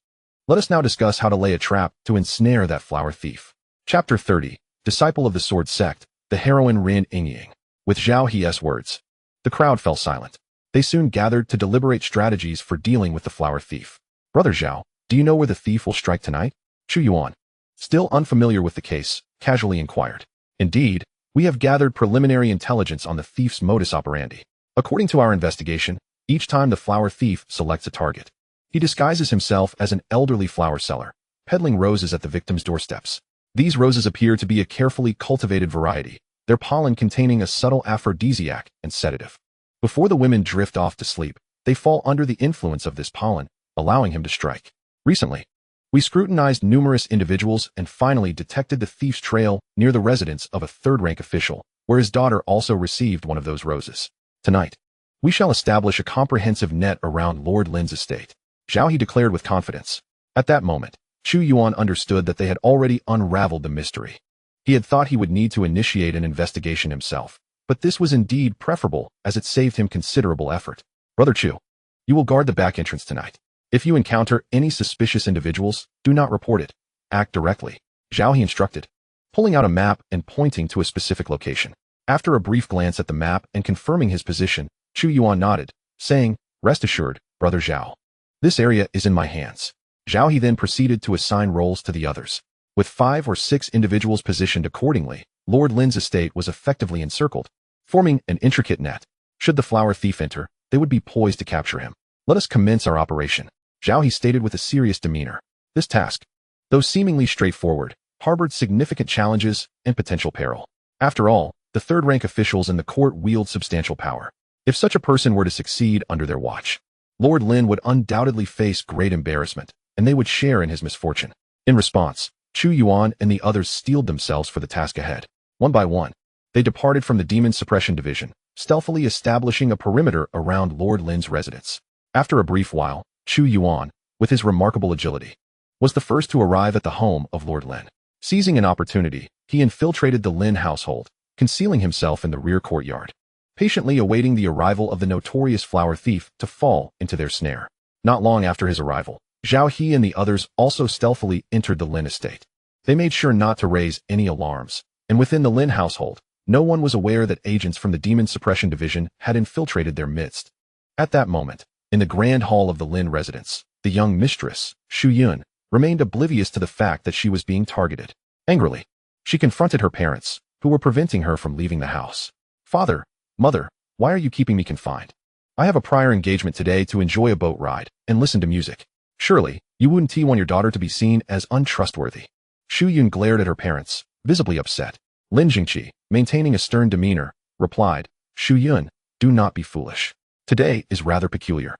let us now discuss how to lay a trap to ensnare that flower thief. Chapter 30, Disciple of the Sword Sect, the heroine Rin Yingying. With Zhao He's words, the crowd fell silent. They soon gathered to deliberate strategies for dealing with the flower thief. Brother Zhao, do you know where the thief will strike tonight? Chu Yuan, still unfamiliar with the case, casually inquired. Indeed, we have gathered preliminary intelligence on the thief's modus operandi. According to our investigation, each time the flower thief selects a target, he disguises himself as an elderly flower seller, peddling roses at the victim's doorsteps. These roses appear to be a carefully cultivated variety, their pollen containing a subtle aphrodisiac and sedative. Before the women drift off to sleep, they fall under the influence of this pollen, allowing him to strike. Recently, we scrutinized numerous individuals and finally detected the thief's trail near the residence of a third-rank official, where his daughter also received one of those roses. Tonight, we shall establish a comprehensive net around Lord Lin's estate, Zhao He declared with confidence. At that moment, Chu Yuan understood that they had already unraveled the mystery. He had thought he would need to initiate an investigation himself, but this was indeed preferable as it saved him considerable effort. Brother Chu, you will guard the back entrance tonight. If you encounter any suspicious individuals, do not report it. Act directly, Zhao He instructed, pulling out a map and pointing to a specific location. After a brief glance at the map and confirming his position, Chu Yuan nodded, saying, Rest assured, Brother Zhao. This area is in my hands. Zhao He then proceeded to assign roles to the others. With 5 or 6 individuals positioned accordingly, Lord Lin's estate was effectively encircled, forming an intricate net. Should the flower thief enter, they would be poised to capture him. Let us commence our operation, Zhao He stated with a serious demeanor. This task, though seemingly straightforward, harbored significant challenges and potential peril. After all, the third-rank officials in the court wield substantial power. If such a person were to succeed under their watch, Lord Lin would undoubtedly face great embarrassment, and they would share in his misfortune. In response, Chu Yuan and the others steeled themselves for the task ahead. One by one, they departed from the Demon Suppression Division, stealthily establishing a perimeter around Lord Lin's residence. After a brief while, Chu Yuan, with his remarkable agility, was the first to arrive at the home of Lord Lin. Seizing an opportunity, he infiltrated the Lin household, concealing himself in the rear courtyard, patiently awaiting the arrival of the notorious flower thief to fall into their snare. Not long after his arrival, Zhao He and the others also stealthily entered the Lin estate. They made sure not to raise any alarms, and within the Lin household, no one was aware that agents from the Demon Suppression Division had infiltrated their midst. At that moment, in the grand hall of the Lin residence, the young mistress, Chu Yuan, remained oblivious to the fact that she was being targeted. Angrily, she confronted her parents, who were preventing her from leaving the house. "Father, mother, why are you keeping me confined? I have a prior engagement today to enjoy a boat ride and listen to music. Surely, you wouldn't want your daughter to be seen as untrustworthy." Chu Yuan glared at her parents, visibly upset. Lin Jingqi, maintaining a stern demeanor, replied, "Chu Yuan, do not be foolish. Today is rather peculiar.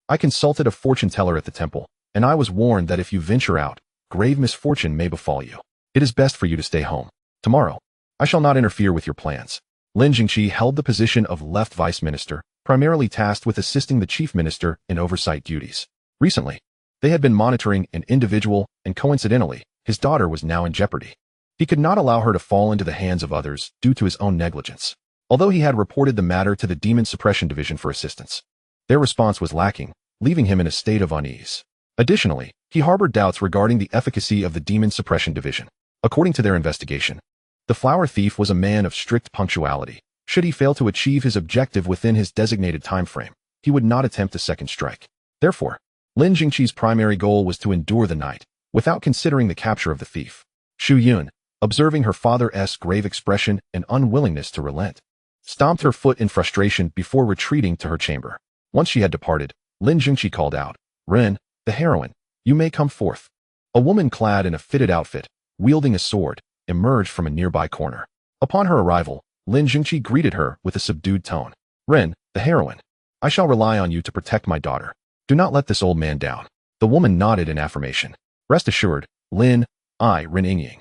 I consulted a fortune teller at the temple, and I was warned that if you venture out, grave misfortune may befall you. It is best for you to stay home. Tomorrow, I shall not interfere with your plans." Lin Jingqi held the position of left vice minister, primarily tasked with assisting the chief minister in oversight duties. Recently, they had been monitoring an individual, and coincidentally, his daughter was now in jeopardy. He could not allow her to fall into the hands of others due to his own negligence. Although he had reported the matter to the Demon Suppression Division for assistance, their response was lacking, leaving him in a state of unease. Additionally, he harbored doubts regarding the efficacy of the Demon Suppression Division. According to their investigation, the flower thief was a man of strict punctuality. Should he fail to achieve his objective within his designated time frame, he would not attempt a second strike. Therefore, Lin Jingqi's primary goal was to endure the night, without considering the capture of the thief. Chu Yuan, observing her father's grave expression and unwillingness to relent, stomped her foot in frustration before retreating to her chamber. Once she had departed, Lin Jingqi called out, "Ren, the heroine, you may come forth." A woman clad in a fitted outfit, wielding a sword, emerged from a nearby corner. Upon her arrival, Lin Jingqi greeted her with a subdued tone. "Ren, the heroine, I shall rely on you to protect my daughter. Do not let this old man down." The woman nodded in affirmation. "Rest assured, Lin, I, Ren Yingying,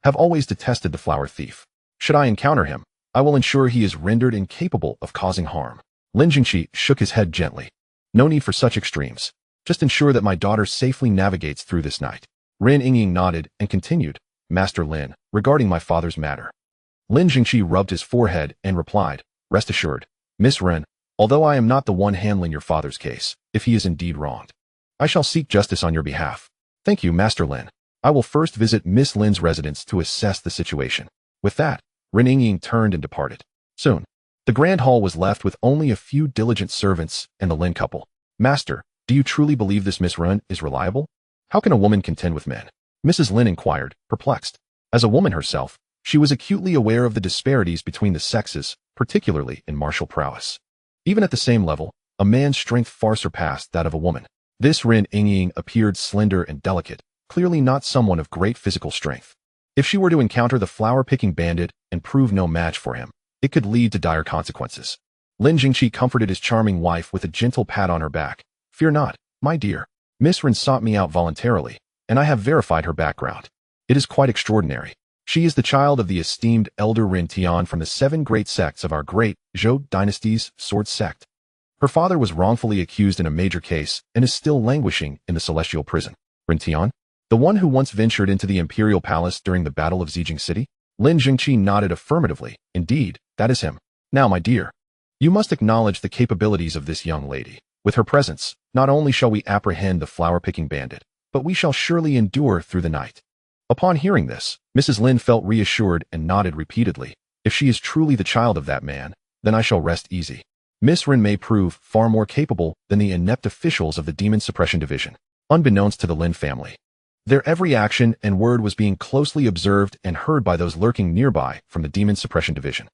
have always detested the flower thief. Should I encounter him, I will ensure he is rendered incapable of causing harm." Lin Jingqi shook his head gently. "No need for such extremes. Just ensure that my daughter safely navigates through this night." Ren Yingying nodded and continued, "Master Lin, regarding my father's matter." Lin Jingqi rubbed his forehead and replied, "Rest assured, Miss Ren, although I am not the one handling your father's case, if he is indeed wronged, I shall seek justice on your behalf." "Thank you, Master Lin. I will first visit Miss Lin's residence to assess the situation." With that, Ren Yingying turned and departed. Soon, the grand hall was left with only a few diligent servants and the Lin couple. "Master, do you truly believe this Miss Ren is reliable? How can a woman contend with men?" Mrs. Lin inquired, perplexed. As a woman herself, she was acutely aware of the disparities between the sexes, particularly in martial prowess. Even at the same level, a man's strength far surpassed that of a woman. This Ren Yingying appeared slender and delicate, clearly not someone of great physical strength. If she were to encounter the flower-picking bandit and prove no match for him, it could lead to dire consequences. Lin Jingqi comforted his charming wife with a gentle pat on her back. "Fear not, my dear. Miss Ren sought me out voluntarily, and I have verified her background. It is quite extraordinary. She is the child of the esteemed elder Ren Tian from the 7 great sects of our Great Zhou Dynasty's Sword Sect. Her father was wrongfully accused in a major case and is still languishing in the celestial prison." "Ren Tian? The one who once ventured into the imperial palace during the Battle of Yijin City?" Lin Jingqi nodded affirmatively. "Indeed, that is him. Now, my dear, you must acknowledge the capabilities of this young lady. With her presence, not only shall we apprehend the flower-picking bandit, but we shall surely endure through the night." Upon hearing this, Mrs. Lin felt reassured and nodded repeatedly. "If she is truly the child of that man, then I shall rest easy. Miss Ren may prove far more capable than the inept officials of the Demon Suppression Division." Unbeknownst to the Lin family, their every action and word was being closely observed and heard by those lurking nearby from the Demon Suppression Division.